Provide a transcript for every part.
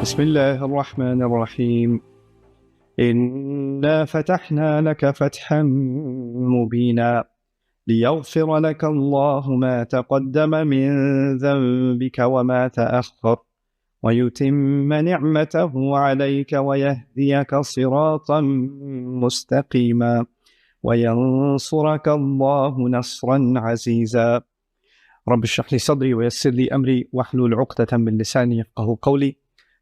بسم الله الرحمن الرحيم إنا فتحنا لك فتحا مبينا ليغفر لك الله ما تقدم من ذنبك وما تأخر ويتم نعمته عليك ويهديك صراطا مستقيما وينصرك الله نصرا عزيزا رب اشرح لي صدري ويسر لي أمري واحلل عقدة من لساني يفقهوا قولي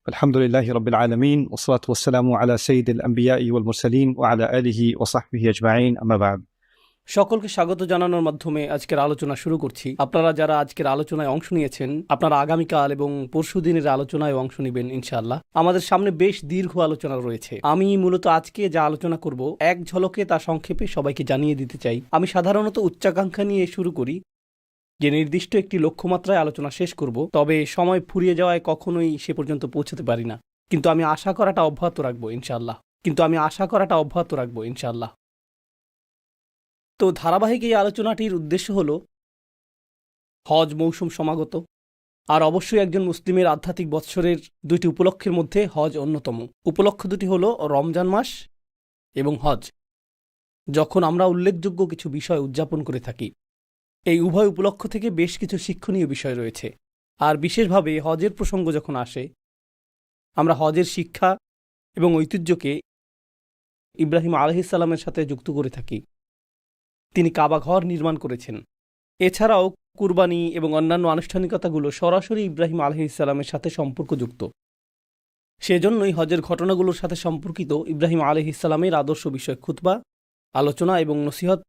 الحمد لله رب العالمين والصلاة والسلام على سيد الأنبياء والمرسلين وعلى آله وصحبه أجمعين أما بعد সকলকে স্বাগত জানানোর মাধ্যমে আজকের আলোচনা শুরু করছি। আপনারা যারা আজকের আলোচনায় অংশ নিয়েছেন, আপনারা আগামীকাল এবং পরশুদিনের আলোচনায় অংশ নেবেন ইনশাআল্লাহ। আমাদের সামনে বেশ দীর্ঘ আলোচনা রয়েছে। আমি মূলত আজকে যা আলোচনা করব এক ঝলকে তা সংক্ষেপে সবাইকে জানিয়ে দিতে চাই। আমি সাধারণত উচ্চাকাঙ্ক্ষা নিয়ে শুরু করি যে নির্দিষ্ট একটি লক্ষ্যমাত্রায় আলোচনা শেষ করব, তবে সময় ফুরিয়ে যাওয়ায় কখনোই সে পর্যন্ত পৌঁছতে পারি না। কিন্তু আমি আশা করাটা অব্যাহত রাখবো ইনশাআল্লাহ। তো ধারাবাহিক এই আলোচনাটির উদ্দেশ্য হল হজ মৌসুম সমাগত, আর অবশ্যই একজন মুসলিমের আধ্যাত্মিক বৎসরের দুইটি উপলক্ষের মধ্যে হজ অন্যতম। উপলক্ষ দুটি হল রমজান মাস এবং হজ, যখন আমরা উল্লেখযোগ্য কিছু বিষয় উদযাপন করে থাকি। এই উভয় উপলক্ষ থেকে বেশ কিছু শিক্ষণীয় বিষয় রয়েছে, আর বিশেষভাবে হজের প্রসঙ্গ যখন আসে, আমরা হজের শিক্ষা এবং ঐতিহ্যকে ইব্রাহিম আলাইহিস সালামের সাথে যুক্ত করে থাকি। তিনি কাবা ঘর নির্মাণ করেছেন। এছাড়াও কুরবানি এবং অন্যান্য আনুষ্ঠানিকতাগুলো সরাসরি ইব্রাহিম আলাইহিস সালামের সাথে সম্পর্কযুক্ত। সেজন্যই হজের ঘটনাগুলোর সাথে সম্পর্কিত ইব্রাহিম আলাইহিস সালামের আদর্শ বিষয় খুতবা, আলোচনা এবং নসিহত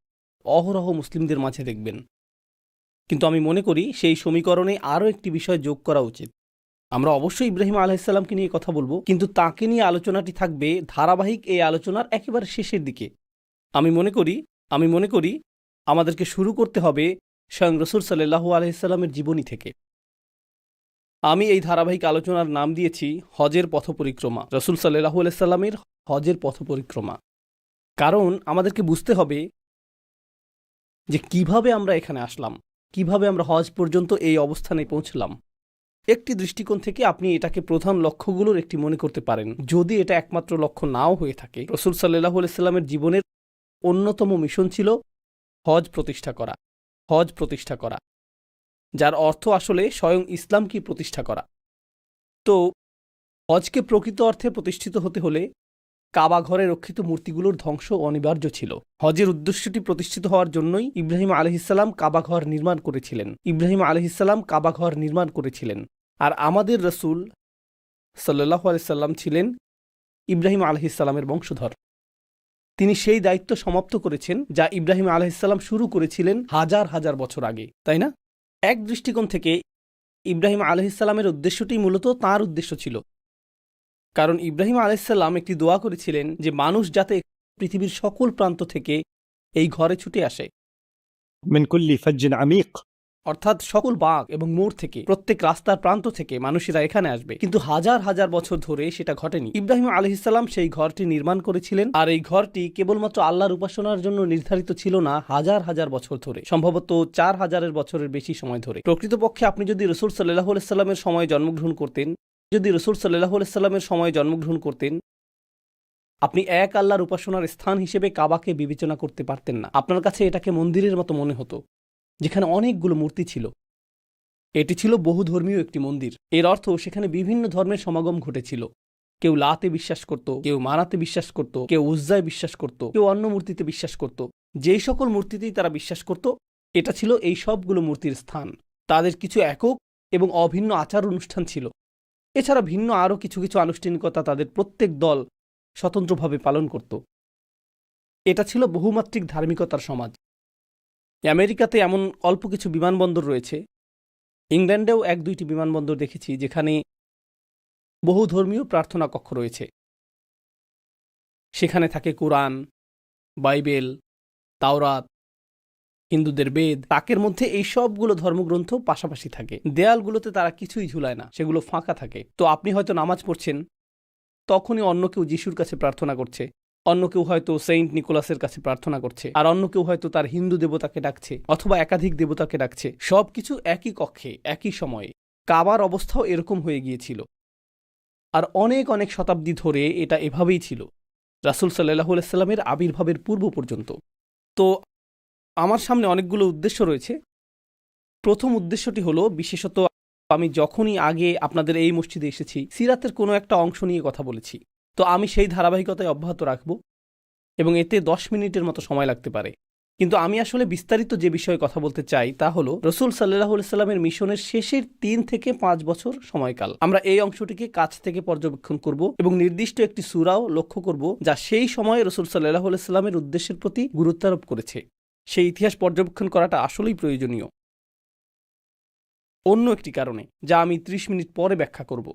অহরহ মুসলিমদের মাঝে দেখবেন। কিন্তু আমি মনে করি সেই সমীকরণে আরও একটি বিষয় যোগ করা উচিত। আমরা অবশ্যই ইব্রাহিম আলাইহিস সালামকে নিয়ে কথা বলবো, কিন্তু তাকে নিয়ে আলোচনাটি থাকবে ধারাবাহিক এই আলোচনার একেবারে শেষের দিকে। আমি মনে করি আমাদেরকে শুরু করতে হবে স্বয়ং রাসূল সাল্লাল্লাহু আলাইহি সাল্লামের জীবনী থেকে। আমি এই ধারাবাহিক আলোচনার নাম দিয়েছি হজের পথ পরিক্রমা, রাসূল সাল্লাল্লাহু আলাইহি সাল্লামের হজের পথ পরিক্রমা। কারণ আমাদেরকে বুঝতে হবে যে কিভাবে আমরা এখানে আসলাম, কিভাবে আমরা হজ পর্যন্ত এই অবস্থানে পৌঁছলাম। একটি দৃষ্টিকোণ থেকে আপনি এটাকে প্রধান লক্ষ্যগুলোর একটি মনে করতে পারেন, যদি এটা একমাত্র লক্ষ্য নাও হয়ে থাকে। রাসূল সাল্লাল্লাহু আলাইহি সাল্লামের জীবনের অন্যতম মিশন ছিল হজ প্রতিষ্ঠা করা, যার অর্থ আসলে স্বয়ং ইসলামকে প্রতিষ্ঠা করা। তো হজকে প্রকৃত অর্থে প্রতিষ্ঠিত হতে হলে কাবা ঘরে রক্ষিত মূর্তিগুলোর ধ্বংস অনিবার্য ছিল। হজের উদ্দেশ্যটি প্রতিষ্ঠিত হওয়ার জন্যই ইব্রাহিম আলাইহিস সালাম কাবা ঘর নির্মাণ করেছিলেন। আর আমাদের রাসূল সাল্লাল্লাহু আলাইহি সাল্লাম ছিলেন ইব্রাহিম আলাইহিস সালামের বংশধর। তিনি সেই দায়িত্ব সমাপ্ত করেছেন যা ইব্রাহিম আলাইহিস সালাম শুরু করেছিলেন হাজার হাজার বছর আগে, তাই না? এক দৃষ্টিকোণ থেকে ইব্রাহিম আলাইহিস সালামের উদ্দেশ্যটি মূলত তাঁর উদ্দেশ্য ছিল, কারণ ইব্রাহিম আলাইহিস সালাম একটি দোয়া করেছিলেন যে মানুষ যাতে পৃথিবীর সকল প্রান্ত থেকে এই ঘরে ছুটে আসে, من كل فج عميق অর্থাৎ সকল বাঁক এবং মোড় থেকে, প্রত্যেক রাস্তার প্রান্ত থেকে মানুষেরা এখানে আসবে। কিন্তু হাজার হাজার বছর ধরে সেটা ঘটেনি। ইব্রাহিম আলাইহিস সালাম সেই ঘরটি নির্মাণ করেছিলেন, আর এই ঘরটি কেবলমাত্র আল্লাহর উপাসনার জন্য নির্ধারিত ছিল না হাজার হাজার বছর ধরে, সম্ভবত 4000 বছরের বেশি সময় ধরে। প্রকৃতপক্ষে আপনি যদি রাসূল সাল্লাল্লাহু আলাইহি সাল্লামের সময়ে জন্মগ্রহণ করতেন, আপনি এক আল্লাহর উপাসনার স্থান হিসেবে কাবাকে বিবেচনা করতে পারতেন না। আপনার কাছে এটাকে মন্দিরের মতো মনে হতো, যেখানে অনেকগুলো মূর্তি ছিল। এটি ছিল বহুধর্মীয় একটি মন্দির। এর অর্থ সেখানে বিভিন্ন ধর্মের সমাগম ঘটেছিল। কেউ লাতে বিশ্বাস করত, কেউ মানাতে বিশ্বাস করত, কেউ উজ্জায় বিশ্বাস করত, কেউ অন্য মূর্তিতে বিশ্বাস করত। যেই সকল মূর্তিতেই তারা বিশ্বাস করত, এটা ছিল এই সবগুলো মূর্তির স্থান। তাদের কিছু একক এবং অভিন্ন আচার অনুষ্ঠান ছিল। এছাড়া ভিন্ন আরও কিছু কিছু আনুষ্ঠানিকতা তাদের প্রত্যেক দল স্বতন্ত্রভাবে পালন করত। এটা ছিল বহুমাত্রিক ধার্মিকতার সমাজ। আমেরিকাতে এমন অল্প কিছু বিমানবন্দর রয়েছে, ইংল্যান্ডেও 1-2টি বিমানবন্দর দেখেছি যেখানে বহুধর্মীয় প্রার্থনা কক্ষ রয়েছে। সেখানে থাকে কোরআন, বাইবেল, তাওরাত, হিন্দুদের বেদ। তাকের মধ্যে এই সবগুলো ধর্মগ্রন্থ পাশাপাশি থাকে। দেয়ালগুলোতে তারা কিছুই ঝুলায় না, সেগুলো ফাঁকা থাকে। তো আপনি হয়তো নামাজ পড়ছেন, তখনই অন্য কেউ যিশুর কাছে প্রার্থনা করছে, অন্য কেউ হয়তো সেন্ট নিকোলাসের কাছে প্রার্থনা করছে, আর অন্য কেউ হয়তো তার হিন্দু দেবতাকে ডাকছে, অথবা একাধিক দেবতাকে ডাকছে। সবকিছু একই কক্ষে, একই সময়ে। কাবার অবস্থাও এরকম হয়ে গিয়েছিল। আর অনেক অনেক শতাব্দী ধরে এটা এভাবেই ছিল, রাসূল সাল্লাল্লাহু আলাইহি সাল্লামের আবির্ভাবের পূর্ব পর্যন্ত। তো আমার সামনে অনেকগুলো উদ্দেশ্য রয়েছে। প্রথম উদ্দেশ্যটি হলো, বিশেষত আমি যখনই আগে আপনাদের এই মসজিদে এসেছি সিরাতের কোনো একটা অংশ নিয়ে কথা বলেছি, তো আমি সেই ধারাবাহিকতায় অব্যাহত রাখব এবং এতে 10 মিনিটের মতো সময় লাগতে পারে। কিন্তু আমি আসলে বিস্তারিত যে বিষয়ে কথা বলতে চাই তা হলো রাসূল সাল্লাল্লাহু আলাইহি সাল্লামের মিশনের শেষের 3 থেকে 5 বছর সময়কাল। আমরা এই অংশটিকে কাছ থেকে পর্যবেক্ষণ করব এবং নির্দিষ্ট একটি সূরাও লক্ষ্য করব যা সেই সময়ে রাসূল সাল্লাল্লাহু আলাইহি সাল্লামের উদ্দেশ্যের প্রতি গুরুত্বারোপ করেছে। সেই ইতিহাস পর্যবেক্ষণ করাটা আসলেই প্রয়োজনীয় অন্য একটি কারণে, যা আমি 30 মিনিট পরে ব্যাখ্যা করব।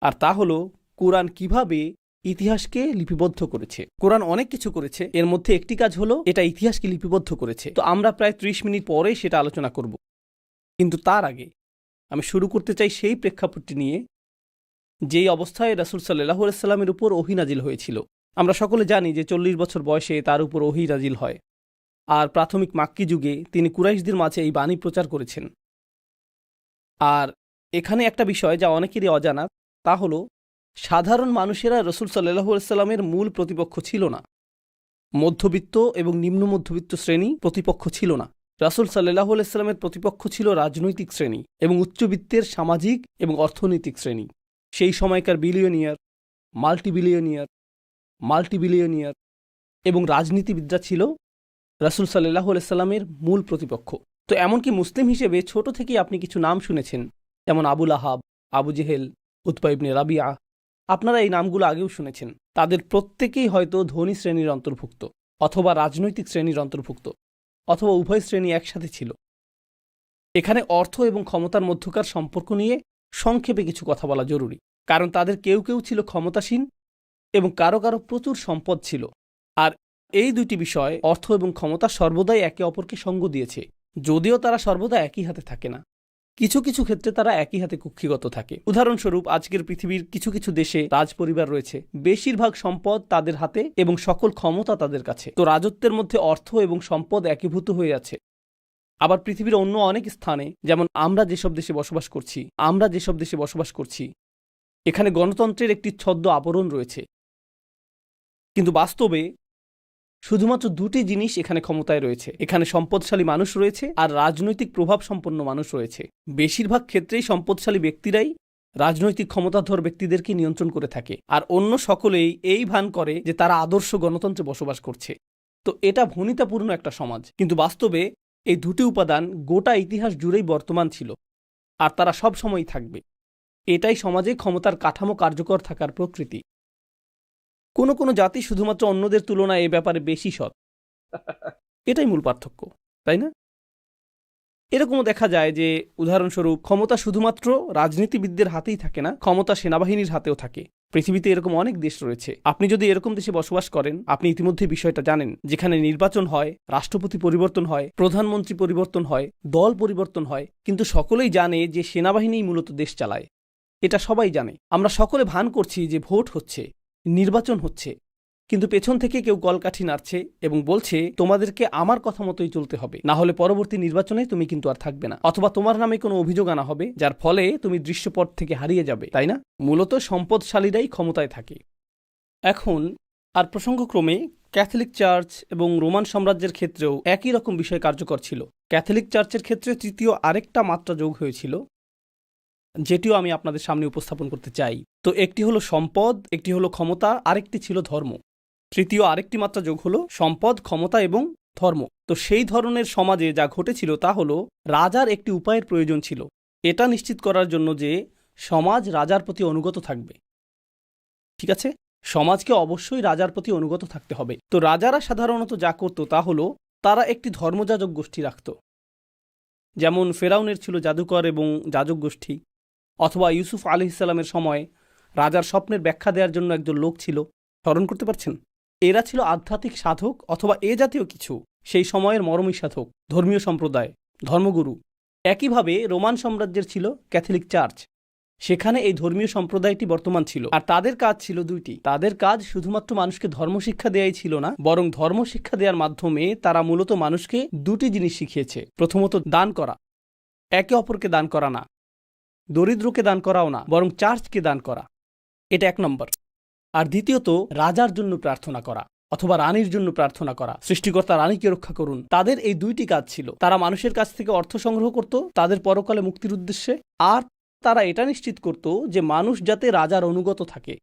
আর তা হলো কোরআন কিভাবে ইতিহাসকে লিপিবদ্ধ করেছে। কোরআন অনেক কিছু করেছে, এর মধ্যে একটি কাজ হলো এটা ইতিহাসকে লিপিবদ্ধ করেছে। তো আমরা প্রায় 30 মিনিট পরে সেটা আলোচনা করব। কিন্তু তার আগে আমি শুরু করতে চাই সেই প্রেক্ষাপটটি নিয়ে যেই অবস্থায় রাসূল সাল্লাল্লাহু আলাইহি সাল্লামের উপর ওহী নাজিল হয়েছিল। আমরা সকলে জানি যে 40 বছর বয়সে তার উপর ওহী নাজিল হয়, আর প্রাথমিক মাক্কি যুগে তিনি কুরাইশদের মাঝে এই বাণী প্রচার করেছেন। আর এখানে একটা বিষয় যা অনেকেরই অজানা, তা হলো সাধারণ মানুষেরা রাসূল সাল্লাল্লাহু আলাইহি সাল্লামের মূল প্রতিপক্ষ ছিল না। মধ্যবিত্ত এবং নিম্ন মধ্যবিত্ত শ্রেণী প্রতিপক্ষ ছিল না। রাসূল সাল্লাল্লাহু আলাইহি সাল্লামের প্রতিপক্ষ ছিল রাজনৈতিক শ্রেণী এবং উচ্চবিত্তের সামাজিক এবং অর্থনৈতিক শ্রেণী। সেই সময়কার বিলিয়নিয়ার, মাল্টিবিলিয়নিয়ার এবং রাজনীতিবিদরা ছিল রাসূল সাল্লাল্লাহু আলাইহি সাল্লামের মূল প্রতিপক্ষ। তো এমনকি মুসলিম হিসেবে ছোট থেকেই আপনি কিছু নাম শুনেছেন, যেমন আবু লাহাব, আবু জেহেল, উতবা ইবনে রাবিয়া। আপনারা এই নামগুলো আগেও শুনেছেন। তাদের প্রত্যেকেই হয়তো ধনী শ্রেণীর অন্তর্ভুক্ত অথবা রাজনৈতিক শ্রেণীর অন্তর্ভুক্ত অথবা উভয় শ্রেণী একসাথে ছিল। এখানে অর্থ এবং ক্ষমতার মধ্যকার সম্পর্ক নিয়ে সংক্ষেপে কিছু কথা বলা জরুরি, কারণ তাদের কেউ কেউ ছিল ক্ষমতাসীন এবং কারো কারো প্রচুর সম্পদ ছিল। আর এই দুটি বিষয়, অর্থ এবং ক্ষমতা, সর্বদাই একে অপরকে সঙ্গ দিয়েছে, যদিও তারা সর্বদা একই হাতে থাকে না। কিছু কিছু ক্ষেত্রে তারা একই হাতে কুক্ষিগত থাকে। উদাহরণস্বরূপ, আজকের পৃথিবীর কিছু কিছু দেশে রাজপরিবার রয়েছে, বেশিরভাগ সম্পদ তাদের হাতে এবং সকল ক্ষমতা তাদের কাছে। তো রাজত্বের মধ্যে অর্থ এবং সম্পদ একীভূত হয়ে আছে। আবার পৃথিবীর অন্য অনেক স্থানে, যেমন আমরা যেসব দেশে বসবাস করছি, এখানে গণতন্ত্রের একটি ছদ্ম আবরণ রয়েছে। কিন্তু বাস্তবে শুধুমাত্র দুটি জিনিস এখানে ক্ষমতায় রয়েছে। এখানে সম্পদশালী মানুষ রয়েছে আর রাজনৈতিক প্রভাব সম্পন্ন মানুষ রয়েছে। বেশিরভাগ ক্ষেত্রেই সম্পদশালী ব্যক্তিরাই রাজনৈতিক ক্ষমতাধর ব্যক্তিদেরকে নিয়ন্ত্রণ করে থাকে, আর অন্য সকলেই এই ভান করে যে তারা আদর্শ গণতন্ত্রে বসবাস করছে। তো এটা ভনিতাপূর্ণ একটা সমাজ, কিন্তু বাস্তবে এই দুটি উপাদান গোটা ইতিহাস জুড়েই বর্তমান ছিল, আর তারা সব সময়ই থাকবে। এটাই সমাজে ক্ষমতার কাঠামো কার্যকর থাকার প্রকৃতি। কোনো কোনো জাতি শুধুমাত্র অন্যদের তুলনায় এ ব্যাপারে বেশি সৎ, এটাই মূল পার্থক্য, তাই না? এরকমও দেখা যায় যে, উদাহরণস্বরূপ, ক্ষমতা শুধুমাত্র রাজনীতিবিদদের হাতেই থাকে না, ক্ষমতা সেনাবাহিনীর হাতেও থাকে। পৃথিবীতে এরকম অনেক দেশ রয়েছে। আপনি যদি এরকম দেশে বসবাস করেন, আপনি ইতিমধ্যে বিষয়টা জানেন, যেখানে নির্বাচন হয়, রাষ্ট্রপতি পরিবর্তন হয়, প্রধানমন্ত্রী পরিবর্তন হয়, দল পরিবর্তন হয়, কিন্তু সকলেই জানে যে সেনাবাহিনীই মূলত দেশ চালায়। এটা সবাই জানে। আমরা সকলে ভান করছি যে ভোট হচ্ছে, নির্বাচন হচ্ছে, কিন্তু পেছন থেকে কেউ কলকাঠি নাড়ছে এবং বলছে তোমাদেরকে আমার কথা মতোই চলতে হবে, না হলে পরবর্তী নির্বাচনে তুমি কিন্তু আর থাকবে না, অথবা তোমার নামে কোনো অভিযোগ আনা হবে যার ফলে তুমি দৃশ্যপট থেকে হারিয়ে যাবে, তাই না? মূলত সম্পদশালীরাই ক্ষমতায় থাকে। এখন আর প্রসঙ্গক্রমে ক্যাথলিক চার্চ এবং রোমান সাম্রাজ্যের ক্ষেত্রেও একই রকম বিষয় কার্যকর ছিল। ক্যাথলিক চার্চের ক্ষেত্রে তৃতীয় আরেকটা মাত্রা যোগ হয়েছিল, যেটিও আমি আপনাদের সামনে উপস্থাপন করতে চাই। তো একটি হলো সম্পদ, একটি হলো ক্ষমতা, আরেকটি ছিল ধর্ম। তৃতীয় আরেকটি মাত্রা যোগ হলো সম্পদ, ক্ষমতা এবং ধর্ম। তো সেই ধরনের সমাজে যা ঘটেছিল তা হলো রাজার একটি উপায়ের প্রয়োজন ছিল, এটা নিশ্চিত করার জন্য যে সমাজ রাজার প্রতি অনুগত থাকবে। ঠিক আছে, সমাজকে অবশ্যই রাজার প্রতি অনুগত থাকতে হবে। তো রাজারা সাধারণত যা করত তা হলো তারা একটি ধর্মযাজক গোষ্ঠী রাখত। যেমন ফেরাউনের ছিল জাদুকর এবং যাজক গোষ্ঠী, অথবা ইউসুফ আলাইহিস সালামের সময় রাজার স্বপ্নের ব্যাখ্যা দেওয়ার জন্য একজন লোক ছিল। স্মরণ করতে পারছেন? এরা ছিল আধ্যাত্মিক সাধক অথবা এ জাতীয় কিছু, সেই সময়ের মরমী সাধক, ধর্মীয় সম্প্রদায়, ধর্মগুরু। একইভাবে রোমান সাম্রাজ্যের ছিল ক্যাথলিক চার্চ, সেখানে এই ধর্মীয় সম্প্রদায়টি বর্তমান ছিল। আর তাদের কাজ ছিল দুইটি। তাদের কাজ শুধুমাত্র মানুষকে ধর্মশিক্ষা দেয়াই ছিল না, বরং ধর্মশিক্ষা দেওয়ার মাধ্যমে তারা মূলত মানুষকে দুটি জিনিস শিখিয়েছে। প্রথমত দান করা, একে অপরকে দান করা না, দরিদ্রকে দান করাও না, বরং চার্চকে দান করা। এটা 1 নম্বর। আর দ্বিতীয়ত, রাজার জন্য প্রার্থনা করা অথবা রানীর জন্য প্রার্থনা করা, সৃষ্টিকর্তা রানীকে রক্ষা করুন। তাদের এই 2টি কাজ ছিল। তারা মানুষের কাছ থেকে অর্থ সংগ্রহ করত তাদের পরকালে মুক্তির উদ্দেশ্যে, আর তারা এটা নিশ্চিত করত যে মানুষ যাতে রাজার অনুগত থাকে,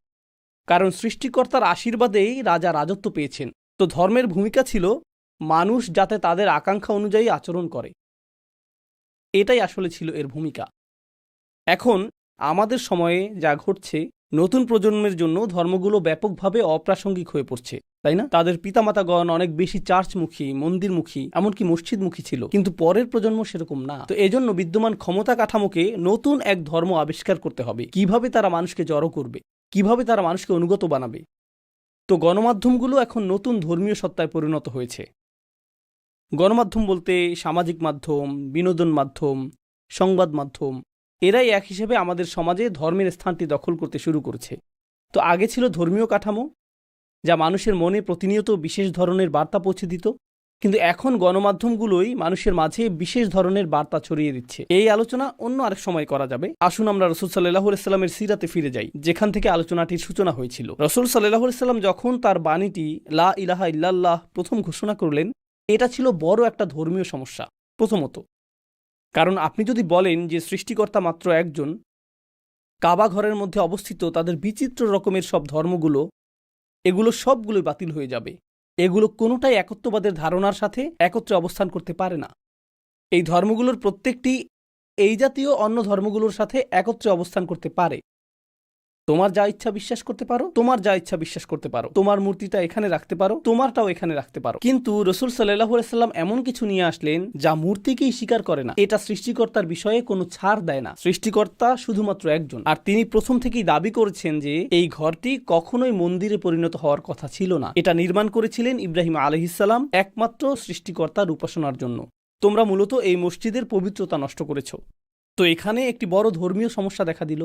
কারণ সৃষ্টিকর্তার আশীর্বাদেই রাজা রাজত্ব পেয়েছেন। তো ধর্মের ভূমিকা ছিল মানুষ যাতে তাদের আকাঙ্ক্ষা অনুযায়ী আচরণ করে। এটাই আসলে ছিল এর ভূমিকা। এখন আমাদের সময়ে যা ঘটছে, নতুন প্রজন্মের জন্য ধর্মগুলো ব্যাপকভাবে অপ্রাসঙ্গিক হয়ে পড়ছে, তাই না? তাদের পিতামাতাগণ অনেক বেশি চার্চমুখী, মন্দিরমুখী, এমনকি মসজিদমুখী ছিল, কিন্তু পরের প্রজন্ম সেরকম না। তো এজন্য বিদ্যমান ক্ষমতা কাঠামোকে নতুন এক ধর্ম আবিষ্কার করতে হবে। কিভাবে তারা মানুষকে জড়ো করবে, কিভাবে তারা মানুষকে অনুগত বানাবে। তো গণমাধ্যমগুলো এখন নতুন ধর্মীয় সত্তায় পরিণত হয়েছে। গণমাধ্যম বলতে সামাজিক মাধ্যম, বিনোদন মাধ্যম, সংবাদ মাধ্যম, এরাই এক হিসেবে আমাদের সমাজে ধর্মের স্থানটি দখল করতে শুরু করেছে। তো আগে ছিল ধর্মীয় কাঠামো, যা মানুষের মনে প্রতিনিয়ত বিশেষ ধরনের বার্তা পৌঁছে দিত, কিন্তু এখন গণমাধ্যমগুলোই মানুষের মাঝে বিশেষ ধরনের বার্তা ছড়িয়ে দিচ্ছে। এই আলোচনা অন্য আরেক সময় করা যাবে। আসুন আমরা রাসূল সাল্লাল্লাহু আলাইহি ওয়াসাল্লামের সিরাতে ফিরে যাই, যেখান থেকে আলোচনাটির সূচনা হয়েছিল। রাসূল সাল্লাল্লাহু আলাইহি ওয়াসাল্লাম যখন তার বাণীটি লা ইলাহা ইল্লাল্লাহ প্রথম ঘোষণা করলেন, এটা ছিল বড় একটা ধর্মীয় সমস্যা। প্রথমত, কারণ আপনি যদি বলেন যে সৃষ্টিকর্তা মাত্র একজন, কাবা ঘরের মধ্যে অবস্থিত তাদের বিচিত্র রকমের সব ধর্মগুলো, এগুলো সবগুলোই বাতিল হয়ে যাবে। এগুলো কোনোটাই একত্ববাদের ধারণার সাথে একত্রে অবস্থান করতে পারে না। এই ধর্মগুলোর প্রত্যেকটি এই জাতীয় অন্য ধর্মগুলোর সাথে একত্রে অবস্থান করতে পারে। তোমার যা ইচ্ছা বিশ্বাস করতে পারো, তোমার যা ইচ্ছা বিশ্বাস করতে পারো, তোমার মূর্তিটা এখানে রাখতে পারো, তোমারটাও এখানে রাখতে পারো। কিন্তু রাসূল সাল্লাল্লাহু আলাইহি ওয়াসাল্লাম এমন কিছু নিয়ে আসলেন যা মূর্তিকেই স্বীকার করে না। এটা সৃষ্টিকর্তার বিষয়ে কোনো ছাড় দেয় না। সৃষ্টিকর্তা শুধুমাত্র একজন, আর তিনি প্রথম থেকেই দাবি করেছেন যে এই ঘরটি কখনোই মন্দিরে পরিণত হওয়ার কথা ছিল না। এটা নির্মাণ করেছিলেন ইব্রাহিম আলাইহিস সালাম একমাত্র সৃষ্টিকর্তার উপাসনার জন্য। তোমরা মূলত এই মসজিদের পবিত্রতা নষ্ট করেছো। তো এখানে একটি বড় ধর্মীয় সমস্যা দেখা দিল।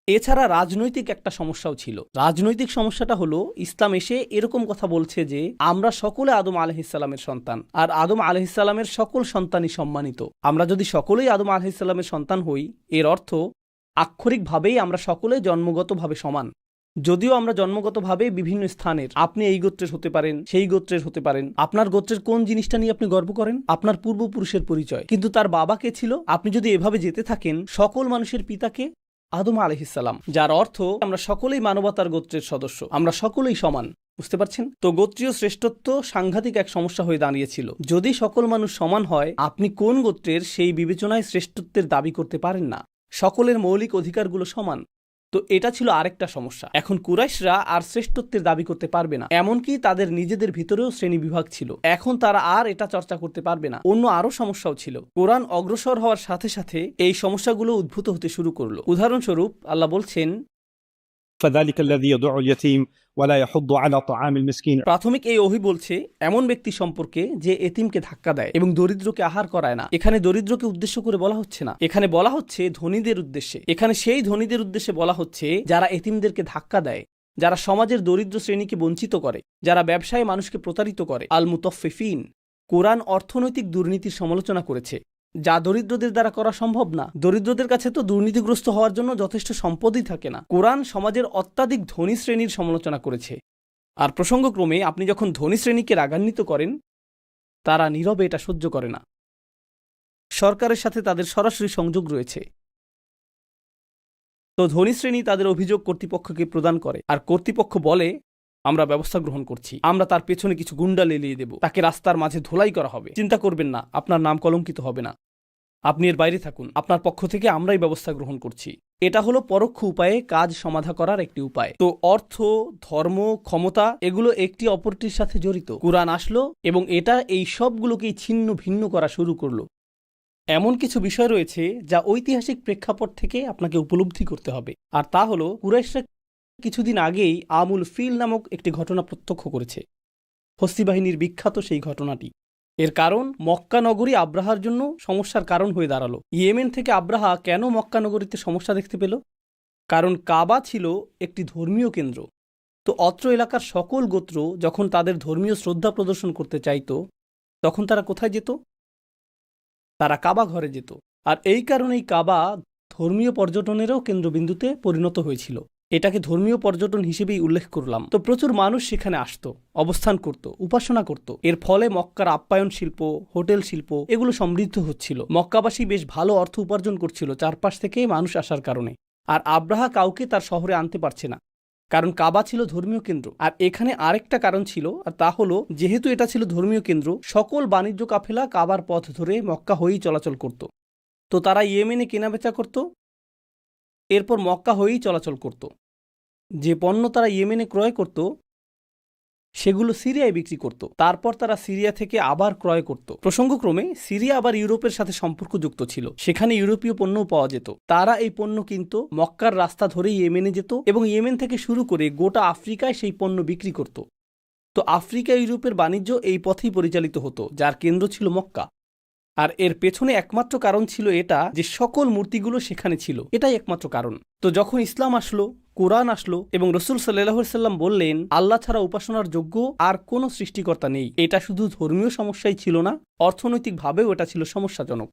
এছাড়া রাজনৈতিক একটা সমস্যাও ছিল। রাজনৈতিক সমস্যাটা হলো, ইসলাম এসে এরকম কথা বলছে যে আমরা সকলে আদম আলাইহিস সালামের সন্তান, আর আদম আলাইহিস সালামের সকল সন্তানই সম্মানিত। আমরা যদি সকলেই আদম আলাইহিস সালামের সন্তান হই, এর অর্থ আক্ষরিকভাবেই আমরা সকলে জন্মগতভাবে সমান। যদিও আমরা জন্মগতভাবে বিভিন্ন স্থানের, আপনি এই গোত্রের হতে পারেন, সেই গোত্রের হতে পারেন, আপনার গোত্রের কোন জিনিসটা নিয়ে আপনি গর্ব করেন, আপনার পূর্বপুরুষের পরিচয়, কিন্তু তার বাবা কে ছিল। আপনি যদি এভাবে যেতে থাকেন, সকল মানুষের পিতাকে আদম আলাইহিস সালাম, যার অর্থ আমরা সকলেই মানবতার গোত্রের সদস্য, আমরা সকলেই সমান। বুঝতে পারছেন? তো গোত্রীয় শ্রেষ্ঠত্ব সাংঘাতিক এক সমস্যা হয়ে দাঁড়িয়েছিল। যদি সকল মানুষ সমান হয়, আপনি কোন গোত্রের সেই বিবেচনায় শ্রেষ্ঠত্বের দাবি করতে পারেন না। সকলের মৌলিক অধিকারগুলো সমান। তো এটা ছিল আরেকটা সমস্যা। এখন কুরাইশরা আর শ্রেষ্ঠত্বের দাবি করতে পারবে না, এমনকি তাদের নিজেদের ভিতরেও শ্রেণী বিভাগ ছিল। এখন তারা আর এটা চর্চা করতে পারবে না। অন্য আরো সমস্যাও ছিল। কোরআন অগ্রসর হওয়ার সাথে সাথে এই সমস্যাগুলো উদ্ভূত হতে শুরু করলো। উদাহরণস্বরূপ আল্লাহ বলছেন, فذلك الذي يدع اليتيم ولا يحض على طعام المسكين। প্রাথমিক এই ওহী বলছে এমন ব্যক্তি সম্পর্কে যে এতিমকে ধাক্কা দেয় এবং দরিদ্রকে আহার করায় না। এখানে দরিদ্রকে উদ্দেশ্য করে বলা হচ্ছে না, এখানে বলা হচ্ছে ধনীদের উদ্দেশ্যে। এখানে সেই ধনীদের উদ্দেশ্যে বলা হচ্ছে যারা এতিমদেরকে ধাক্কা দেয়, যারা সমাজের দরিদ্র শ্রেণীকে বঞ্চিত করে, যারা ব্যবসায় মানুষকে প্রতারিত করে। আল মুতাফফিফিন। কোরআন অর্থনৈতিক দুর্নীতির সমালোচনা করেছে, যা দরিদ্রদের দ্বারা করা সম্ভব না। দরিদ্রদের কাছে তো দুর্নীতিগ্রস্ত হওয়ার জন্য যথেষ্ট সম্পদই থাকে না। কোরআন সমাজের অত্যাধিক ধনী শ্রেণীর সমালোচনা করেছে। আর প্রসঙ্গক্রমে আপনি যখন ধনী শ্রেণীকে রাগান্বিত করেন, তারা নীরবে এটা সহ্য করে না। সরকারের সাথে তাদের সরাসরি সংযোগ রয়েছে। তো ধনী শ্রেণী তাদের অভিযোগ কর্তৃপক্ষকে প্রদান করে, আর কর্তৃপক্ষ বলে আমরা ব্যবস্থা গ্রহণ করছি, আমরা তার পেছনে কিছু গুন্ডা লেলিয়ে দেব, তাকে রাস্তার মাঝে ধোলাই করা হবে, চিন্তা করবেন না, আপনার নাম কলঙ্কিত হবে না, আপনি এর বাইরে থাকুন, আপনার পক্ষ থেকে আমরাই ব্যবস্থা গ্রহণ করছি। এটা হলো পরোক্ষ উপায়ে কাজ সমাধা করার একটি উপায়। তো অর্থ, ধর্ম, ক্ষমতা এগুলো একটি অপরটির সাথে জড়িত। কুরআন আসলো এবং এটা এই সবগুলোকেই ছিন্ন ভিন্ন করা শুরু করলো। এমন কিছু বিষয় রয়েছে যা ঐতিহাসিক প্রেক্ষাপট থেকে আপনাকে উপলব্ধি করতে হবে, আর তা হলো কুরাইশরা কিছুদিন আগেই আমুল ফিল নামক একটি ঘটনা প্রত্যক্ষ করেছে। হস্তি বাহিনীর বিখ্যাত সেই ঘটনাটি। এর কারণ মক্কা নগরী আব্রাহার জন্য সমস্যার কারণ হয়ে দাঁড়ালো। ইয়েমেন থেকে আব্রাহা কেন মক্কা নগরীতে সমস্যা দেখতে পেল? কারণ কাবা ছিল একটি ধর্মীয় কেন্দ্র। তো অত্র এলাকার সকল গোত্র যখন তাদের ধর্মীয় শ্রদ্ধা প্রদর্শন করতে চাইত, তখন তারা কোথায় যেত? তারা কাবা ঘরে যেত। আর এই কারণেই কাবা ধর্মীয় পর্যটনেরও কেন্দ্রবিন্দুতে পরিণত হয়েছিল। এটাকে ধর্মীয় পর্যটন হিসেবেই উল্লেখ করলাম। তো প্রচুর মানুষ সেখানে আসতো, অবস্থান করত, উপাসনা করত। এর ফলে মক্কার আপ্যায়ন শিল্প, হোটেল শিল্প এগুলো সমৃদ্ধ হচ্ছিল। মক্কাবাসী বেশ ভালো অর্থ উপার্জন করছিল চারপাশ থেকে মানুষ আসার কারণে। আর আব্রাহা কাউকে তার শহরে আনতে পারছে না, কারণ কাবা ছিল ধর্মীয় কেন্দ্র। আর এখানে আরেকটা কারণ ছিল, আর তা হলো যেহেতু এটা ছিল ধর্মীয় কেন্দ্র, সকল বাণিজ্য কাফেলা কাবার পথ ধরে মক্কা হয়েই চলাচল করত। তো তারা ইয়েমেনে কেনাবেচা করত, এরপর মক্কা হয়েই চলাচল করত। যে পণ্য তারা ইয়েমেনে ক্রয় করত সেগুলো সিরিয়ায় বিক্রি করত, তারপর তারা সিরিয়া থেকে আবার ক্রয় করত। প্রসঙ্গক্রমে সিরিয়া আবার ইউরোপের সাথে সম্পর্কযুক্ত ছিল, সেখানে ইউরোপীয় পণ্যও পাওয়া যেত। তারা এই পণ্য কিনত, মক্কার রাস্তা ধরে ইয়েমেনে যেত এবং ইয়েমেন থেকে শুরু করে গোটা আফ্রিকায় সেই পণ্য বিক্রি করত। তো আফ্রিকা ইউরোপের বাণিজ্য এই পথেই পরিচালিত হতো, যার কেন্দ্র ছিল মক্কা। আর এর পেছনে একমাত্র কারণ ছিল এটা যে সকল মূর্তিগুলো সেখানে ছিল, এটাই একমাত্র কারণ। তো যখন ইসলাম আসলো, কোরআন আসলো এবং রসুল সাল্লাল্লাহু আলাইহি সাল্লাম বললেন আল্লাহ ছাড়া উপাসনার যোগ্য আর কোনো সৃষ্টিকর্তা নেই, এটা শুধু ধর্মীয় সমস্যাই ছিল না, অর্থনৈতিকভাবেও এটা ছিল সমস্যাজনক।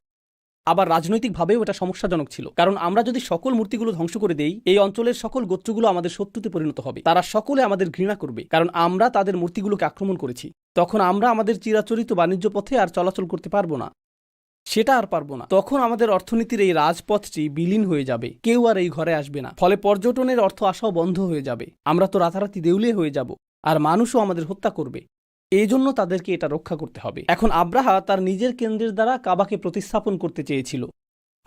আবার রাজনৈতিকভাবেও এটা সমস্যাজনক ছিল, কারণ আমরা যদি সকল মূর্তিগুলো ধ্বংস করে দেই, এই অঞ্চলের সকল গোত্রগুলো আমাদের শত্রুতে পরিণত হবে। তারা সকলে আমাদের ঘৃণা করবে, কারণ আমরা তাদের মূর্তিগুলোকে আক্রমণ করেছি। তখন আমরা আমাদের চিরাচরিত বাণিজ্য পথে আর চলাচল করতে পারবো না, সেটা আর পারবো না। তখন আমাদের অর্থনীতির এই রাজপথটি বিলীন হয়ে যাবে, কেউ আর এই ঘরে আসবে না। ফলে পর্যটনের অর্থ আসাও বন্ধ হয়ে যাবে, আমরা তো রাতারাতি দেউলে হয়ে যাব, আর মানুষও আমাদের হত্যা করবে। এই জন্য তাদেরকে এটা রক্ষা করতে হবে। এখন আব্রাহা তার নিজের কেন্দ্রের দ্বারা কাবাকে প্রতিস্থাপন করতে চেয়েছিল।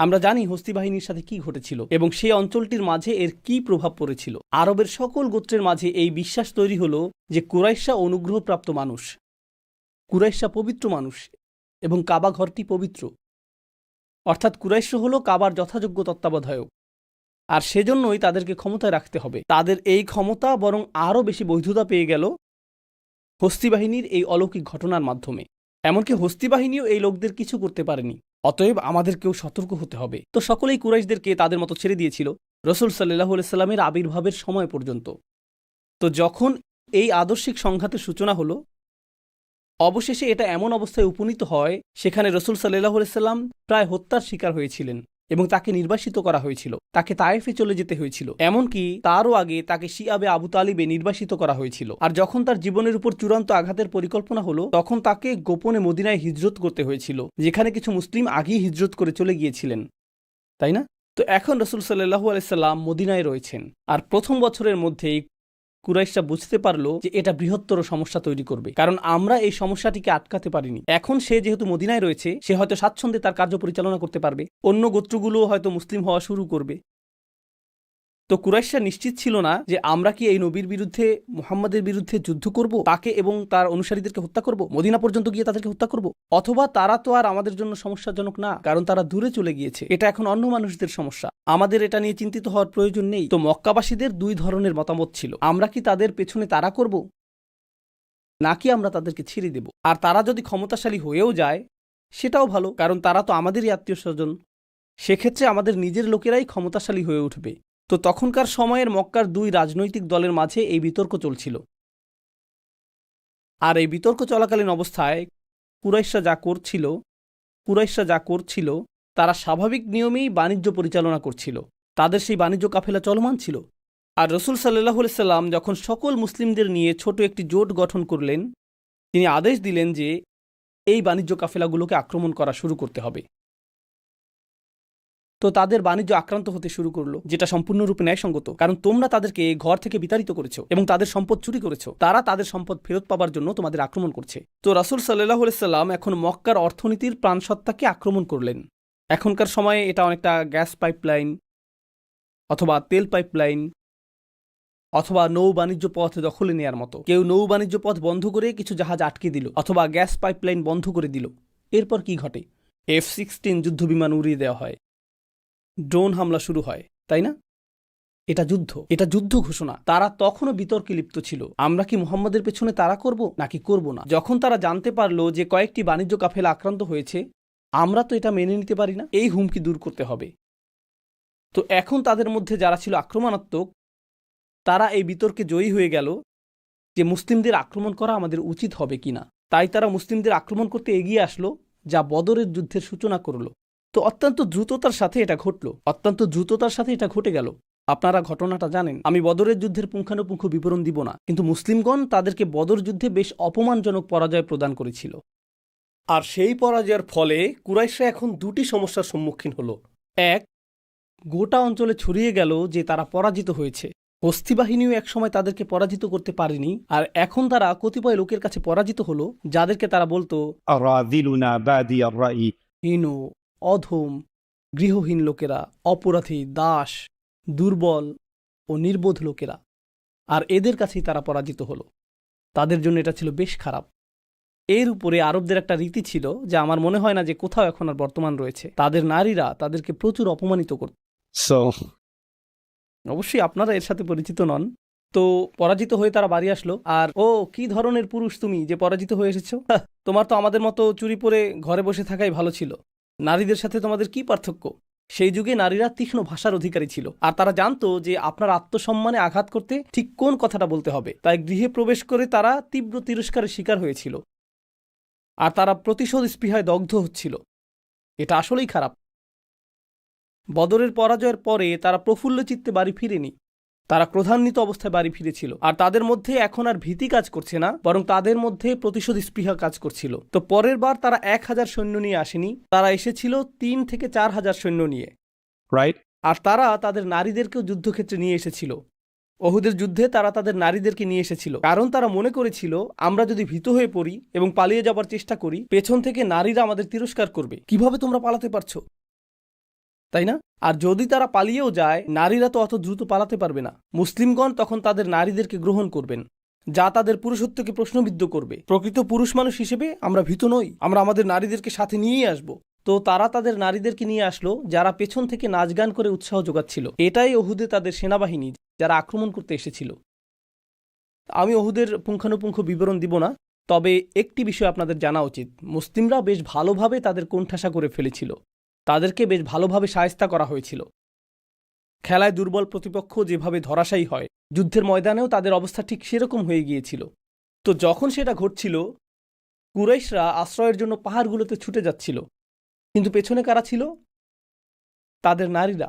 আমরা জানি হস্তি বাহিনীর সাথে কি ঘটেছিল এবং সেই অঞ্চলটির মাঝে এর কি প্রভাব পড়েছিল। আরবের সকল গোত্রের মাঝে এই বিশ্বাস তৈরি হলো যে কুরাইশা অনুগ্রহপ্রাপ্ত মানুষ, কুরাইশা পবিত্র মানুষ এবং কাবা ঘরটি পবিত্র। অর্থাৎ কুরাইশ হলো কাবার যথাযোগ্য তত্ত্বাবধায়ক, আর সেজন্যই তাদেরকে ক্ষমতায় রাখতে হবে। তাদের এই ক্ষমতা বরং আরও বেশি বৈধতা পেয়ে গেল হস্তি বাহিনীর এই অলৌকিক ঘটনার মাধ্যমে। এমনকি হস্তি বাহিনীও এই লোকদের কিছু করতে পারেনি। অতএব আমাদেরকেও সতর্ক হতে হবে। তো সকলেই কুরাইশদেরকে তাদের মতো ছেড়ে দিয়েছিল রসুল সাল্লাল্লাহু আলাইহি সাল্লামের আবির্ভাবের সময় পর্যন্ত। তো যখন এই আদর্শিক সংঘাতের সূচনা হলো, অবশেষে এটা এমন অবস্থায় উপনীত হয় সেখানে রসুল সাল্লাল্লাহু আলাইহি সাল্লাম প্রায় হত্যার শিকার হয়েছিলেন এবং তাকে নির্বাসিত করা হয়েছিল, তাকে তায়েফে চলে যেতে হয়েছিল। এমনকি তারও আগে তাকে শিয়াবে আবু তালিবে নির্বাসিত করা হয়েছিল। আর যখন তার জীবনের উপর চূড়ান্ত আঘাতের পরিকল্পনা হলো, তখন তাকে গোপনে মদিনায় হিজরত করতে হয়েছিল, যেখানে কিছু মুসলিম আগেই হিজরত করে চলে গিয়েছিলেন, তাই না? তো এখন রসুল সাল্লাল্লাহু আলাইহি সাল্লাম মদিনায় রয়েছেন, আর প্রথম বছরের মধ্যেই কুরাইশরা বুঝতে পারলো যে এটা বৃহত্তর সমস্যা তৈরি করবে, কারণ আমরা এই সমস্যাটিকে আটকাতে পারিনি। এখন সে যেহেতু মদিনায় রয়েছে, সে হয়তো স্বাচ্ছন্দ্যে তার কার্য পরিচালনা করতে পারবে, অন্য গোত্রগুলো হয়তো মুসলিম হওয়া শুরু করবে। তো কুরাইশরা নিশ্চিত ছিল না যে আমরা কি এই নবীর বিরুদ্ধে, মুহাম্মাদের বিরুদ্ধে যুদ্ধ করব, তাকে এবং তার অনুসারীদেরকে হত্যা করব, মদিনা পর্যন্ত গিয়ে তাদেরকে হত্যা করব, অথবা তারা তো আর আমাদের জন্য সমস্যাজনক না, কারণ তারা দূরে চলে গিয়েছে, এটা এখন অন্য মানুষদের সমস্যা, আমাদের এটা নিয়ে চিন্তিত হওয়ার প্রয়োজন নেই। তো মক্কাবাসীদের দুই ধরনের মতামত ছিল, আমরা কি তাদের পেছনে তাড়া করব, নাকি আমরা তাদেরকে ছেড়ে দেব। আর তারা যদি ক্ষমতাশালী হয়েও যায় সেটাও ভালো, কারণ তারা তো আমাদেরই আত্মীয় স্বজন, সেক্ষেত্রে আমাদের নিজের লোকেরাই ক্ষমতাশালী হয়ে উঠবে। তো তখনকার সময়ের মক্কার দুই রাজনৈতিক দলের মাঝে এই বিতর্ক চলছিল। আর এই বিতর্ক চলাকালীন অবস্থায় কুরাইশরা যা করছিল তারা স্বাভাবিক নিয়মেই বাণিজ্য পরিচালনা করছিল, তাদের সেই বাণিজ্য কাফেলা চলমান ছিল। আর রসুল সাল্লাল্লাহু আলাইহি সাল্লাম যখন সকল মুসলিমদের নিয়ে ছোট একটি জোট গঠন করলেন, তিনি আদেশ দিলেন যে এই বাণিজ্য কাফেলাগুলোকে আক্রমণ করা শুরু করতে হবে। তো তাদের বাণিজ্য আক্রান্ত হতে শুরু করলো, যেটা সম্পূর্ণরূপে ন্যায়সঙ্গত, কারণ তোমরা তাদেরকে ঘর থেকে বিতাড়িত করেছো এবং তাদের সম্পদ চুরি করেছো, তারা তাদের সম্পদ ফেরত পাবার জন্য তোমাদের আক্রমণ করছে। তো রাসূল সাল্লাল্লাহু আলাইহি সাল্লাম এখন মক্কার অর্থনীতির প্রাণসত্তাকে আক্রমণ করলেন। এখনকার সময়ে এটা অনেকটা গ্যাস পাইপলাইন অথবা তেল পাইপলাইন অথবা নৌ বাণিজ্য পথ দখলে নেয়ার মতো। কেউ নৌ বাণিজ্য পথ বন্ধ করে কিছু জাহাজ আটকে দিল অথবা গ্যাস পাইপলাইন বন্ধ করে দিল, এরপর কি ঘটে? F-16 যুদ্ধবিমান উড়িয়ে দেওয়া হয়, ড্রোন হামলা শুরু হয়, তাই না? এটা যুদ্ধ ঘোষণা। তারা তখনও বিতর্কে লিপ্ত ছিল, আমরা কি মুহাম্মাদের পেছনে তাড়া করব নাকি করব না। যখন তারা জানতে পারলো যে কয়েকটি বাণিজ্য কাফেলা আক্রান্ত হয়েছে, আমরা তো এটা মেনে নিতে পারি না, এই হুমকি দূর করতে হবে। তো এখন তাদের মধ্যে যারা ছিল আক্রমণাত্মক, তারা এই বিতর্কে জয়ী হয়ে গেল যে মুসলিমদের আক্রমণ করা আমাদের উচিত হবে কিনা। তাই তারা মুসলিমদের আক্রমণ করতে এগিয়ে আসলো, যা বদরের যুদ্ধের সূচনা করল। তো অত্যন্ত দ্রুততার সাথে এটা ঘটে গেল। আপনারা ঘটনাটা জানেন। আমি বদরের যুদ্ধের পুঙ্খানুপুঙ্খ বিবরণ দিব না, কিন্তু মুসলিমগণ তাদেরকে বদর যুদ্ধে বেশ অপমানজনক পরাজয় প্রদান করেছিল। আর সেই পরাজয়ের ফলে কুরাইশরা এখন দুটি সমস্যার সম্মুখীন হলো। এক, গোটা অঞ্চলে ছড়িয়ে গেল যে তারা পরাজিত হয়েছে। হস্তি বাহিনীও একসময় তাদেরকে পরাজিত করতে পারেনি, আর এখন তারা কতিপয় লোকের কাছে পরাজিত হলো যাদেরকে তারা বলতো أراذلنا بادي الرأي। হীন, অধম, গৃহহীন লোকেরা, অপরাধী, দাস, দুর্বল ও নির্বোধ লোকেরা। আর এদের কাছেই তারা পরাজিত হলো। তাদের জন্য এটা ছিল বেশ খারাপ। এর উপরে আরবদের একটা রীতি ছিল, যা আমার মনে হয় না যে কোথাও এখন আর বর্তমান রয়েছে। তাদের নারীরা তাদেরকে প্রচুর অপমানিত করত। So অবশ্যই আপনারা এর সাথে পরিচিত নন। তো পরাজিত হয়ে তারা বাড়ি আসলো, আর ও কি ধরনের পুরুষ তুমি যে পরাজিত হয়ে এসেছো, তোমার তো আমাদের মতো চুরি পরে ঘরে বসে থাকাই ভালো ছিল। নারীদের সাথে তোমাদের কি পার্থক্য? সেই যুগে নারীরা তীক্ষ্ণ ভাষার অধিকারী ছিল, আর তারা জানতো যে আপনার আত্মসম্মানে আঘাত করতে ঠিক কোন কথাটা বলতে হবে। তাই গৃহে প্রবেশ করে তারা তীব্র তিরস্কারের শিকার হয়েছিল, আর তারা প্রতিশোধ স্পৃহায় দগ্ধ হচ্ছিল। এটা আসলেই খারাপ। বদরের পরাজয়ের পরে তারা প্রফুল্ল চিত্তে বাড়ি ফিরেনি, তারা ক্রোধান্বিত অবস্থায় বাড়ি ফিরেছিল। আর তাদের মধ্যে এখন আর ভীতি কাজ করছে না, বরং তাদের মধ্যে প্রতিশোধ স্পৃহা কাজ করছিল। তো পরের বার তারা 1000 সৈন্য নিয়ে আসেনি, তারা এসেছিল 3 থেকে 4000 সৈন্য নিয়ে। right? আর তারা তাদের নারীদেরকেও যুদ্ধক্ষেত্রে নিয়ে এসেছিল। ওহুদের যুদ্ধে তারা তাদের নারীদেরকে নিয়ে এসেছিল, কারণ তারা মনে করেছিল আমরা যদি ভীত হয়ে পড়ি এবং পালিয়ে যাবার চেষ্টা করি, পেছন থেকে নারীরা আমাদের তিরস্কার করবে, কিভাবে তোমরা পালাতে পারছো, তাই না? আর যদি তারা পালিয়েও যায়, নারীরা তো অত দ্রুত পালাতে পারবে না। মুসলিমগণ তখন তাদের নারীদেরকে গ্রহণ করবেন, যা তাদের পুরুষত্বকে প্রশ্নবিদ্ধ করবে। প্রকৃত পুরুষ মানুষ হিসেবে আমরা ভীত নই, আমরা আমাদের নারীদেরকে সাথে নিয়েই আসব। তো তারা তাদের নারীদেরকে নিয়ে আসলো, যারা পেছন থেকে নাচ গান করে উৎসাহ যোগাচ্ছিল। এটাই ওহুদে তাদের সেনাবাহিনী, যারা আক্রমণ করতে এসেছিল। আমি ওহুদের পুঙ্খানুপুঙ্খ বিবরণ দিব না, তবে একটি বিষয় আপনাদের জানা উচিত, মুসলিমরা বেশ ভালোভাবে তাদের কোণঠাসা করে ফেলেছিল। তাদেরকে বেশ ভালোভাবে শায়েস্তা করা হয়েছিল। খেলায় দুর্বল প্রতিপক্ষ যেভাবে ধরাশায়ী হয়, যুদ্ধের ময়দানেও তাদের অবস্থা ঠিক সেরকম হয়ে গিয়েছিল। তো যখন সেটা ঘটছিল, কুরাইশরা আশ্রয়ের জন্য পাহাড়গুলোতে ছুটে যাচ্ছিল, কিন্তু পেছনে কারা ছিল? তাদের নারীরা।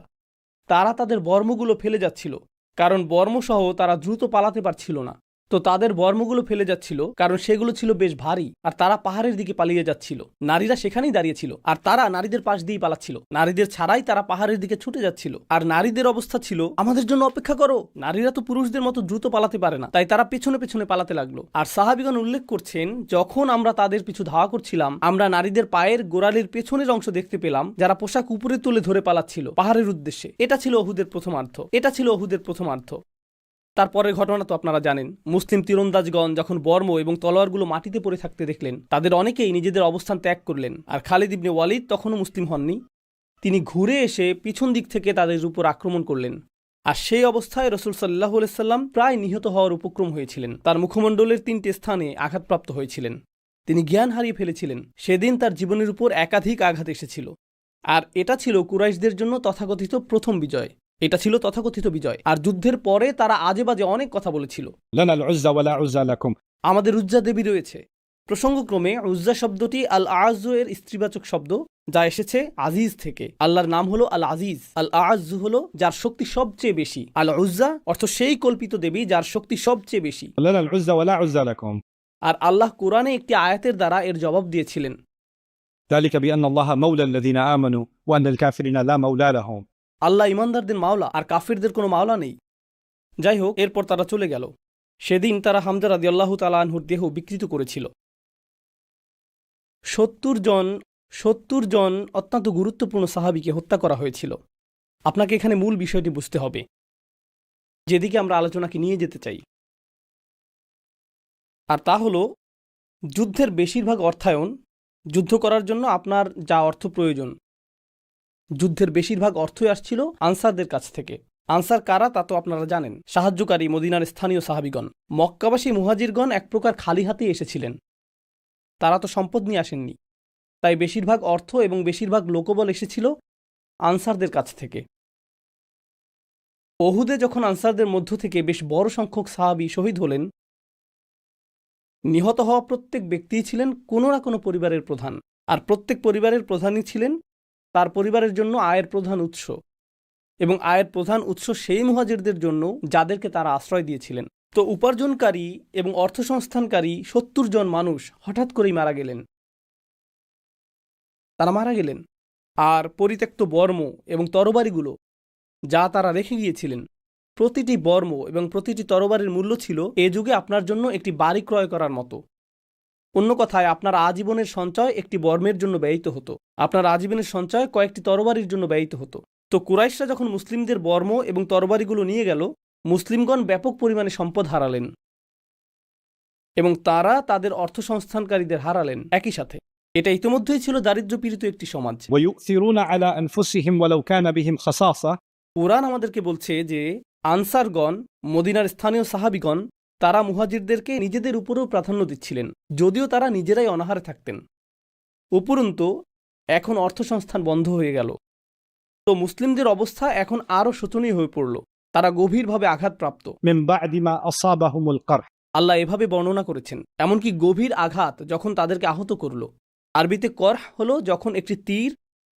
তারা তাদের বর্মগুলো ফেলে যাচ্ছিল, কারণ বর্মসহ তারা দ্রুত পালাতে পারছিল না। তো তাদের বর্মগুলো ফেলে যাচ্ছিল, কারণ সেগুলো ছিল বেশ ভারী, আর তারা পাহাড়ের দিকে পালিয়ে যাচ্ছিল। নারীরা সেখানেই দাঁড়িয়েছিল, আর তারা নারীদের পাশ দিয়েই পালাচ্ছিল। নারীদের ছাড়াই তারা পাহাড়ের দিকে ছুটে যাচ্ছিল, আর নারীদের অবস্থা ছিল, আমাদের জন্য অপেক্ষা করো। নারীরা তো পুরুষদের মতো দ্রুত পালাতে পারে না, তাই তারা পেছনে পেছনে পালাতে লাগলো। আর সাহাবীগণ উল্লেখ করছেন, যখন আমরা তাদের পিছু ধাওয়া করছিলাম, আমরা নারীদের পায়ের গোড়ালির পেছনের অংশ দেখতে পেলাম, যারা পোশাক উপরে তুলে ধরে পালাচ্ছিল পাহাড়ের উদ্দেশ্যে। এটা ছিল ওহুদের প্রথমার্ধ। তারপরের ঘটনা তো আপনারা জানেন। মুসলিম তীরন্দাজগণ যখন বর্ম এবং তলোয়ারগুলো মাটিতে পড়ে থাকতে দেখলেন, তাদের অনেকেই নিজেদের অবস্থান ত্যাগ করলেন। আর খালিদ ইবনে ওয়ালিদ তখনও মুসলিম হননি। তিনি ঘুরে এসে পিছন দিক থেকে তাদের উপর আক্রমণ করলেন। আর সেই অবস্থায় রাসূল সাল্লাল্লাহু আলাইহি সাল্লাম প্রায় নিহত হওয়ার উপক্রম হয়েছিলেন। তার মুখমণ্ডলের 3টে স্থানে আঘাতপ্রাপ্ত হয়েছিলেন। তিনি জ্ঞান হারিয়ে ফেলেছিলেন। সেদিন তার জীবনের উপর একাধিক আঘাত এসেছিল। আর এটা ছিল কুরাইশদের জন্য তথাকথিত প্রথম বিজয়। আর যুদ্ধের পরে তারা আজে বাজে অনেক কথা বলেছিল। لنا العزى ولا عزى لكم। আমাদের উজ্জা দেবী রয়েছে। প্রসঙ্গক্রমে উজ্জা শব্দটি আল আযু এর স্ত্রীবাচক শব্দ, যা এসেছে আজিজ থেকে। আল্লাহর নাম হলো আল আজিজ। আল আযু হলো যার শক্তি সবচেয়ে বেশি। আল উজ্জা অর্থ সেই কল্পিত দেবী যার শক্তি সবচেয়ে বেশি। لنا العزى ولا عزى لكم। আর আল্লাহ কোরআনে একটি আয়াতের দ্বারা এর জবাব দিয়েছিলেন, ذلك بأن الله مولى الذين آمنوا وأن الكافرين لا مولى لهم। আল্লাহ ইমানদারদের মাওলা, আর কাফিরদের কোনো মাওলা নেই। যাই হোক, এরপর তারা চলে গেল। সেদিন তারা হামজা রাদিয়াল্লাহু তাআলা আনহুর দেহ বিকৃত করেছিল। 70 জন অত্যন্ত গুরুত্বপূর্ণ সাহাবীকে হত্যা করা হয়েছিল। আপনাকে এখানে মূল বিষয়টি বুঝতে হবে, যেদিকে আমরা আলোচনাকে নিয়ে যেতে চাই। আর তা হলো, যুদ্ধের বেশিরভাগ অর্থায়ন, যুদ্ধ করার জন্য আপনার যা অর্থ প্রয়োজন, যুদ্ধের বেশিরভাগ অর্থই আসছিল আনসারদের কাছ থেকে। আনসার কারা তা তো আপনারা জানেন, সাহায্যকারী মদিনার স্থানীয় সাহাবীগণ। মক্কাবাসী মুহাজিরগণ এক প্রকার খালি হাতে এসেছিলেন, তারা তো সম্পদ নিয়ে আসেননি। তাই বেশিরভাগ অর্থ এবং বেশিরভাগ লোকবল এসেছিল আনসারদের কাছ থেকে। ওহুদে যখন আনসারদের মধ্য থেকে বেশ বড় সংখ্যক সাহাবী শহীদ হলেন, নিহত হওয়া প্রত্যেক ব্যক্তিই ছিলেন কোনো না কোনো পরিবারের প্রধান, আর প্রত্যেক পরিবারের প্রধানই ছিলেন তার পরিবারের জন্য আয়ের প্রধান উৎস, এবং আয়ের প্রধান উৎস সেই মুহাজিরদের জন্য যাদেরকে তারা আশ্রয় দিয়েছিলেন। তো উপার্জনকারী এবং অর্থসংস্থানকারী ৭০ জন মানুষ হঠাৎ করেই মারা গেলেন। তারা মারা গেলেন। আর পরিত্যক্ত বর্ম এবং তরবারিগুলো যা তারা রেখে গিয়েছিলেন, প্রতিটি বর্ম এবং প্রতিটি তরবারির মূল্য ছিল এ যুগে আপনার জন্য একটি বাড়ি ক্রয় করার মতো। অন্য কথায়, আপনার আজীবনের সঞ্চয় একটি বর্মের জন্য ব্যয়িত হতো, আপনার আজীবনের সঞ্চয় কয়েকটি তরবারির জন্য ব্যয়িত হতো। তো কুরাইশরা যখন মুসলিমদের বর্ম এবং তরবারিগুলো নিয়ে গেল, মুসলিমগণ ব্যাপক পরিমাণে সম্পদ হারালেন এবং তারা তাদের অর্থসংস্থানকারীদের হারালেন একই সাথে। এটা ইতিমধ্যেই ছিল দারিদ্র্যপীড়িত একটি সমাজ। ويؤثرون على أنفسهم ولو كان بهم خصاصة কুরআন আমাদেরকে বলছে যে আনসারগণ, মদিনার স্থানীয় সাহাবিগণ, তারা মুহাজিরদেরকে নিজেদের উপরেও প্রাধান্য দিচ্ছিলেন, যদিও তারা নিজেরাই অনাহারে থাকতেন। উপরন্তু এখন অর্থসংস্থান বন্ধ হয়ে গেল। তো মুসলিমদের অবস্থা এখন আরও শোচনীয় হয়ে পড়ল। তারা গভীরভাবে আঘাতপ্রাপ্ত। من بعد ما أصابهم القرح আল্লাহ এভাবে বর্ণনা করেছেন, এমনকি গভীর আঘাত যখন তাদেরকে আহত করল। আরবিতে করহ হলো যখন একটি তীর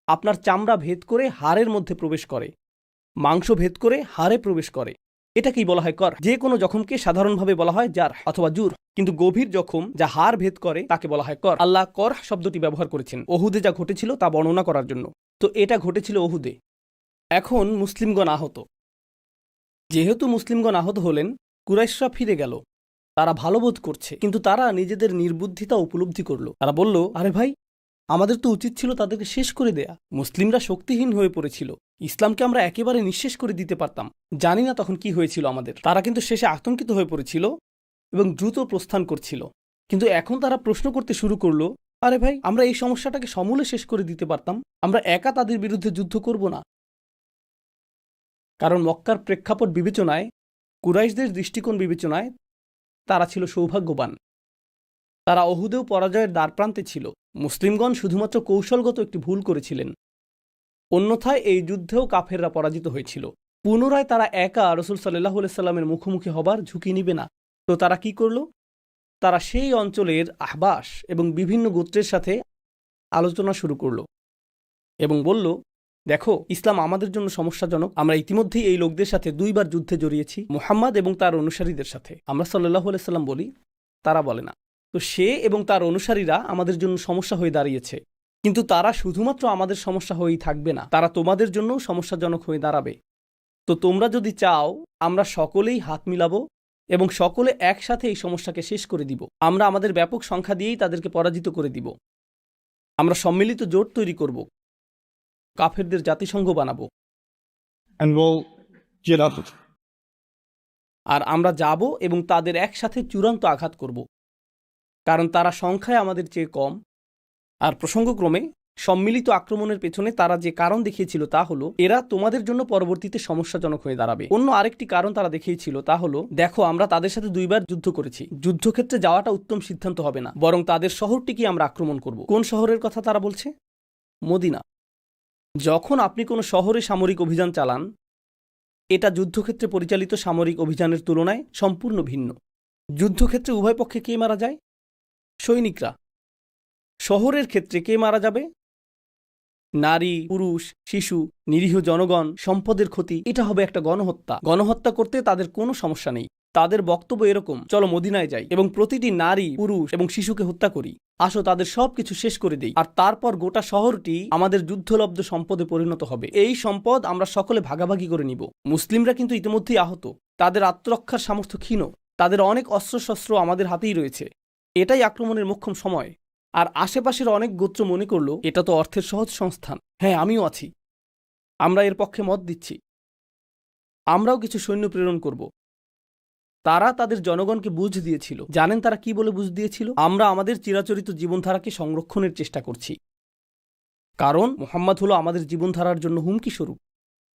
আপনার চামড়া ভেদ করে হাড়ের মধ্যে প্রবেশ করে, মাংস ভেদ করে হাড়ে প্রবেশ করে, এটাকেই বলা হয় কর। যে কোনো জখমকে সাধারণভাবে বলা হয় জার অথবা জুর, কিন্তু গভীর জখম যা হাড় ভেদ করে তাকে বলা হয় কর। আল্লাহ কর শব্দটি ব্যবহার করেছেন ওহুদে যা ঘটেছিল তা বর্ণনা করার জন্য। তো এটা ঘটেছিল ওহুদে। এখন মুসলিমগণ আহত। যেহেতু মুসলিমগণ আহত হলেন, কুরাইশরা ফিরে গেল। তারা ভালো বোধ করছে, কিন্তু তারা নিজেদের নির্বুদ্ধিতা উপলব্ধি করল। তারা বলল, আরে ভাই, আমাদের তো উচিত ছিল তাদেরকে শেষ করে দেয়া। মুসলিমরা শক্তিহীন হয়ে পড়েছিল, ইসলামকে আমরা একেবারে নিঃশেষ করে দিতে পারতাম। জানি না তখন কি হয়েছিল আমাদের। তারা কিন্তু শেষে আতঙ্কিত হয়ে পড়েছিল এবং দ্রুত প্রস্থান করছিল। কিন্তু এখন তারা প্রশ্ন করতে শুরু করলো, আরে ভাই, আমরা এই সমস্যাটাকে সমূলে শেষ করে দিতে পারতাম। আমরা একা তাদের বিরুদ্ধে যুদ্ধ করব না। কারণ মক্কার প্রেক্ষাপট বিবেচনায়, কুরাইশদের দৃষ্টিকোণ বিবেচনায় তারা ছিল সৌভাগ্যবান। তারা ওহুদেও পরাজয়ের দ্বারপ্রান্তে ছিল। মুসলিমগণ শুধুমাত্র কৌশলগত একটি ভুল করেছিলেন, অন্যথায় এই যুদ্ধেও কাফেররা পরাজিত হয়েছিল। পুনরায় তারা একা রাসূল সাল্লাল্লাহু আলাইহি সাল্লামের মুখোমুখি হবার ঝুঁকি নিবে না। তো তারা কি করল? তারা সেই অঞ্চলের আহবাস এবং বিভিন্ন গোত্রের সাথে আলোচনা শুরু করল এবং বলল, দেখো, ইসলাম আমাদের জন্য সমস্যাজনক। আমরা ইতিমধ্যেই এই লোকদের সাথে 2 বার যুদ্ধে জড়িয়েছি, মুহাম্মদ এবং তার অনুসারীদের সাথে। আমরা সাল্লাল্লাহু আলাইহি সাল্লাম বলি, তারা বলে না। তো সে এবং তার অনুসারীরা আমাদের জন্য সমস্যা হয়ে দাঁড়িয়েছে। কিন্তু তারা শুধুমাত্র আমাদের সমস্যা হয়েই থাকবে না, তারা তোমাদের জন্য সমস্যাজনক হয়ে দাঁড়াবে। তো তোমরা যদি চাও, আমরা সকলেই হাত মিলাবো এবং সকলে একসাথে এই সমস্যাকে শেষ করে দিব। আমরা আমাদের ব্যাপক সংখ্যা দিয়েই তাদেরকে পরাজিত করে দিব। আমরা সম্মিলিত জোট তৈরি করব, কাফেরদের জাতিসংঘ বানাবো, and we'll get up. আর আমরা যাব এবং তাদের একসাথে চূড়ান্ত আঘাত করব, কারণ তারা সংখ্যায় আমাদের চেয়ে কম। আর প্রসঙ্গক্রমে সম্মিলিত আক্রমণের পেছনে তারা যে কারণ দেখিয়েছিল তা হলো, এরা তোমাদের জন্য পরবর্তীতে সমস্যাজনক হয়ে দাঁড়াবে। অন্য আরেকটি কারণ তারা দেখিয়েছিল, তা হলো, দেখো, আমরা তাদের সাথে 2 বার যুদ্ধ করেছি, যুদ্ধক্ষেত্রে যাওয়াটা উত্তম সিদ্ধান্ত হবে না, বরং তাদের শহরটিকে আমরা আক্রমণ করব। কোন শহরের কথা তারা বলছে? মদিনা। যখন আপনি কোনো শহরে সামরিক অভিযান চালান, এটা যুদ্ধক্ষেত্রে পরিচালিত সামরিক অভিযানের তুলনায় সম্পূর্ণ ভিন্ন। যুদ্ধক্ষেত্রে উভয় পক্ষে কে মারা যায়? সৈনিকরা। শহরের ক্ষেত্রে কে মারা যাবে? নারী, পুরুষ, শিশু, নিরীহ জনগণ, সম্পদের ক্ষতি। এটা হবে একটা গণহত্যা। গণহত্যা করতে তাদের কোনো সমস্যা নেই। তাদের বক্তব্য এরকম, চলো মদিনায় যাই এবং প্রতিটি নারী, পুরুষ এবং শিশুকে হত্যা করি। আসো তাদের সবকিছু শেষ করে দেই, আর তারপর গোটা শহরটি আমাদের যুদ্ধলব্ধ সম্পদে পরিণত হবে। এই সম্পদ আমরা সকলে ভাগাভাগি করে নিব। মুসলিমরা কিন্তু ইতিমধ্যেই আহত, তাদের আত্মরক্ষার সামর্থ্য ক্ষীণ, তাদের অনেক অস্ত্রশস্ত্র আমাদের হাতেই রয়েছে। এটাই আক্রমণের মোক্ষম সময়। আর আশেপাশের অনেক গোত্র মনে করল, এটা তো অর্থের সহজ সংস্থান। হ্যাঁ, আমিও আছি, আমরা এর পক্ষে মত দিচ্ছি, আমরাও কিছু সৈন্য প্রেরণ করব। তারা তাদের জনগণকে বুঝ দিয়েছিল। জানেন তারা কি বলে বুঝ দিয়েছিল? আমরা আমাদের চিরাচরিত জীবনধারাকে সংরক্ষণের চেষ্টা করছি, কারণ মুহাম্মদ হলো আমাদের জীবনধারার জন্য হুমকি স্বরূপ।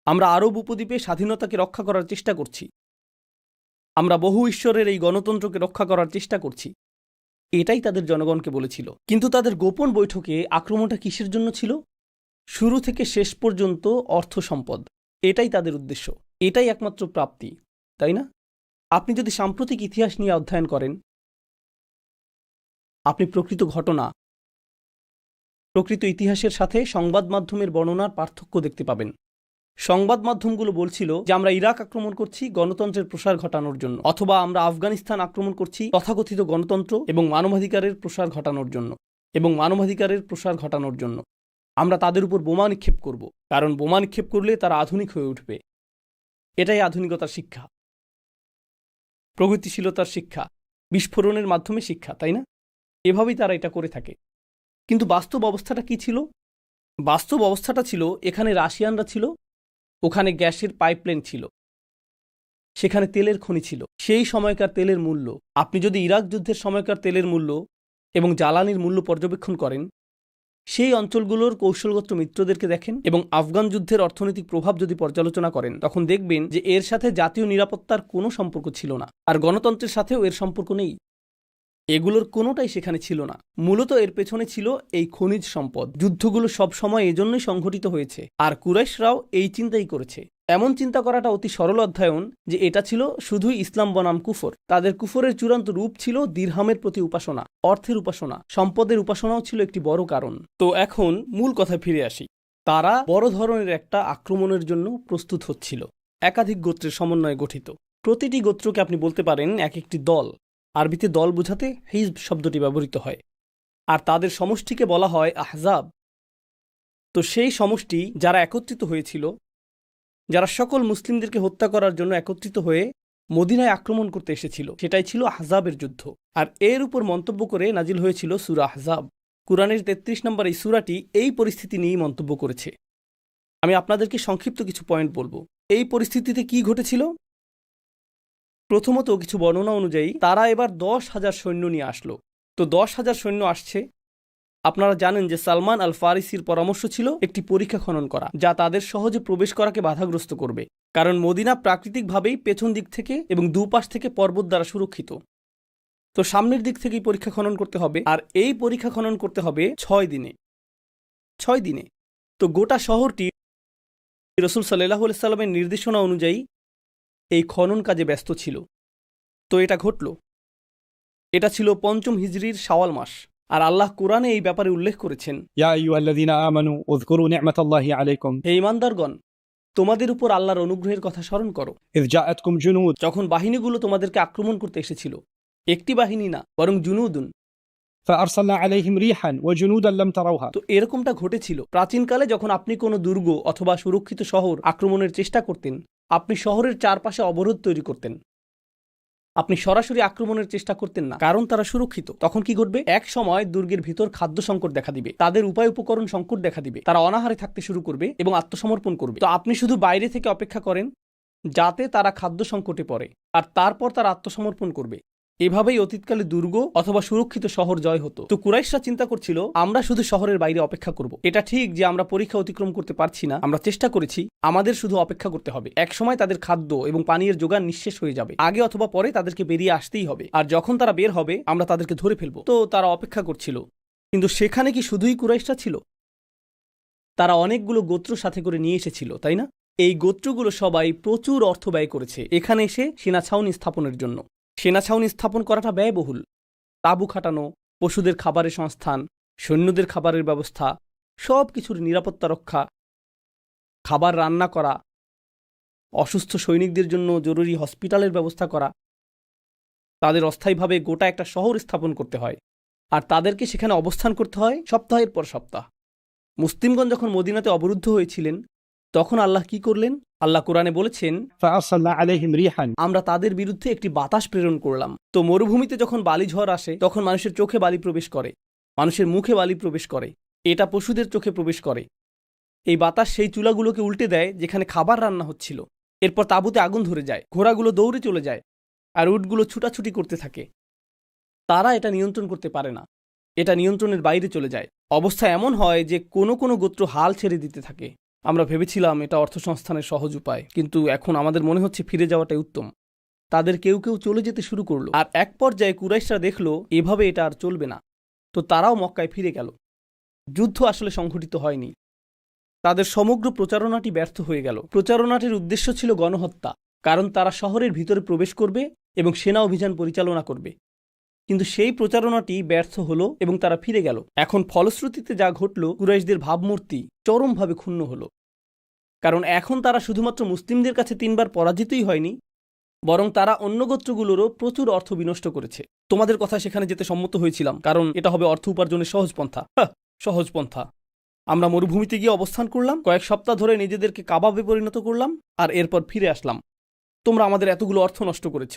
আমরা আরব উপদ্বীপে স্বাধীনতাকে রক্ষা করার চেষ্টা করছি, আমরা বহু ঈশ্বরের এই গণতন্ত্রকে রক্ষা করার চেষ্টা করছি। এটাই তাদের জনগণকে বলেছিল। কিন্তু তাদের গোপন বৈঠকে আক্রমণটা কিসের জন্য ছিল? শুরু থেকে শেষ পর্যন্ত অর্থ সম্পদ। এটাই তাদের উদ্দেশ্য, এটাই একমাত্র প্রাপ্তি, তাই না? আপনি যদি সাম্প্রতিক ইতিহাস নিয়ে অধ্যয়ন করেন, আপনি প্রকৃত ঘটনা প্রকৃত ইতিহাসের সাথে সংবাদ মাধ্যমের বর্ণনার পার্থক্য দেখতে পাবেন। সংবাদ মাধ্যমগুলো বলছিল যে আমরা ইরাক আক্রমণ করছি গণতন্ত্রের প্রসার ঘটানোর জন্য, অথবা আমরা আফগানিস্তান আক্রমণ করছি তথাকথিত গণতন্ত্র এবং মানবাধিকারের প্রসার ঘটানোর জন্য। আমরা তাদের উপর বোমা নিক্ষেপ করব, কারণ বোমা নিক্ষেপ করলে তারা আধুনিক হয়ে উঠবে। এটাই আধুনিকতার শিক্ষা, প্রগতিশীলতার শিক্ষা, বিস্ফোরণের মাধ্যমে শিক্ষা, তাই না? এভাবেই তারা এটা করে থাকে। কিন্তু বাস্তব অবস্থাটা কি ছিল? বাস্তব অবস্থাটা ছিল, এখানে রাশিয়ানরা ছিল, ওখানে গ্যাসের পাইপলাইন ছিল, সেখানে তেলের খনি ছিল। সেই সময়কার তেলের মূল্য, আপনি যদি ইরাক যুদ্ধের সময়কার তেলের মূল্য এবং জ্বালানির মূল্য পর্যবেক্ষণ করেন, সেই অঞ্চলগুলোর কৌশলগত মিত্রদেরকে দেখেন এবং আফগান যুদ্ধের অর্থনৈতিক প্রভাব যদি পর্যালোচনা করেন, তখন দেখবেন যে এর সাথে জাতীয় নিরাপত্তার কোনো সম্পর্ক ছিল না, আর গণতন্ত্রের সাথেও এর সম্পর্ক নেই। এগুলোর কোনোটাই সেখানে ছিল না। মূলত এর পেছনে ছিল এই খনিজ সম্পদ। যুদ্ধগুলো সব সময় এজন্যই সংঘটিত হয়েছে, আর কুরাইশরাও এই চিন্তাই করেছে। এমন চিন্তা করাটা অতি সরল অধ্যয়ন যে এটা ছিল শুধুই ইসলাম বনাম কুফর। তাদের কুফরের চূড়ান্ত রূপ ছিল দিরহামের প্রতি উপাসনা, অর্থের উপাসনা, সম্পদের উপাসনাও ছিল একটি বড় কারণ। তো এখন মূল কথায় ফিরে আসি। তারা বড় ধরনের একটা আক্রমণের জন্য প্রস্তুত হচ্ছিল। একাধিক গোত্রের সমন্বয়ে গঠিত। প্রতিটি গোত্রকে আপনি বলতে পারেন এক একটি দল। আরবিতে দল বোঝাতে হিজব শব্দটি ব্যবহৃত হয়, আর তাদের সমষ্টিকে বলা হয় আহজাব। তো সেই সমষ্টি যারা একত্রিত হয়েছিল, যারা সকল মুসলিমদেরকে হত্যা করার জন্য একত্রিত হয়ে মদিনায় আক্রমণ করতে এসেছিল, সেটাই ছিল আহজাবের যুদ্ধ। আর এর উপর মন্তব্য করে নাজিল হয়েছিল সূরা আহজাব। কুরআনের ৩৩ নম্বর এই সূরাটি এই পরিস্থিতি নিয়েই মন্তব্য করেছে। আমি আপনাদেরকে সংক্ষিপ্ত কিছু পয়েন্ট বলবো। এই পরিস্থিতিতে কি ঘটেছিল? প্রথমত, কিছু বর্ণনা অনুযায়ী তারা এবার ১০,০০০ সৈন্য নিয়ে আসলো। তো ১০,০০০ সৈন্য আসছে। আপনারা জানেন যে সালমান আল ফারিসির পরামর্শ ছিল একটি পরীক্ষা খনন করা, যা তাদের সহজে প্রবেশ করাকে বাধাগ্রস্ত করবে, কারণ মদিনা প্রাকৃতিকভাবেই পেছন দিক থেকে এবং দুপাশ থেকে পর্বত দ্বারা সুরক্ষিত। তো সামনের দিক থেকেই পরীক্ষা খনন করতে হবে, আর এই পরীক্ষা খনন করতে হবে ৬ দিনে। ৬ দিনে। তো গোটা শহরটি রাসূল সাল্লাল্লাহু আলাইহি সাল্লামের নির্দেশনা অনুযায়ী এই খনন কাজে ব্যস্ত ছিল। তো এটা ঘটল। এটা ছিল ৫ম হিজরির শাওয়াল মাস। আর আল্লাহ কোরআনে এই ব্যাপারে উল্লেখ করেছেন, ইয়া আইয়ুহাল্লাযীনা আমানু উযকুরু নি'মাতাল্লাহি আলাইকুম, হে ঈমানদারগণ, তোমাদের উপর আল্লাহর অনুগ্রহের কথা স্মরণ করো। ইয জাআতকুম জুনুদ, যখন বাহিনীগুলো তোমাদেরকে আক্রমণ করতে এসেছিল, একটি বাহিনী না, বরং জুনুদুন, ফাআরসালনা আলাইহিম রিহান ওয়া জুনুদান লাম তারাউহা। তো এরকমটা ঘটেছিল প্রাচীনকালে। যখন আপনি কোনো দুর্গ অথবা সুরক্ষিত শহর আক্রমণের চেষ্টা করতেন, আপনি শহরের চারপাশে অবরোধ তৈরি করতেন। আপনি সরাসরি আক্রমণের চেষ্টা করতেন না, কারণ তারা সুরক্ষিত। তখন কি ঘটবে? এক সময় দুর্গের ভিতর খাদ্য সংকট দেখা দিবে, তাদের উপায় উপকরণ সংকট দেখা দিবে, তারা অনাহারে থাকতে শুরু করবে এবং আত্মসমর্পণ করবে। তো আপনি শুধু বাইরে থেকে অপেক্ষা করেন যাতে তারা খাদ্য সংকটে পড়ে, আর তারপর তারা আত্মসমর্পণ করবে। এভাবেই অতীতকালে দুর্গ অথবা সুরক্ষিত শহর জয় হতো। তো কুরাইশরা চিন্তা করছিল, আমরা শুধু শহরের বাইরে অপেক্ষা করব। এটা ঠিক যে আমরা পরীক্ষা অতিক্রম করতে পারছি না, আমরা চেষ্টা করেছি, আমাদের শুধু অপেক্ষা করতে হবে। একসময় তাদের খাদ্য এবং পানীয়ের যোগান নিঃশেষ হয়ে যাবে, আগে অথবা পরে তাদেরকে বেরিয়ে আসতেই হবে, আর যখন তারা বের হবে আমরা তাদেরকে ধরে ফেলবো। তো তারা অপেক্ষা করছিল। কিন্তু সেখানে কি শুধুই কুরাইশরা ছিল? তারা অনেকগুলো গোত্র সাথে করে নিয়ে এসেছিল, তাই না? এই গোত্রগুলো সবাই প্রচুর অর্থ ব্যয় করেছে এখানে এসে সেনা ছাউনি স্থাপনের জন্য। সেনা ছাউনি স্থাপন করাটা ব্যয়বহুল। তাঁবু খাটানো, পশুদের খাবারের সংস্থান, সৈন্যদের খাবারের ব্যবস্থা, সব কিছুর নিরাপত্তা রক্ষা, খাবার রান্না করা, অসুস্থ সৈনিকদের জন্য জরুরি হসপিটালের ব্যবস্থা করা, তাদের অস্থায়ীভাবে গোটা একটা শহর স্থাপন করতে হয়, আর তাদেরকে সেখানে অবস্থান করতে হয় সপ্তাহের পর সপ্তাহ। মুসলিমগণ যখন মদিনাতে অবরুদ্ধ হয়েছিলেন, তখন আল্লাহ কি করলেন? আল্লাহ কোরআনে বলেছেন, ফাআরসালনা আলাইহিম রিহান, আমরা তাদের বিরুদ্ধে একটি বাতাস প্রেরণ করলাম। তো মরুভূমিতে যখন বালি ঝড় আসে, তখন মানুষের চোখে বালি প্রবেশ করে, মানুষের মুখে বালি প্রবেশ করে, এটা পশুদের চোখে প্রবেশ করে। এই বাতাস সেই চুলাগুলোকে উল্টে দেয় যেখানে খাবার রান্না হচ্ছিল। এরপর তাঁবুতে আগুন ধরে যায়, ঘোড়াগুলো দৌড়ে চলে যায়, আর উটগুলো ছুটাছুটি করতে থাকে। তারা এটা নিয়ন্ত্রণ করতে পারে না, এটা নিয়ন্ত্রণের বাইরে চলে যায়। অবস্থা এমন হয় যে কোনো কোনো গোত্র হাল ছেড়ে দিতে থাকে। আমরা ভেবেছিলাম এটা অর্থসংস্থানের সহজ উপায়, কিন্তু এখন আমাদের মনে হচ্ছে ফিরে যাওয়াটাই উত্তম। তাদের কেউ কেউ চলে যেতে শুরু করলো, আর এক পর্যায়ে কুরাইশরা দেখলো এভাবে এটা আর চলবে না। তো তারাও মক্কায় ফিরে গেল। যুদ্ধ আসলে সংঘটিত হয়নি, তাদের সমগ্র প্রচারণাটি ব্যর্থ হয়ে গেল। প্রচারণাটির উদ্দেশ্য ছিল গণহত্যা, কারণ তারা শহরের ভিতরে প্রবেশ করবে এবং সেনা অভিযান পরিচালনা করবে। কিন্তু সেই প্রচারণাটি ব্যর্থ হলো এবং তারা ফিরে গেল। এখন ফলশ্রুতিতে যা ঘটল, কুরাইশদের ভাবমূর্তি চরমভাবে ক্ষুণ্ণ হলো। কারণ এখন তারা শুধুমাত্র মুসলিমদের কাছে 3 বার পরাজিতই হয়নি, বরং তারা অন্য গোত্রগুলোরও প্রচুর অর্থ বিনষ্ট করেছে। তোমাদের কথা সেখানে যেতে সম্মত হয়েছিলাম, কারণ এটা হবে অর্থ উপার্জনের সহজ পন্থা। সহজ পন্থা। আমরা মরুভূমিতে গিয়ে অবস্থান করলাম, কয়েক সপ্তাহ ধরে নিজেদেরকে কাবাবে পরিণত করলাম, আর এরপর ফিরে আসলাম। তোমরা আমাদের এতগুলো অর্থ নষ্ট করেছ।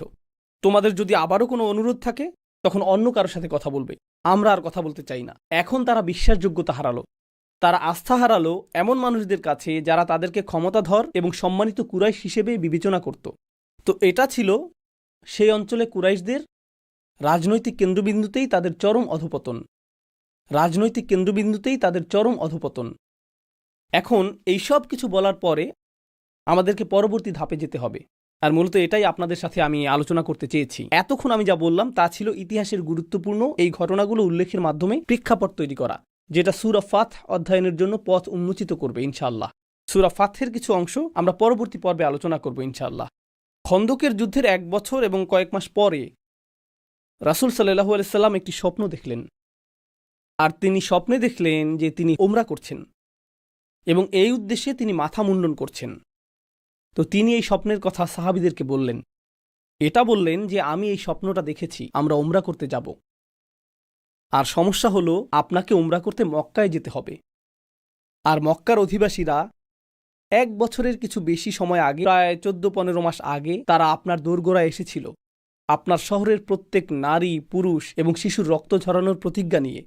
তোমাদের যদি আবারও কোনো অনুরোধ থাকে, তখন অন্য কারোর সাথে কথা বলবে। আমরা আর কথা বলতে চাই না। এখন তারা বিশ্বাসযোগ্যতা হারালো, তারা আস্থা হারালো এমন মানুষদের কাছে যারা তাদেরকে ক্ষমতাধর এবং সম্মানিত কুরাইশ হিসেবে বিবেচনা করত। তো এটা ছিল সেই অঞ্চলে কুরাইশদের রাজনৈতিক কেন্দ্রবিন্দুতেই তাদের চরম অধঃপতন। রাজনৈতিক কেন্দ্রবিন্দুতেই তাদের চরম অধঃপতন। এখন এই সব কিছু বলার পরে আমাদেরকে পরবর্তী ধাপে যেতে হবে, আর মূলত এটাই আপনাদের সাথে আমি আলোচনা করতে চেয়েছি। এতক্ষণ আমি যা বললাম তা ছিল ইতিহাসের গুরুত্বপূর্ণ এই ঘটনাগুলো উল্লেখের মাধ্যমে প্রেক্ষাপট তৈরি করা, যেটা সূরা ফাথ অধ্যয়নের জন্য পথ উন্মোচিত করবে ইনশাআল্লাহ। সূরা ফাথের কিছু অংশ আমরা পরবর্তী পর্বে আলোচনা করব ইনশাআল্লাহ। খন্দকের যুদ্ধের 1 বছর এবং কয়েক মাস পরে রাসূল সাল্লাল্লাহু আলাইহি সাল্লাম একটি স্বপ্ন দেখলেন, আর তিনি স্বপ্নে দেখলেন যে তিনি ওমরা করছেন এবং এই উদ্দেশ্যে তিনি মাথা মুন্ডন করছেন। তো তিনি এই স্বপ্নের কথা সাহাবীদেরকে বললেন। এটা বললেন যে আমি এই স্বপ্নটা দেখেছি, আমরা ওমরা করতে যাব, আর সমস্যা হলো আপনাকে ওমরা করতে মক্কায় যেতে হবে। আর মক্কার অধিবাসীরা 1 বছরের কিছু বেশি সময় আগে, প্রায় 14-15 মাস আগে, তারা আপনার দোরগোড়ায় এসেছিল আপনার শহরের প্রত্যেক নারী, পুরুষ এবং শিশুর রক্ত ঝরানোর প্রতিজ্ঞা নিয়ে।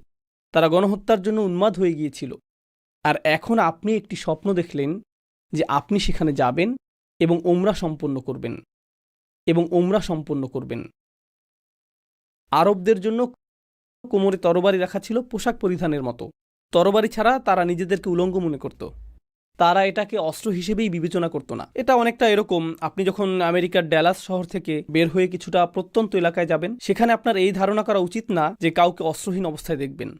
তারা গণহত্যার জন্য উন্মাদ হয়ে গিয়েছিল। আর এখন আপনি একটি স্বপ্ন দেখলেন যে আপনি সেখানে যাবেন এবং ওমরা সম্পন্ন করবেন। আরবদের জন্য কোমরে তরবারি রাখা ছিল পোশাক পরিধানের মতো। তরবারি ছাড়া তারা নিজেদেরকে উলঙ্গ মনে করত। তারা এটাকে অস্ত্র হিসেবেই বিবেচনা করত না। এটা অনেকটা এরকম, আপনি যখন আমেরিকার ড্যালাস শহর থেকে বের হয়ে কিছুটা প্রত্যন্ত এলাকায় যাবেন, সেখানে আপনার এই ধারণা করা উচিত না যে কাউকে অস্ত্রহীন অবস্থায় দেখবেন।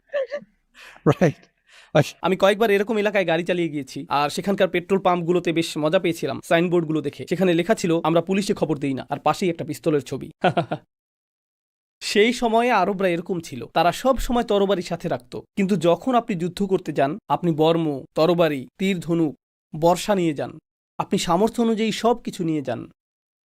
Right. আমি কয়েকবার এরকম এলাকায় গাড়ি চালিয়ে গিয়েছি, আর সেখানকার পেট্রোল পাম্পগুলোতে বেশ মজা পেয়েছিলাম সাইনবোর্ডগুলো দেখে। সেখানে লেখা ছিল আমরা পুলিশে খবর দিই না, আর পাশেই একটা পিস্তলের ছবি। সেই সময়ে আরবরা এরকম ছিল, তারা সব সময় তরবারি সাথে রাখত। কিন্তু যখন আপনি যুদ্ধ করতে যান, আপনি বর্ম, তরবারি, তীর, ধনুক, বর্ষা নিয়ে যান, আপনি সামর্থ্য অনুযায়ী সব কিছু নিয়ে যান।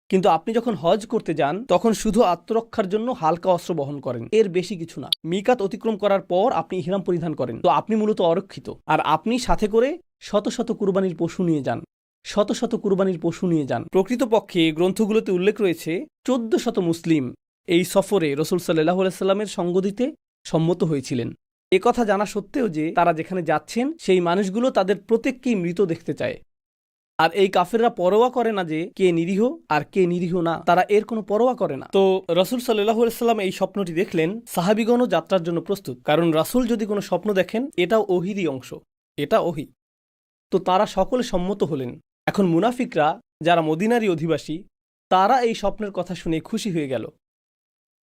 কিন্তু আপনি যখন হজ করতে যান, তখন শুধু আত্মরক্ষার জন্য হালকা অস্ত্র বহন করেন, এর বেশি কিছু না। মিকাত অতিক্রম করার পর আপনি ইহরাম পরিধান করেন, তো আপনি মূলত অরক্ষিত। আর আপনি সাথে করে শত শত কুরবানির পশু নিয়ে যান। প্রকৃতপক্ষে গ্রন্থগুলোতে উল্লেখ রয়েছে 1400 মুসলিম এই সফরে রাসূল সাল্লাল্লাহু আলাইহি সাল্লামের সঙ্গ দিতে সম্মত হয়েছিলেন। একথা জানা সত্ত্বেও যে তারা যেখানে যাচ্ছেন সেই মানুষগুলো তাদের প্রত্যেককেই মৃত দেখতে চায়। আর এই কাফেররা পরোয়া করে না যে কে নিরীহ আর কে নিরীহ না, তারা এর কোনো পরোয়া করে না। তো রাসূল সাল্লাল্লাহু আলাইহি সাল্লাম এই স্বপ্নটি দেখলেন, সাহাবীগণও যাত্রার জন্য প্রস্তুত, কারণ রাসূল যদি কোনো স্বপ্ন দেখেন এটাও ওহীরই অংশ, এটা ওহী। তো তারা সকলে সম্মত হলেন। এখন মুনাফিকরা, যারা মদিনারই অধিবাসী, তারা এই স্বপ্নের কথা শুনে খুশি হয়ে গেল।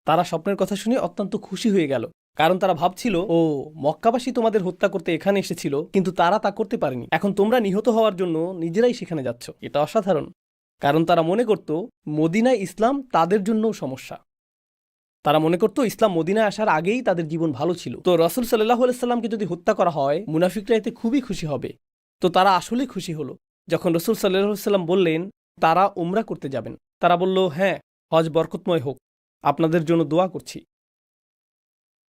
তারা স্বপ্নের কথা শুনে অত্যন্ত খুশি হয়ে গেল, কারণ তারা ভাবছিল, ও মক্কাবাসী তোমাদের হত্যা করতে এখানে এসেছিল, কিন্তু তারা তা করতে পারেনি। এখন তোমরা নিহত হওয়ার জন্য নিজেরাই সেখানে যাচ্ছ, এটা অসাধারণ। কারণ তারা মনে করত মদিনায় ইসলাম তাদের জন্যও সমস্যা। তারা মনে করত ইসলাম মদিনায় আসার আগেই তাদের জীবন ভালো ছিল। তো রাসূল সাল্লাল্লাহু আলাইহি সাল্লামকে যদি হত্যা করা হয়, মুনাফিকরা এতে খুবই খুশি হবে। তো তারা আসলেই খুশি হলো যখন রাসূল সাল্লাল্লাহু আলাইহি সাল্লাম বললেন তারা উমরা করতে যাবেন। তারা বলল, হ্যাঁ, হজ বরকতময় হোক, আপনাদের জন্য দোয়া করছি।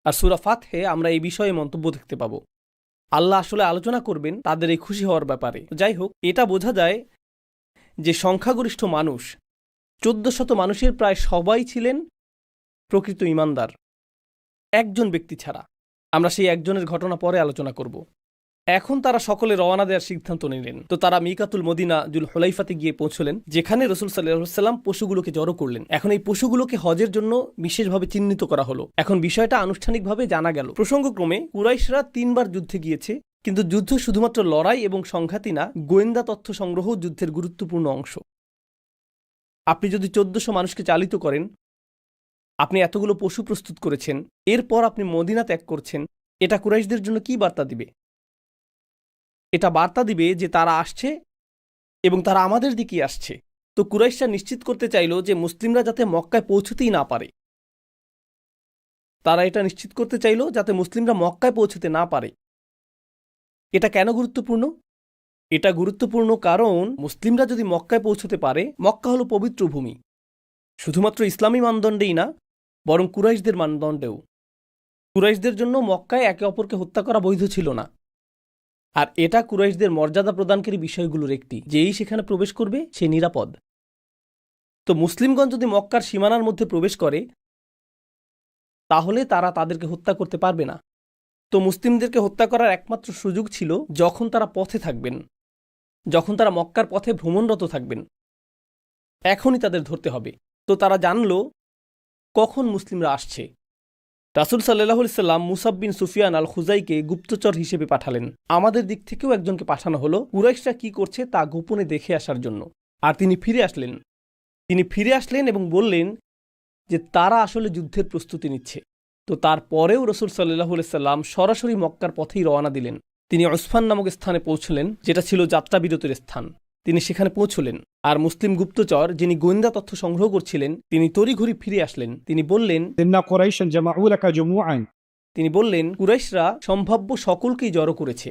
আর সূরা ফাতহে আমরা এই বিষয়ে মন্তব্য দেখতে পাবো। আল্লাহ আসলে আলোচনা করবেন তাদের এই খুশি হওয়ার ব্যাপারে। যাই হোক, এটা বোঝা যায় যে সংখ্যাগরিষ্ঠ মানুষ, 1400 মানুষের প্রায় সবাই ছিলেন প্রকৃত ঈমানদার, একজন ব্যক্তি ছাড়া। আমরা সেই একজনের ঘটনা পরে আলোচনা করব। এখন তারা সকলে রওনা দেওয়ার সিদ্ধান্ত নিলেন। তো তারা মিকাতুল মদিনা জুল হুলাইফাতে গিয়ে পৌঁছলেন, যেখানে রাসূল সাল্লাল্লাহু আলাইহি সাল্লাম পশুগুলোকে জড়ো করলেন। এখন এই পশুগুলোকে হজের জন্য বিশেষভাবে চিহ্নিত করা হলো। এখন বিষয়টা আনুষ্ঠানিকভাবে জানা গেল। প্রসঙ্গক্রমে কুরাইশরা 3 বার যুদ্ধে গিয়েছে, কিন্তু যুদ্ধ শুধুমাত্র লড়াই এবং সংঘাতই না, গোয়েন্দা তথ্য সংগ্রহ যুদ্ধের গুরুত্বপূর্ণ অংশ। আপনি যদি 1400 মানুষকে চালিত করেন, আপনি এতগুলো পশু প্রস্তুত করেছেন, এরপর আপনি মদিনা ত্যাগ করছেন, এটা কুরাইশদের জন্য কি বার্তা দিবে? এটা বার্তা দিবে যে তারা আসছে এবং তারা আমাদের দিকেই আসছে। তো কুরাইশরা নিশ্চিত করতে চাইল যে মুসলিমরা যাতে মক্কায় পৌঁছতেই না পারে। তারা এটা নিশ্চিত করতে চাইল যাতে মুসলিমরা মক্কায় পৌঁছতে না পারে। এটা কেন গুরুত্বপূর্ণ? এটা গুরুত্বপূর্ণ কারণ মুসলিমরা যদি মক্কায় পৌঁছতে পারে, মক্কা হলো পবিত্র ভূমি, শুধুমাত্র ইসলামী মানদণ্ডেই না, বরং কুরাইশদের মানদণ্ডেও। কুরাইশদের জন্য মক্কায় একে অপরকে হত্যা করা বৈধ ছিল না। আর এটা কুরাইশদের মর্যাদা প্রদানকারী বিষয়গুলোর একটি, যেই সেখানে প্রবেশ করবে সে নিরাপদ। তো মুসলিমগণ যদি মক্কার সীমানার মধ্যে প্রবেশ করে, তাহলে তারা তাদেরকে হত্যা করতে পারবে না। তো মুসলিমদেরকে হত্যা করার একমাত্র সুযোগ ছিল যখন তারা পথে থাকবেন, যখন তারা মক্কার পথে ভ্রমণরত থাকবেন, এখনই তাদের ধরতে হবে। তো তারা জানল কখন মুসলিমরা আসছে। রাসূল সাল্লাল্লাহু আলাইহি সাল্লাম মুসাব বিন সুফিয়ান আল খুজাইকে গুপ্তচর হিসেবে পাঠালেন। আমাদের দিক থেকেও একজনকে পাঠানো হলো কুরাইশরা কি করছে তা গোপনে দেখে আসার জন্য। আর তিনি ফিরে আসলেন এবং বললেন যে তারা আসলে যুদ্ধের প্রস্তুতি নিচ্ছে। তো তারপরেও রাসূল সাল্লাল্লাহু আলাইহি সাল্লাম সরাসরি মক্কার পথেই রওনা দিলেন। তিনি উসফান নামক স্থানে পৌঁছলেন, যেটা ছিল যাত্রাবিরতির স্থান। তিনি সেখানে পৌঁছলেন, আর মুসলিম গুপ্তচর যিনি গোয়েন্দা তথ্য সংগ্রহ করছিলেন তিনি তড়িঘড়ি ফিরে আসলেন। তিনি বললেন, إن قريشا جمعوا لك جموعا কুরাইশরা সম্ভাব্য সকলকেই জড়ো করেছে,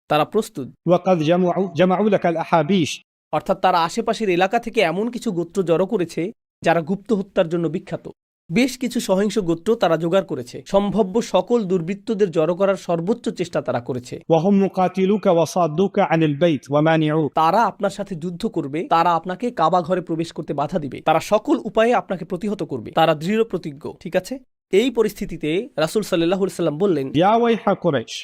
তারা প্রস্তুত। وقد جمعوا لك الأحابيش অর্থাৎ তারা আশেপাশের এলাকা থেকে এমন কিছু গোত্র জড়ো করেছে যারা গুপ্ত হত্যার জন্য বিখ্যাত। বেশ কিছু সহিংস গোত্র তারা জোগাড় করেছে। সম্ভাব্য সকল দুর্বৃত্তদের জড়ো করার সর্বোচ্চ চেষ্টা তারা করেছে। وهم مقاتلوك وصادوك عن البيت ومانعوك তারা আপনার সাথে যুদ্ধ করবে, তারা আপনাকে কাবা ঘরে প্রবেশ করতে বাধা দিবে, তারা সকল উপায়ে আপনাকে প্রতিহত করবে, তারা দৃঢ় প্রতিজ্ঞ। ঠিক আছে, এই পরিস্থিতিতে রাসূল সাল্লাল্লাহু আলাইহি সাল্লাম বললেন, يا ويح قريش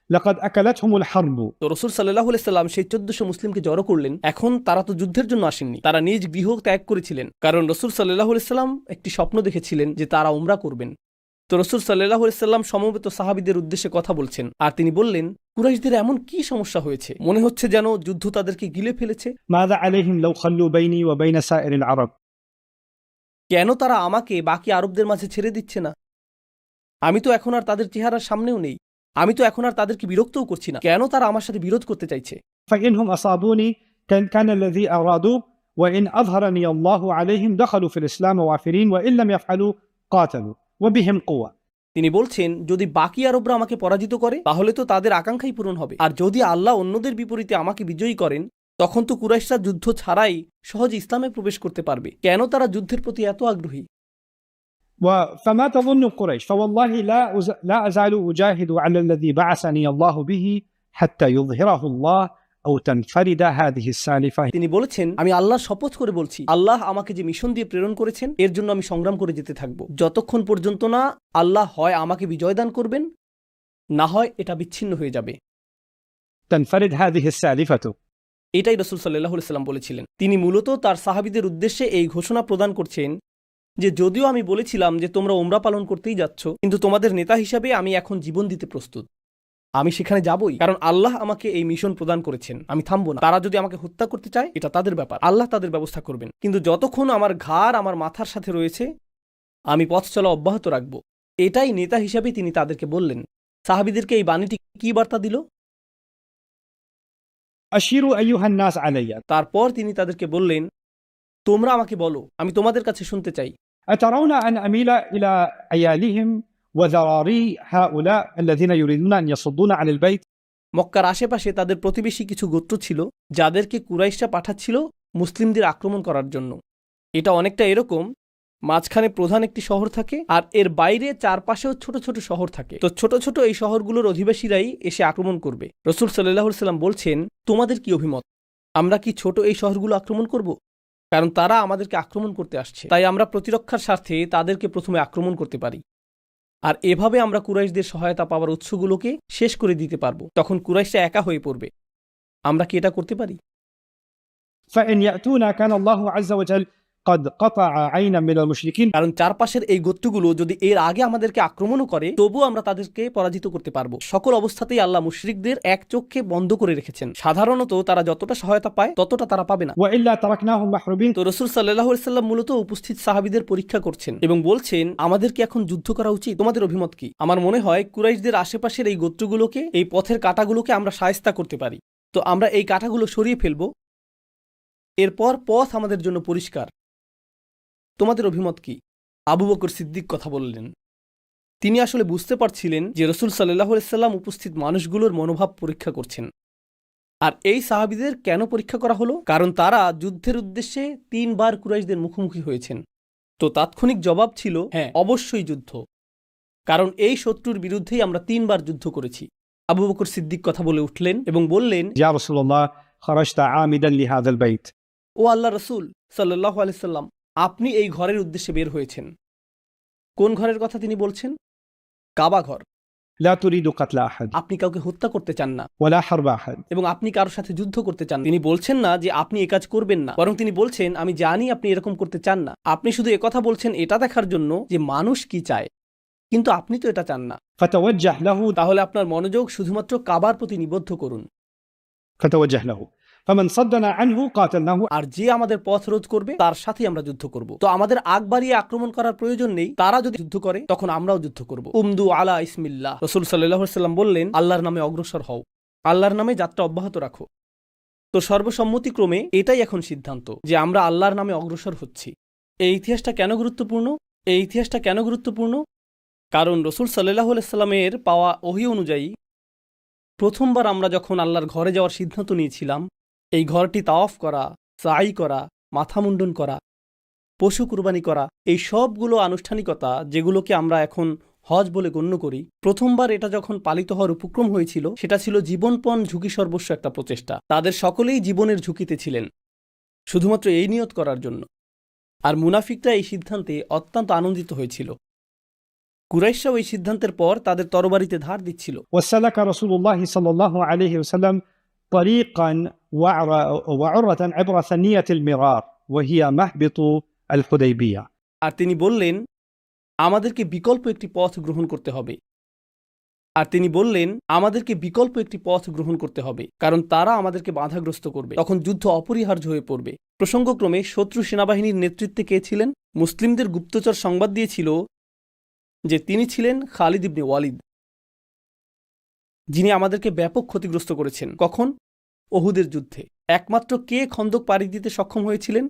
لقد أكلتهم الحرب তো রাসূল সাল্লাল্লাহু আলাইহি সাল্লাম সেই 1400 মুসলিমকে জড়ো করলেন। এখন তারা তো যুদ্ধের জন্য আসেননি, তারা নিজ গৃহ ত্যাগ করেছিলেন, কারণ রাসূল সাল্লাল্লাহু আলাইহি সাল্লাম একটি স্বপ্ন দেখেছিলেন যে তারা উমরা করবেন। তো রাসূল সাল্লাল্লাহু আলাইহি সাল্লাম সমবেত সাহাবীদের উদ্দেশ্যে কথা বলছেন, আর তিনি বললেন, কুরাইশদের এমন কি সমস্যা হয়েছে, মনে হচ্ছে যেন যুদ্ধ তাদেরকে গিলে ফেলেছে। ماذا عليهم لو خلوا بيني وبين سائر العرب কেন তারা আমাকে বাকি আরবদের মাঝে ছেড়ে দিচ্ছে না? আমি তো এখন আর তাদের চেহারার সামনেও নেই, আমি তো এখন আর তাদেরকে বিরক্তও করছি না। কেন তারা আমার সাথে বিরোধ করতে চাইছে? فإنهم أصابوني كان الذي أرادوه وإن أظهرني الله عليهم دخلوا في الإسلام وافرين وإن لم يفعلوا قاتلوا وبهم قوة তিনি বলছেন, যদি বাকি আরবরা আমাকে পরাজিত করে তাহলে তো তাদের আকাঙ্ক্ষাই পূরণ হবে, আর যদি আল্লাহ অন্যদের বিপরীতে আমাকে বিজয়ী করেন তখন তো কুরাইশরা যুদ্ধ ছাড়াই সহজে ইসলামে প্রবেশ করতে পারবে। কেন তারা যুদ্ধের প্রতি এত আগ্রহী? فما تظن قريش فوالله لا أزال أجاهد على الذي بعثني الله به حتى يظهره الله أو تنفرد هذه السالفة তিনি বলেছেন, আমি আল্লাহর শপথ করে বলছি, আল্লাহ আমাকে যে মিশন দিয়ে প্রেরণ করেছেন এর জন্য আমি সংগ্রাম করে যেতে থাকব, যতক্ষণ পর্যন্ত না আল্লাহ হয় আমাকে বিজয় দান করবেন, না হয় এটা বিচ্ছিন্ন হয়ে যাবে। تنفرد هذه السالفة এটাই রাসূল সাল্লাল্লাহু আলাইহি সাল্লাম বলেছিলেন। তিনি মূলত তার সাহাবীদের উদ্দেশ্যে এই ঘোষণা প্রদান করছেন যে যদিও আমি বলেছিলাম যে তোমরা উমরা পালন করতেই যাচ্ছ, কিন্তু তোমাদের নেতা হিসাবে আমি এখন জীবন দিতে প্রস্তুত। আমি সেখানে যাবই, কারণ আল্লাহ আমাকে এই মিশন প্রদান করেছেন। আমি থামবো না। তারা যদি আমাকে হত্যা করতে চায় এটা তাদের ব্যাপার, আল্লাহ তাদের ব্যবস্থা করবেন, কিন্তু যতক্ষণ আমার ঘাড় আমার মাথার সাথে রয়েছে আমি পথ চলা অব্যাহত রাখব। এটাই নেতা হিসাবে তিনি তাদেরকে বললেন। সাহাবীদেরকে এই বাণীটি কি বার্তা দিল? أشيروا أيها الناس علي তারপর তিনি তাদেরকে বললেন, তোমরা আমাকে বলো, আমি তোমাদের কাছে শুনতে চাই। أترون أن أميل إلى عيالهم وذراري هؤلاء الذين يريدون أن يصدون عن البيت মক্কার আশেপাশে তাদের প্রতিবেশী কিছু গোত্র ছিল যাদেরকে কুরাইশরা পাঠাচ্ছিল মুসলিমদের আক্রমণ করার জন্য। এটা অনেকটা এরকম, মাঝখানে প্রধান একটি শহর থাকে আর এর বাইরে চারপাশেও ছোট ছোট শহর থাকে। তো ছোট ছোট এই শহরগুলোর অধিবাসীরাই এসে আক্রমণ করবে। রাসূল সাল্লাল্লাহু আলাইহি সাল্লাম বলছেন, তোমাদের কি অভিমত? আমরা কি ছোট এই শহরগুলো আক্রমণ করব? কারণ তারা আমাদেরকে আক্রমণ করতে আসছে, তাই আমরা প্রতিরক্ষার স্বার্থে তাদেরকে প্রথমে আক্রমণ করতে পারি, আর এভাবে আমরা কুরাইশদের সহায়তা পাওয়ার উৎসগুলোকে শেষ করে দিতে পারবো। তখন কুরাইশরা একা হয়ে পড়বে। আমরা কি এটা করতে পারি? فإن يأتونا كان الله عز وجل قد قطع عينا من المشركين কারণ চারপাশের এই গোত্রগুলো যদি এর আগে আমাদেরকে আক্রমণও করে তবুও আমরা তাদেরকে পরাজিত করতে পারবো। সকল অবস্থাতেই আল্লাহ মুশরিকদের এক চোখে বন্ধ করে রেখেছেন। সাধারণত তারা যতটা সহায়তা পায় ততটা তারা পাবে না। وإلا تركناهم محروبين তো রাসূল সাল্লাল্লাহু আলাইহি সাল্লাম মূলত উপস্থিত সাহাবীদের পরীক্ষা করছেন এবং বলছেন, আমাদের কি এখন যুদ্ধ করা উচিত? তোমাদের অভিমত কি? আমার মনে হয় কুরাইশদের আশেপাশের এই গোত্রগুলোকে, এই পথের কাঁটাগুলোকে আমরা শায়েস্তা করতে পারি। তো আমরা এই কাঁটাগুলো সরিয়ে ফেলবো, এরপর পথ আমাদের জন্য পরিষ্কার। তোমাদের অভিমত কি? আবু বকর সিদ্দিক কথা বললেন, তিনি আসলে বুঝতে পারছিলেন যে রাসূল সাল্লাল্লাহু আলাইহি সাল্লাম উপস্থিত মানুষগুলোর মনোভাব পরীক্ষা করছেন। আর এই সাহাবীদের কেন পরীক্ষা করা হলো? কারণ তারা যুদ্ধের উদ্দেশ্যে ৩ বার কুরাইশদের মুখোমুখি হয়েছেন। তো তাৎক্ষণিক জবাব ছিল, হ্যাঁ, অবশ্যই যুদ্ধ। কারণ এই শত্রুর বিরুদ্ধেই আমরা ৩ বার যুদ্ধ করেছি। আবু বকর সিদ্দিক কথা বলে উঠলেন এবং বললেন, يا رسول الله خرجت عامدا لهذا البيت ও আল্লাহ রসুল সাল্লাল্লাহু আলাইহি সাল্লাম, আপনি এই ঘরের উদ্দেশ্যে বের হয়েছেন। কোন ঘরের কথা তিনি বলছেন? কাবা ঘর। لا تريد قتل أحد আপনি কাউকে হত্যা করতে চান না ولا حرب أحد এবং আপনি কারোর সাথে যুদ্ধ করতে চান। তিনি বলছেন না যে আপনি এ কাজ করবেন না, বরং তিনি বলছেন আমি জানি আপনি এরকম করতে চান না। আপনি শুধু একথা বলছেন এটা দেখার জন্য যে মানুষ কি চায়, কিন্তু আপনি তো এটা চান না। فتوجه له তাহলে আপনার মনোযোগ শুধুমাত্র কাবার প্রতি নিবদ্ধ করুন। فمن صدنا عنه قاتلناه আর যে আমাদের পথ রোধ করবে তার সাথেই আমরা যুদ্ধ করব। তো আমাদের আগ বাড়িয়ে আক্রমণ করার প্রয়োজন নেই। তারা যদি যুদ্ধ করে তখন আমরাও যুদ্ধ করব। উমদু আলা ইসমিল্লাহ। রাসূল সাল্লাল্লাহু আলাইহি সাল্লাম বললেন, আল্লাহর নামে অগ্রসর হও, আল্লাহর নামে যাত্রা অব্যাহত রাখো। তো সর্বসম্মতিক্রমে এটাই এখন সিদ্ধান্ত যে আমরা আল্লাহর নামে অগ্রসর হচ্ছি। এই ইতিহাসটা কেন গুরুত্বপূর্ণ? কারণ রাসূল সাল্লাল্লাহু আলাইহি সাল্লামের পাওয়া ওহী অনুযায়ী প্রথমবার আমরা যখন আল্লাহর ঘরে যাওয়ার সিদ্ধান্ত নিয়েছিলাম, এই ঘরটি তাওয়াফ করা, সাই করা, মাথা মুন্ডন করা, পশু কুরবানি করা, এই সবগুলো আনুষ্ঠানিকতা যেগুলোকে আমরা এখন হজ বলে গণ্য করি, প্রথমবার এটা যখন পালিত হওয়ার উপক্রম হয়েছিল, সেটা ছিল জীবনপণ ঝুঁকি সর্বস্ব একটা প্রচেষ্টা। তাদের সকলেই জীবনের ঝুঁকিতে ছিলেন শুধুমাত্র এই নিয়ত করার জন্য। আর মুনাফিকরা এই সিদ্ধান্তে অত্যন্ত আনন্দিত হয়েছিল। কুরাইশরাও এই সিদ্ধান্তের পর তাদের তরবারিতে ধার দিচ্ছিল। وسلك رسول الله صلى الله عليه وسلم طريقا وعرة عبر ثنية المرار وهي مهبط الحديبية আর তিনি বললেন আমাদেরকে বিকল্প একটি পথ গ্রহণ করতে হবে, কারণ তারা আমাদেরকে বাধাগ্রস্ত করবে, তখন যুদ্ধ অপরিহার্য হয়ে পড়বে। প্রসঙ্গক্রমে শত্রু সেনাবাহিনীর নেতৃত্বে কে ছিলেন? মুসলিমদের গুপ্তচর সংবাদ দিয়েছিল যে তিনি ছিলেন খালিদ ইবনে ওয়ালিদ, যিনি আমাদেরকে ব্যাপক ক্ষতিগ্রস্ত করেছেন। কখন? ওহুদের যুদ্ধে। একমাত্র কে খন্দক পাড়ি দিতে সক্ষম হয়েছিলেন?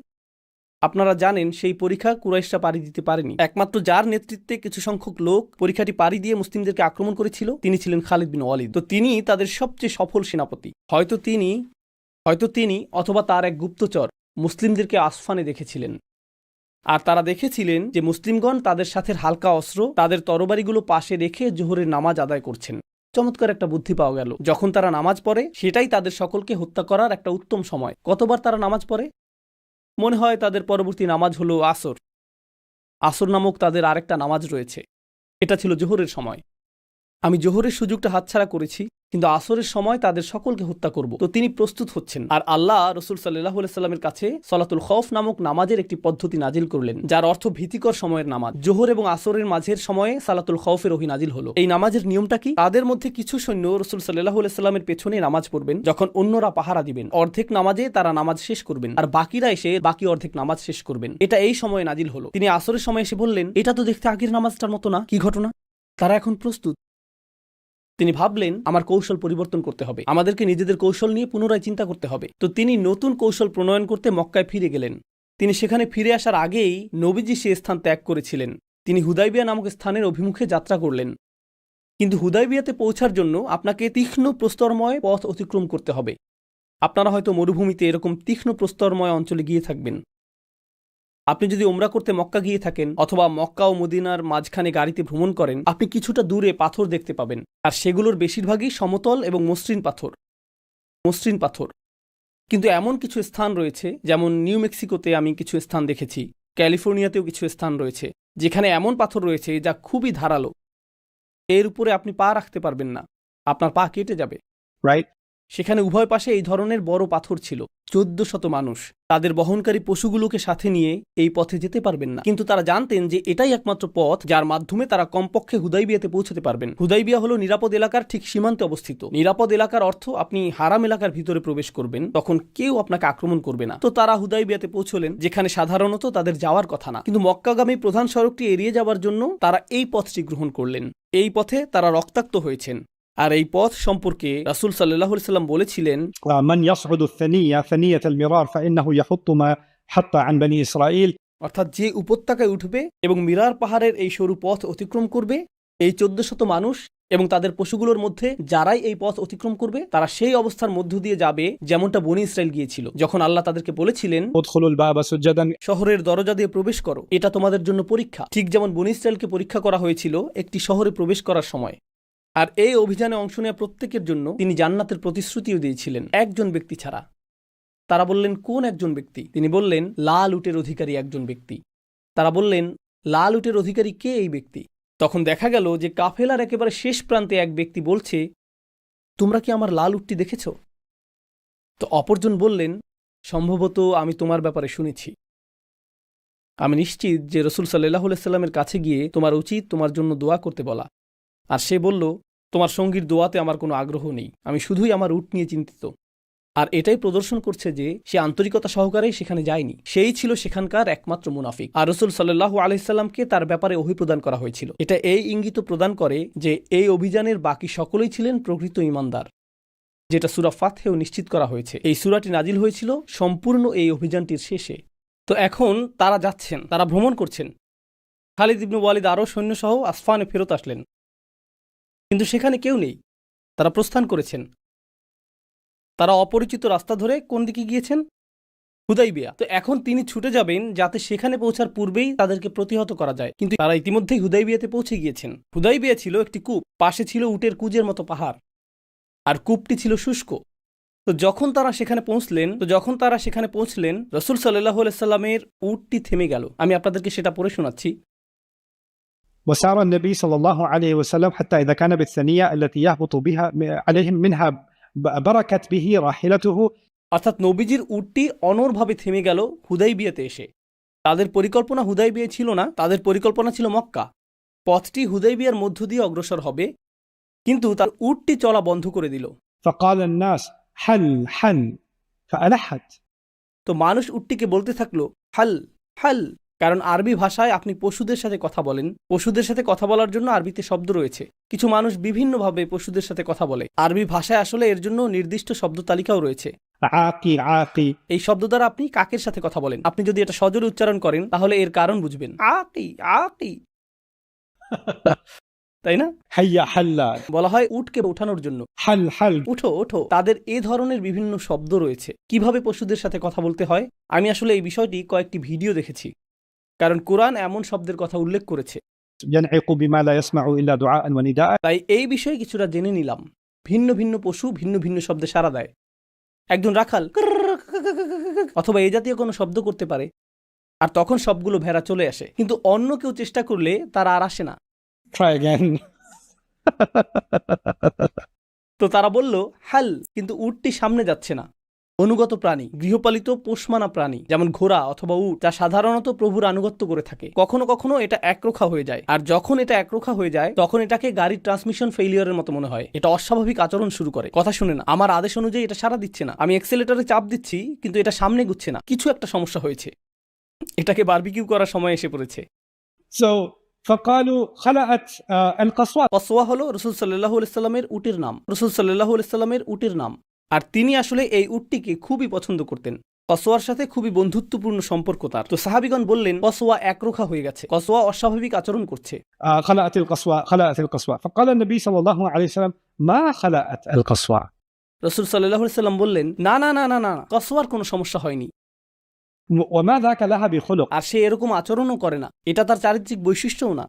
আপনারা জানেন সেই পরীক্ষা কুরাইশরা পাড়ি দিতে পারেনি। একমাত্র যার নেতৃত্বে কিছু সংখ্যক লোক পরীক্ষাটি পাড়ি দিয়ে মুসলিমদেরকে আক্রমণ করেছিল তিনি ছিলেন খালিদ বিন ওয়ালিদ। তো তিনি তাদের সবচেয়ে সফল সেনাপতি। হয়তো তিনি অথবা তার এক গুপ্তচর মুসলিমদেরকে আসফানে দেখেছিলেন। আর তারা দেখেছিলেন যে মুসলিমগণ তাদের সাথে হালকা অস্ত্র, তাদের তরবারিগুলো পাশে রেখে জোহরের নামাজ আদায় করছেন। চমৎকার একটা বুদ্ধি পাওয়া গেল। যখন তারা নামাজ পড়ে সেটাই তাদের সকলকে হত্যা করার একটা উত্তম সময়। কতবার তারা নামাজ পড়ে? মনে হয় তাদের পরবর্তী নামাজ হলো আসর নামক তাদের আরেকটা নামাজ রয়েছে। এটা ছিল জোহরের সময়। আমি জোহরের সুযোগটা হাতছাড়া করেছি, কিন্তু আসরের সময় তাদের সকলকে হত্যা করব। তো তিনি প্রস্তুত হচ্ছেন। আর আল্লাহ রাসূল সাল্লাল্লাহু আলাইহি সাল্লামের কাছে সলাতুল খৌফ নামক নামাজের একটি পদ্ধতি নাজিল করলেন, যার অর্থ ভীতিকর সময়ের নামাজ। জোহর এবং আসরের মাঝের সময়ে সালাতুল খৌফের ওহী নাজিল হলো। এই নামাজের নিয়মটা কি? তাদের মধ্যে কিছু সৈন্য রাসূল সাল্লাল্লাহু আলাইহি সাল্লামের পেছনে নামাজ পড়বেন, যখন অন্যরা পাহারা দিবেন। অর্ধেক নামাজে তারা নামাজ শেষ করবেন, আর বাকিরা এসে বাকি অর্ধেক নামাজ শেষ করবেন। এটা এই সময়ে নাজিল হলো। তিনি আসরের সময় এসে বললেন, এটা তো দেখতে আগের নামাজটার মতো না, কি ঘটনা? তারা এখন প্রস্তুত। তিনি ভাবলেন আমার কৌশল পরিবর্তন করতে হবে, আমাদেরকে নিজেদের কৌশল নিয়ে পুনরায় চিন্তা করতে হবে। তো তিনি নতুন কৌশল প্রণয়ন করতে মক্কায় ফিরে গেলেন। তিনি সেখানে ফিরে আসার আগেই নবীজি সে স্থান ত্যাগ করেছিলেন। তিনি হুদাইবিয়া নামক স্থানের অভিমুখে যাত্রা করলেন। কিন্তু হুদাইবিয়াতে পৌঁছার জন্য আপনাকে তীক্ষ্ণ প্রস্তরময় পথ অতিক্রম করতে হবে। আপনারা হয়তো মরুভূমিতে এরকম তীক্ষ্ণ প্রস্তরময় অঞ্চলে গিয়ে থাকবেন। আপনি যদি ওমরা করতে মক্কা গিয়ে থাকেন অথবা মক্কা ও মদিনার মাঝখানে গাড়িতে ভ্রমণ করেন, আপনি কিছুটা দূরে পাথর দেখতে পাবেন, আর সেগুলোর বেশিরভাগই সমতল এবং মসৃণ পাথর। কিন্তু এমন কিছু স্থান রয়েছে, যেমন নিউ মেক্সিকোতে আমি কিছু স্থান দেখেছি, ক্যালিফোর্নিয়াতেও কিছু স্থান রয়েছে, যেখানে এমন পাথর রয়েছে যা খুবই ধারালো। এর উপরে আপনি পা রাখতে পারবেন না, আপনার পা কেটে যাবে। right সেখানে উভয় পাশে এই ধরনের বড় পাথর ছিল। 1400 মানুষ তাদের বহনকারী পশুগুলোকে সাথে নিয়ে এই পথে যেতে পারবেন না। কিন্তু তারা জানতেন যে এটাই একমাত্র পথ যার মাধ্যমে তারা কমপক্ষে হুদাইবিয়াতে পৌঁছতে পারবেন। হুদাইবিয়া হলো নিরাপদ এলাকার ঠিক সীমান্তে অবস্থিত। নিরাপদ এলাকার অর্থ আপনি হারাম এলাকার ভিতরে প্রবেশ করবেন, তখন কেউ আপনাকে আক্রমণ করবে না। তো তারা হুদাইবিয়াতে পৌঁছলেন, যেখানে সাধারণত তাদের যাওয়ার কথা না। কিন্তু মক্কাগামী প্রধান সড়কটি এড়িয়ে যাওয়ার জন্য তারা এই পথটি গ্রহণ করলেন। এই পথে তারা রক্তাক্ত হয়েছেন। আর এই পথ সম্পর্কে রাসূল সাল্লাল্লাহু আলাইহি সাল্লাম বলেছিলেন, من يصعد ثنية المرار فإنه يحط ما حط عن بني إسرائيل অর্থাৎ যে উপত্যকায় উঠবে এবং মিরার পাহাড়ের এই সরু পথ অতিক্রম করবে, এই 1400 মানুষ এবং তাদের পশুগুলোর মধ্যে যারাই এই পথ অতিক্রম করবে তারা সেই অবস্থার মধ্য দিয়ে যাবে যেমনটা বনী ইসরাইল গিয়েছিল, যখন আল্লাহ তাদেরকে বলেছিলেন ادخلوا الباب سجدا শহরের দরজা দিয়ে প্রবেশ করো, এটা তোমাদের জন্য পরীক্ষা। ঠিক যেমন বনী ইসরাইলকে পরীক্ষা করা হয়েছিল একটি শহরে প্রবেশ করার সময়। আর এই অভিযানে অংশ নেওয়া প্রত্যেকের জন্য তিনি জান্নাতের প্রতিশ্রুতিও দিয়েছিলেন, একজন ব্যক্তি ছাড়া। তারা বললেন, কোন একজন ব্যক্তি? তিনি বললেন, লাল উটের অধিকারী একজন ব্যক্তি। তারা বললেন, লাল উটের অধিকারী কে এই ব্যক্তি? তখন দেখা গেল যে কাফেলার একেবারে শেষ প্রান্তে এক ব্যক্তি বলছে, তোমরা কি আমার লাল উটটি দেখেছ? তো অপরজন বললেন, সম্ভবত আমি তোমার ব্যাপারে শুনেছি। আমি নিশ্চিত যে রসুল সাল্লাল্লাহু আলাইহি সাল্লামের কাছে গিয়ে তোমার উচিত তোমার জন্য দোয়া করতে বলা। আর সে বলল, তোমার সঙ্গীর দোয়াতে আমার কোনো আগ্রহ নেই, আমি শুধুই আমার উট নিয়ে চিন্তিত। আর এটাই প্রদর্শন করছে যে সে আন্তরিকতা সহকারে সেখানে যায়নি, সেই ছিল সেখানকার একমাত্র মুনাফিক। আর রসুল সাল্লাল্লাহু আলাইহি সাল্লামকে তার ব্যাপারে ওহী প্রদান করা হয়েছিল। এটা এই ইঙ্গিত প্রদান করে যে এই অভিযানের বাকি সকলেই ছিলেন প্রকৃত ঈমানদার, যেটা সূরা ফাতহেও নিশ্চিত করা হয়েছে। এই সূরাটি নাজিল হয়েছিল সম্পূর্ণ এই অভিযানটির শেষে। তো এখন তারা যাচ্ছেন, তারা ভ্রমণ করছেন। খালিদ ইবনে ওয়ালিদ আরও সৈন্যসহ আসফানে ফেরত আসলেন, কিন্তু সেখানে কেউ নেই। তারা প্রস্থান করেছেন। তারা অপরিচিত রাস্তা ধরে কোন দিকে গিয়েছেন? হুদাইবিয়া। তো এখন তিনি ছুটে যাবেন যাতে সেখানে পৌঁছার পূর্বেই তাদেরকে প্রতিহত করা যায়, কিন্তু তারা ইতিমধ্যেই হুদাইবিয়াতে পৌঁছে গিয়েছেন। হুদাইবিয়া ছিল একটি কূপ, পাশে ছিল উটের কুজের মতো পাহাড়, আর কূপটি ছিল শুষ্ক। তো যখন তারা সেখানে পৌঁছলেন রসুল সাল্লাল্লাহু আলাইহি সাল্লামের উটটি থেমে গেল। আমি আপনাদেরকে সেটা পড়ে শোনাচ্ছি। وسار النبي صلى الله عليه وسلم حتى إذا كان بالثنية التي يهبط بها عليهم منها بركت به راحلته। অর্থাৎ নবীজির উটটি অনড়ভাবে থেমে গেল হুদাইবিয়াতে এসে। তাদের পরিকল্পনা হুদাইবিয়া ছিল না, তাদের পরিকল্পনা ছিল মক্কা। পথটি হুদাইবিয়ার মধ্য দিয়ে অগ্রসর হবে, কিন্তু তার উটটি চলা বন্ধ করে দিল। فقال الناس حل حل فألحت। তো মানুষ উটটিকে বলতে থাকলো, হাল হাল, কারণ আরবি ভাষায় আপনি পশুদের সাথে কথা বলেন। পশুদের সাথে কথা বলার জন্য আরবিতে শব্দ রয়েছে। কিছু মানুষ বিভিন্নভাবে পশুদের সাথে কথা বলে। আরবি ভাষায় আসলে এর জন্য নির্দিষ্ট শব্দ তালিকাও রয়েছে। عاقي عاقي, এই শব্দ দ্বারা আপনি কাকের সাথে কথা বলেন। আপনি যদি এটা সজোরে উচ্চারণ করেন তাহলে এর কারণ বুঝবেন। আকি আকি, তাই না? هيا حلا, বলা হয় উটকে ওঠানোর জন্য, حل حل। উঠো ওঠো। তাদের এ ধরনের বিভিন্ন শব্দ রয়েছে কিভাবে পশুদের সাথে কথা বলতে হয়। আমি আসলে এই বিষয়টি কয়েকটি ভিডিও দেখেছি, কারণ কোরআন এমন শব্দের কথা উল্লেখ করেছে। ينعق بما لا يسمع إلا دعاء ونداء। তাই এই বিষয়ে কিছুটা জেনে নিলাম। ভিন্ন ভিন্ন পশু ভিন্ন ভিন্ন শব্দে সাড়া দেয়। একজন রাখাল অথবা এই জাতীয় কোনো শব্দ করতে পারে, আর তখন সবগুলো ভেড়া চলে আসে, কিন্তু অন্য কেউ চেষ্টা করলে তারা আর আসে না। Try again. তো তারা বলল হাল, কিন্তু উটটি সামনে যাচ্ছে না। অনুগত প্রাণী, গৃহপালিত পোষমানা প্রাণী যেমন ঘোড়া অথবা উট, যা সাধারণত প্রভুর আনুগত্য করে থাকে, কখনো কখনো এটা একরোখা হয়ে যায়। আর যখন এটা একরোখা হয়ে যায় তখন এটাকে গাড়ির ট্রান্সমিশন ফেইলিয়ারের মতো মনে হয়। এটা অস্বাভাবিক আচরণ শুরু করে, কথা শুনে না, আমার আদেশ অনুযায়ী এটা সাড়া দিচ্ছে না। আমি এক্সেলেটরে চাপ দিচ্ছি কিন্তু এটা সামনে গুচ্ছে না, কিছু একটা সমস্যা হয়েছে। এটাকে বারবিকিউ করার সময় এসে পড়েছে। So فقالوا خلأت القصوى. কসওয়া হলো রাসূল সাল্লাল্লাহু আলাইহি সাল্লামের উটের নাম। রাসূল সাল্লাল্লাহু আলাইহি সাল্লামের উটের নাম। আর তিনি আসলে এই উটটিকে খুবই পছন্দ করতেন। কসওয়ার সাথে খুবই বন্ধুত্বপূর্ণ সম্পর্ক তার। তো সাহাবীগণ বললেন, কসওয়া একরোখা হয়ে গেছে, কসওয়া অস্বাভাবিক আচরণ করছে। خلأت القصوى خلأت القصوى. فقال النبي صلى الله عليه وسلم ما خلأت القصوى. রাসূল সাল্লাল্লাহু আলাইহি সাল্লাম বললেন, না না না না না, কসওয়ার কোনো সমস্যা হয়নি, وما ذاك لها بخلق. আর সে এরকম আচরণও করে না, এটা তার চারিত্রিক বৈশিষ্ট্যও না।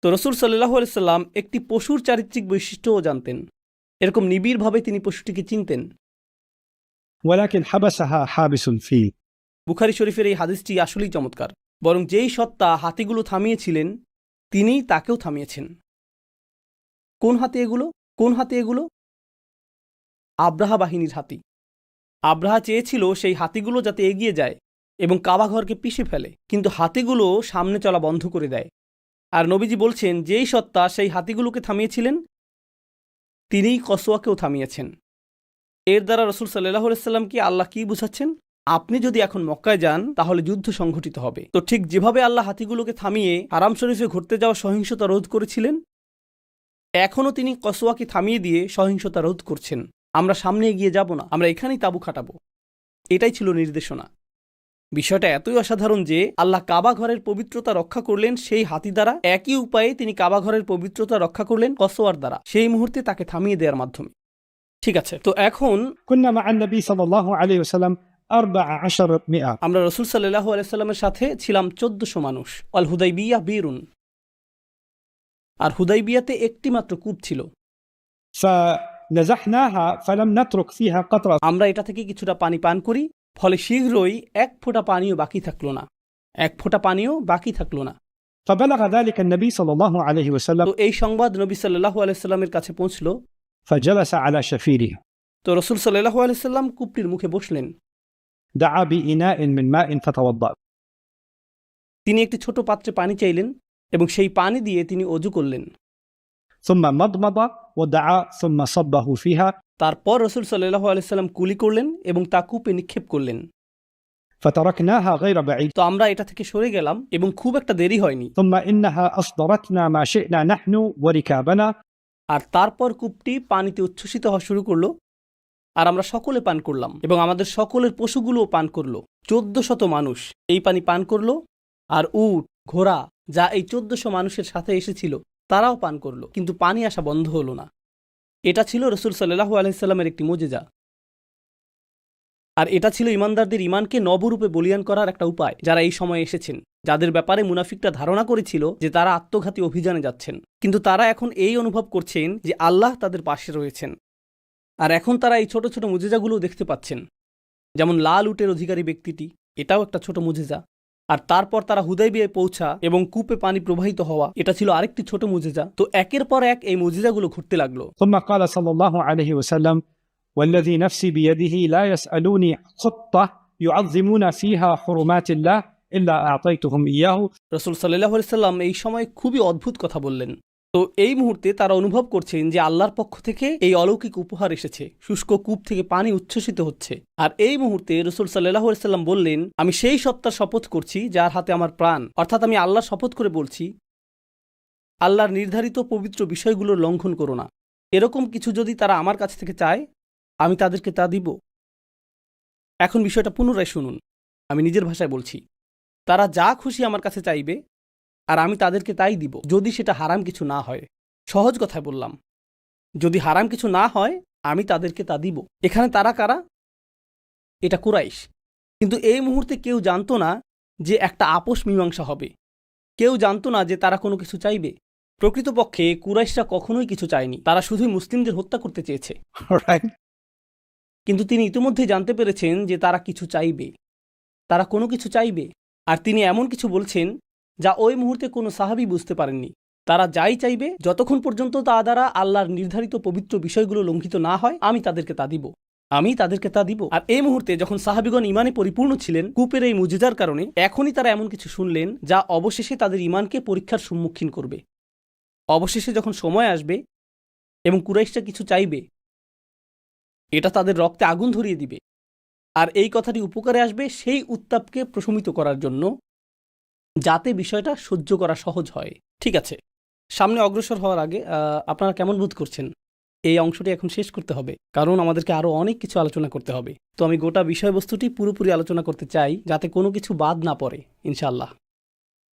তো রাসূল সাল্লাল্লাহু আলাইহি সাল্লাম একটি পশুর চারিত্রিক বৈশিষ্ট্যও জানতেন। এরকম নিবিড়ভাবে তিনি পশুটিকে চিনতেন। ولكن حبسها حابس الفيل. বুখারী শরীফের এই হাদিসটি আসলেই চমৎকার। বরং যেই সত্তা হাতিগুলো থামিয়েছিলেন তিনিই তাকেও থামিয়েছেন। কোন হাতি এগুলো? কোন হাতি এগুলো? আব্রাহা বাহিনীর হাতি। আব্রাহা চেয়েছিল সেই হাতিগুলো যাতে এগিয়ে যায় এবং কাবাঘরকে পিষে ফেলে, কিন্তু হাতিগুলো সামনে চলা বন্ধ করে দেয়। আর নবীজি বলছেন, যেই সত্তা সেই হাতিগুলোকে থামিয়েছিলেন তিনিই কসওয়াকেও থামিয়েছেন। এর দ্বারা রাসূল সাল্লাল্লাহু আলাইহি সাল্লামকে আল্লাহ কি বুঝাচ্ছেন? আপনি যদি এখন মক্কায় যান তাহলে যুদ্ধ সংঘটিত হবে। তো ঠিক যেভাবে আল্লাহ হাতিগুলোকে থামিয়ে হারাম শরীফে ঘুরতে যাওয়া সহিংসতা রোধ করেছিলেন, এখনও তিনি কসওয়াকে থামিয়ে দিয়ে সহিংসতা রোধ করছেন। আমরা সামনে এগিয়ে যাব না, আমরা এখানেই তাঁবু খাটাবো। এটাই ছিল নির্দেশনা। বিষয়টা এতই অসাধারণ যে আল্লাহ কাবা ঘরের পবিত্রতা রক্ষা করলেন সেই হাতি দ্বারা, একই উপায়ে তিনি কাবা ঘরের পবিত্রতা রক্ষা করলেন কসওয়ার দ্বারা, সেই মুহূর্তে তাকে থামিয়ে দেওয়ার মাধ্যমে। ঠিক আছে, তো এখন كنا مع النبي صلى الله عليه وسلم 1400. আমরা রাসূল সাল্লাল্লাহু আলাইহি সাল্লামের সাথে ছিলাম 1400 মানুষ। আল হুদাইবিয়া বীরুন, আর হুদাইবিয়াতে একটি মাত্র কূপ ছিল। فنزحناها فلم نترك فيها قطرة. আমরা এটা থেকে কিছুটা পানি পান করি, ফলে শীঘ্রই এক ফোঁটা পানিও বাকি থাকলো না, এক ফোঁটা পানিও বাকি থাকলো না। فبلغ ذلك النبي صلى الله عليه তো وسلم এই সংবাদ নবী সাল্লাল্লাহু আলাইহি সাল্লামের কাছে পৌঁছলো। فجلس على شفيره. তো রাসূল সাল্লাল্লাহু আলাইহি সাল্লাম কূপটির মুখে বসলেন। دعا بإناء من ماء فتوضأ. তিনি একটি ছোট পাত্রে পানি চাইলেন এবং সেই পানি দিয়ে তিনি ওযু করলেন। ثم مضمض ودعا ثم صبه فيها. তারপর রাসূল সাল্লাল্লাহু আলাইহি সাল্লাম কুলি করলেন এবং তা কূপে নিক্ষেপ করলেন। فتركناها غير بعيد. তো আমরা এটা থেকে সরে গেলাম এবং খুব একটা দেরি হয়নি। ثم إنها أصدرتنا ما شئنا نحن وركابنا. আর তারপর কূপটি পানিতে উচ্ছ্বসিত হওয়া শুরু করলো, আর আমরা সকলে পান করলাম এবং আমাদের সকলের পশুগুলোও পান করলো। 1400 মানুষ এই পানি পান করলো, আর উট, ঘোড়া যা এই 1400 মানুষের সাথে এসেছিল তারাও পান করলো, কিন্তু পানি আসা বন্ধ হলো না। এটা ছিল রাসূল সাল্লাল্লাহু আলাইহি সাল্লামের একটি মুজিজা, আর এটা ছিল ঈমানদারদের ঈমানকে নবরূপে বলিয়ান করার একটা উপায়। যারা এই সময়ে এসেছেন, যাদের ব্যাপারে মুনাফিকরা ধারণা করেছিল যে তারা আত্মঘাতী অভিযানে যাচ্ছেন, কিন্তু তারা এখন এই অনুভব করছেন যে আল্লাহ তাদের পাশে রয়েছেন। আর এখন তারা এই ছোট ছোট মুজিজাগুলোও দেখতে পাচ্ছেন, যেমন লাল উটের অধিকারী ব্যক্তিটি, এটাও একটা ছোট মুজিজা। আর তারপর তারা হুদাইবিয়ায় পৌঁছা এবং কূপে পানি প্রবাহিত হওয়া, এটা ছিল আরেকটি ছোট মুজিজা। তো একের পর এক এই মুজিজাগুলো ঘটতে লাগলো। ثم قال صلى الله عليه وسلم والذي نفسي بيده لا يسألوني خطة يعظمون فيها حرمات الله إلا أعطيتهم إياه. রাসূল সাল্লাল্লাহু আলাইহি সাল্লাম এই সময় খুবই অদ্ভুত কথা বললেন। তো এই মুহূর্তে তারা অনুভব করছেন যে আল্লাহর পক্ষ থেকে এই অলৌকিক উপহার এসেছে, শুষ্ক কূপ থেকে পানি উচ্ছ্বসিত হচ্ছে। আর এই মুহূর্তে রাসূল সাল্লাল্লাহু আলাইহি সাল্লাম বললেন, আমি সেই সত্তার শপথ করছি যার হাতে আমার প্রাণ, অর্থাৎ আমি আল্লাহর শপথ করে বলছি, আল্লাহর নির্ধারিত পবিত্র বিষয়গুলোর লঙ্ঘন করো না। এরকম কিছু যদি তারা আমার কাছ থেকে চায়, আমি তাদেরকে তা দিব। এখন বিষয়টা পুনরায় শুনুন, আমি নিজের ভাষায় বলছি। তারা যা খুশি আমার কাছে চাইবে আর আমি তাদেরকে তাই দিব, যদি সেটা হারাম কিছু না হয়। সহজ কথায় বললাম, যদি হারাম কিছু না হয় আমি তাদেরকে তা দিব। এখানে তারা কারা? এটা কুরাইশ। কিন্তু এই মুহূর্তে কেউ জানতো না যে একটা আপোষ মীমাংসা হবে, কেউ জানতো না যে তারা কোনো কিছু চাইবে। প্রকৃতপক্ষে কুরাইশরা কখনোই কিছু চায়নি, তারা শুধুই মুসলিমদের হত্যা করতে চেয়েছে। Right? কিন্তু তিনি ইতিমধ্যেই জানতে পেরেছেন যে তারা কিছু চাইবে, তারা কোনো কিছু চাইবে। আর তিনি এমন কিছু বলছেন যা ওই মুহূর্তে কোনো সাহাবী বুঝতে পারেননি। তারা যাই চাইবে, যতক্ষণ পর্যন্ত তা দ্বারা আল্লাহর নির্ধারিত পবিত্র বিষয়গুলো লঙ্ঘিত না হয়, আমি তাদেরকে তা দিব, আমি তাদেরকে তা দিব। আর এই মুহূর্তে যখন সাহাবীগণ ঈমানে পরিপূর্ণ ছিলেন কূপের এই মুজিজার কারণে, এখনই তারা এমন কিছু শুনলেন যা অবশেষে তাদের ঈমানকে পরীক্ষার সম্মুখীন করবে। অবশেষে যখন সময় আসবে এবং কুরাইশরা কিছু চাইবে, এটা তাদের রক্তে আগুন ধরিয়ে দিবে। আর এই কথাটি উপকারে আসবে সেই উত্তাপকে প্রশমিত করার জন্য, যাতে বিষয়টা সহ্য করা সহজ হয়। ঠিক আছে, সামনে অগ্রসর হওয়ার আগে আপনারা কেমন বোধ করছেন? এই অংশটি এখন শেষ করতে হবে, কারণ আমাদেরকে আরও অনেক কিছু আলোচনা করতে হবে। তো আমি গোটা বিষয়বস্তুটি পুরোপুরি আলোচনা করতে চাই, যাতে কোনো কিছু বাদ না পড়ে ইনশাআল্লাহ।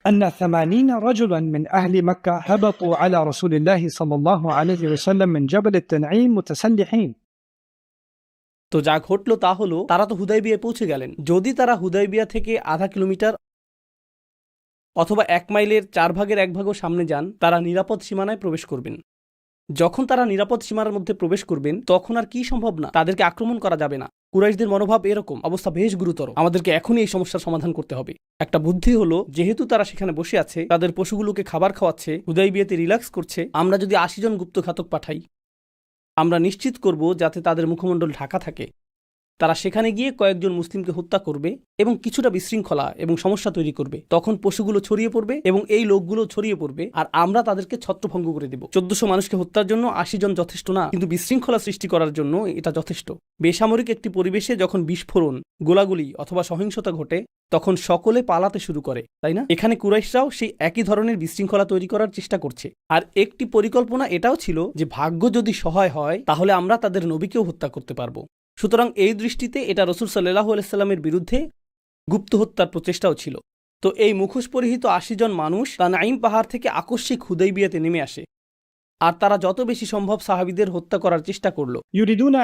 أن 80 رجلا من أهل مكة هبطوا على رسول الله صلى الله عليه وسلم من جبل التنعيم متسلحين. তো যা ঘটলো তা হলো, তারা তো হুদাইবিয়ায় পৌঁছে গেলেন। যদি তারা হুদাইবিয়া থেকে আধা কিলোমিটার অথবা 1 মাইলের 4 ভাগের 1 ভাগও সামনে যান, তারা নিরাপদ সীমানায় প্রবেশ করবেন। যখন তারা নিরাপদ সীমানার মধ্যে প্রবেশ করবেন, তখন আর কি সম্ভব না, তাদেরকে আক্রমণ করা যাবে না। কুরাইশদের মনোভাব এরকম, অবস্থা বেশ গুরুতর, আমাদেরকে এখনই এই সমস্যার সমাধান করতে হবে। একটা বুদ্ধি হলো, যেহেতু তারা সেখানে বসে আছে, তাদের পশুগুলোকে খাবার খাওয়াচ্ছে, হুদাইবিয়াতে রিল্যাক্স করছে, আমরা যদি 80 জন গুপ্তঘাতক পাঠাই, আমরা নিশ্চিত করব যাতে তাদের মুখমণ্ডল ঢাকা থাকে। তারা সেখানে গিয়ে কয়েকজন মুসলিমকে হত্যা করবে এবং কিছুটা বিশৃঙ্খলা এবং সমস্যা তৈরি করবে। তখন পশুগুলো ছড়িয়ে পড়বে এবং এই লোকগুলো ছড়িয়ে পড়বে, আর আমরা তাদেরকে ছত্রভঙ্গ করে দেব। 1400 মানুষকে হত্যার জন্য 80 জন যথেষ্ট না, কিন্তু বিশৃঙ্খলা সৃষ্টি করার জন্য এটা যথেষ্ট। বেসামরিক একটি পরিবেশে যখন বিস্ফোরণ, গোলাগুলি অথবা সহিংসতা ঘটে, তখন সকলে পালাতে শুরু করে, তাই না? এখানে কুরাইশরাও সেই একই ধরনের বিশৃঙ্খলা তৈরি করার চেষ্টা করছে। আর একটি পরিকল্পনা এটাও ছিল যে ভাগ্য যদি সহায় হয়, তাহলে আমরা তাদের নবীকেও হত্যা করতে পারবো। সুতরাং এই দৃষ্টিতে এটা রাসূল সাল্লাল্লাহু আলাইহি সাল্লামের বিরুদ্ধে গুপ্ত হত্যার প্রচেষ্টাও ছিল। তো এই মুখোশ পরিহিত ৮০ জন মানুষ তানাইম পাহাড় থেকে আকস্মিক হুদাইবিয়াতে নেমে আসে, আর তারা যত বেশি সম্ভব সাহাবীদের হত্যা করার চেষ্টা করল। يريدون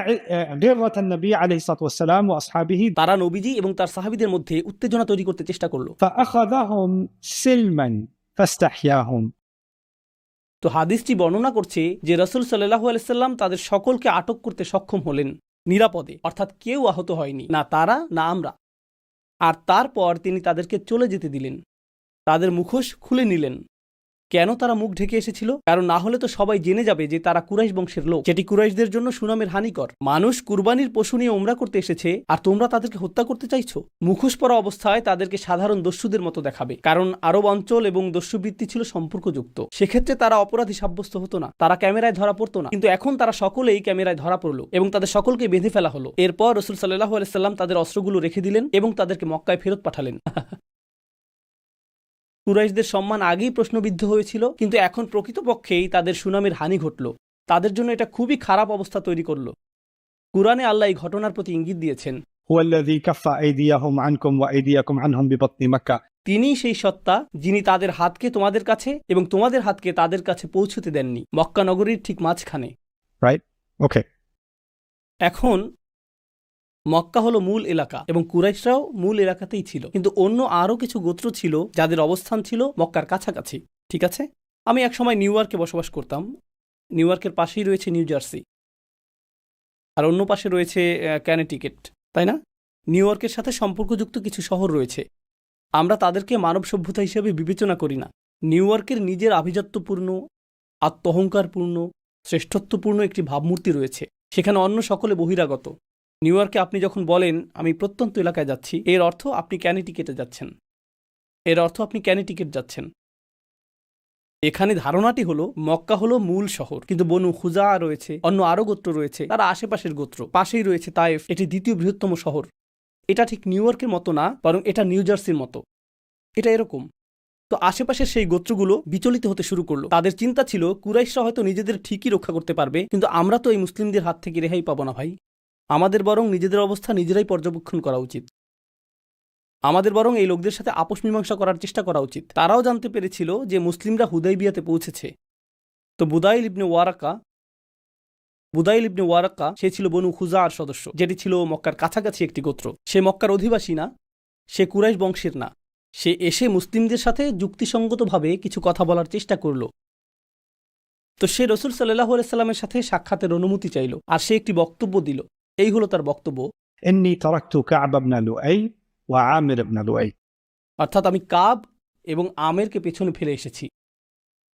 غرة النبي عليه الصلاة والسلام وأصحابه তারা নবীজি এবং তার সাহাবীদের মধ্যে উত্তেজনা তৈরি করতে চেষ্টা করল। فأخذهم سلما فاستحياهم. তো হাদিসটি বর্ণনা করছে যে রাসূল সাল্লাল্লাহু আলাইহি সাল্লাম তাদের সকলকে আটক করতে সক্ষম হলেন নিরাপদে, অর্থাৎ কেউ আহত হয়নি, না তারা না আমরা। আর তারপর তিনি তাদেরকে চলে যেতে দিলেন, তাদের মুখোশ খুলে নিলেন। কেন তারা মুখ ঢেকে এসেছিল? কারণ না হলে তো সবাই জেনে যাবে যে তারা কুরাইশ বংশের লোক, যেটি কুরাইশদের জন্য সুনামের হানিকর। মানুষ কুরবানির পশু নিয়ে উমরা করতে এসেছে আর তোমরা তাদেরকে হত্যা করতে চাইছো। মুখোশ পরা অবস্থায় তাদেরকে সাধারণ দস্যুদের মতো দেখাবে, কারণ আরব অঞ্চল এবং দস্যুবৃত্তি ছিল সম্পর্কযুক্ত। সেক্ষেত্রে তারা অপরাধী সাব্যস্ত হতো না, তারা ক্যামেরায় ধরা পড়তো না। কিন্তু এখন তারা সকলেই ক্যামেরায় ধরা পড়ল এবং তাদের সকলকে বেঁধে ফেলা হলো। এরপর রাসূল সাল্লাল্লাহু আলাইহি সাল্লাম তাদের অস্ত্রগুলো রেখে দিলেন এবং তাদেরকে মক্কায় ফেরত পাঠালেন। কুরাইশদের সম্মান আগেই প্রশ্নবিদ্ধ হয়েছিল, কিন্তু এখন প্রকৃতপক্ষেই তাদের সুনামের হানি ঘটল। তাদের জন্য এটা খুবই খারাপ অবস্থা তৈরি করল। কুরআনে আল্লাহ এই ঘটনার প্রতি ইঙ্গিত দিয়েছেন, هو الذي كف أيديهم عنكم وأيديكم عنهم ببطن مكة. তিনি সেই সত্তা যিনি তাদের হাতকে তোমাদের কাছে এবং তোমাদের হাতকে তাদের কাছে পৌঁছতে দেননি, মক্কা নগরীর ঠিক মাঝখানে। Right? Okay. এখন মক্কা হলো মূল এলাকা এবং কুরাইশরাও মূল এলাকাতেই ছিল, কিন্তু অন্য আরও কিছু গোত্র ছিল যাদের অবস্থান ছিল মক্কার কাছাকাছি। ঠিক আছে, আমি একসময় নিউ ইয়র্কে বসবাস করতাম। নিউ ইয়র্কের পাশেই রয়েছে নিউ জার্সি, আর অন্য পাশে রয়েছে ক্যানেটিকেট, তাই না? নিউ ইয়র্কের সাথে সম্পর্কযুক্ত কিছু শহর রয়েছে, আমরা তাদেরকে মানব সভ্যতা হিসেবে বিবেচনা করি না। নিউ ইয়র্কের নিজের আভিজাত্যপূর্ণ, আত্মহংকারপূর্ণ, শ্রেষ্ঠত্বপূর্ণ একটি ভাবমূর্তি রয়েছে, সেখানে অন্য সকলে বহিরাগত। নিউ ইয়র্কে আপনি যখন বলেন আমি প্রত্যন্ত এলাকায় যাচ্ছি, এর অর্থ আপনি ক্যানেটিকেটে যাচ্ছেন, এর অর্থ আপনি ক্যানেটিকেট যাচ্ছেন। এখানে ধারণাটি হলো মক্কা হলো মূল শহর, কিন্তু বনু খুজা রয়েছে, অন্য আরো গোত্র রয়েছে, তারা আশেপাশের গোত্র। পাশেই রয়েছে তায়েফ, এটি দ্বিতীয় বৃহত্তম শহর। এটা ঠিক নিউ ইয়র্কের মতো না, বরং এটা নিউ জার্সির মতো। এটা এরকম। তো আশেপাশের সেই গোত্রগুলো বিচলিত হতে শুরু করলো। তাদের চিন্তা ছিল কুরাইশরা হয়তো নিজেদের ঠিকই রক্ষা করতে পারবে, কিন্তু আমরা তো এই মুসলিমদের হাত থেকে রেহাই পাবো না ভাই। আমাদের বরং নিজেদের অবস্থা নিজেরাই পর্যবেক্ষণ করা উচিত। আমাদের বরং এই লোকদের সাথে আপোষ মীমাংসা করার চেষ্টা করা উচিত। তারাও জানতে পেরেছিল যে মুসলিমরা হুদাইবিয়াতে পৌঁছেছে। তো বুদাইল ইবনে ওয়ারাক্কা সে ছিল বনু খুজার সদস্য, যেটি ছিল মক্কার কাছাকাছি একটি গোত্র। সে মক্কার অধিবাসী না, সে কুরাইশ বংশের না। সে এসে মুসলিমদের সাথে যুক্তিসঙ্গতভাবে কিছু কথা বলার চেষ্টা করল। তো সে রাসূল সাল্লাল্লাহু আলাইহি সাল্লামের সাথে সাক্ষাতের অনুমতি চাইল, আর সে একটি বক্তব্য দিল। এই হলো তার বক্তব্য, إني تركت كعب بن لؤي وعامر بن لؤي. অর্থাৎ আমি কাব এবং আমেরকে পেছনে ফেলে এসেছি,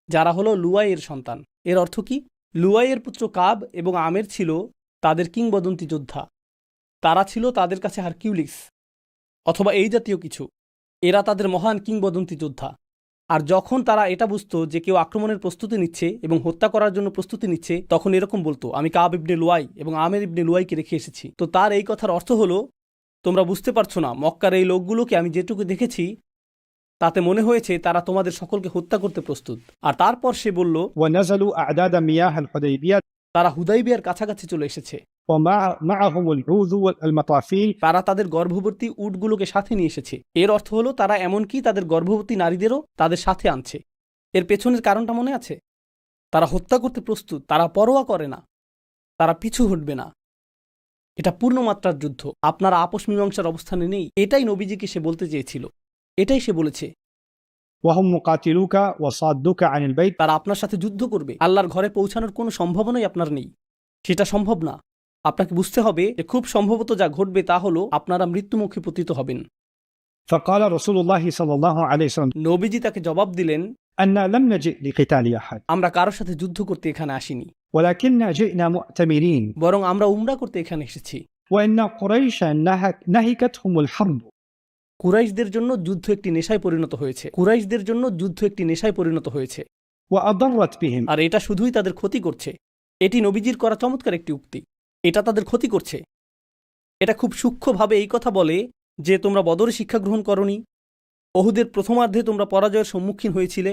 যারা হলো লুয়াইয়ের সন্তান। এর অর্থ কি? লুয়াইয়ের পুত্র কাব এবং আমের ছিল তাদের কিংবদন্তি যোদ্ধা। তারা ছিল তাদের কাছে হারকিউলিস অথবা এই জাতীয় কিছু। এরা তাদের মহান কিংবদন্তি যোদ্ধা। আর যখন তারা এটা বুঝতো যে কেউ আক্রমণের প্রস্তুতি নিচ্ছে এবং হত্যা করার জন্য প্রস্তুতি নিচ্ছে, তখন এরকম বলতো, আমি কাব ইবনে লুয়াই এবং আমের ইবনে লুয়াইকে রেখে এসেছি। তো তার এই কথার অর্থ হলো, তোমরা বুঝতে পারছো না, মক্কার এই লোকগুলোকে আমি যেটুকু দেখেছি তাতে মনে হয়েছে তারা তোমাদের সকলকে হত্যা করতে প্রস্তুত। আর তারপর সে বলল, ونزلوا أعداد مياه الحديبية তারা হুদাইবিয়ার কাছাকাছি চলে এসেছে, ومعهم العوذ والمطافيل. তারা তাদের গর্ভবতী উটগুলোকে সাথে নিয়ে এসেছে। এর অর্থ হলো তারা এমনকি তাদের গর্ভবতী নারীদেরও তাদের সাথে আনছে। এর পেছনের কারণটা মনে আছে? তারা হত্যা করতে প্রস্তুত, তারা পরোয়া করে না, তারা পিছু হটবে না। এটা পূর্ণমাত্রার যুদ্ধ, আপনারা আপোষ মীমাংসার অবস্থানে নেই। এটাই নবীজিকে সে বলতে চেয়েছিল, এটাই সে বলেছে। وهم مقاتلوك وصادوك عن البيت. তারা আপনার সাথে যুদ্ধ করবে, আল্লাহর ঘরে পৌঁছানোর কোনো সম্ভাবনাই আপনার নেই, সেটা সম্ভব না। আপনাকে বুঝতে হবে যে খুব সম্ভবত যা ঘটবে তা হলো আপনারা মৃত্যুমুখে পতিত হবেন। فقال رسول الله صلى الله عليه وسلم নবীজি তাকে জবাব দিলেন, أننا لم نجئ لقتال أحد আমরা কারোর সাথে যুদ্ধ করতে এখানে আসিনি, ولكننا جئنا مؤتمرين বরং আমরা উমরা করতে এখানে এসেছি। وإن قريشا نهكتهم الحرب. কুরাইশদের জন্য যুদ্ধ একটি নেশায় পরিণত হয়েছে, কুরাইশদের জন্য যুদ্ধ একটি নেশায় পরিণত হয়েছে, وأضرت بهم. আর এটা শুধুই তাদের ক্ষতি করছে। এটি নবীজির করা চমৎকার একটি উক্তি, এটা তাদের ক্ষতি করছে। এটা খুব সূক্ষ্মভাবে এই কথা বলে যে তোমরা বদরে শিক্ষা গ্রহণ করনি, ওহুদের প্রথমার্ধে তোমরা পরাজয়ের সম্মুখীন হয়েছিলে,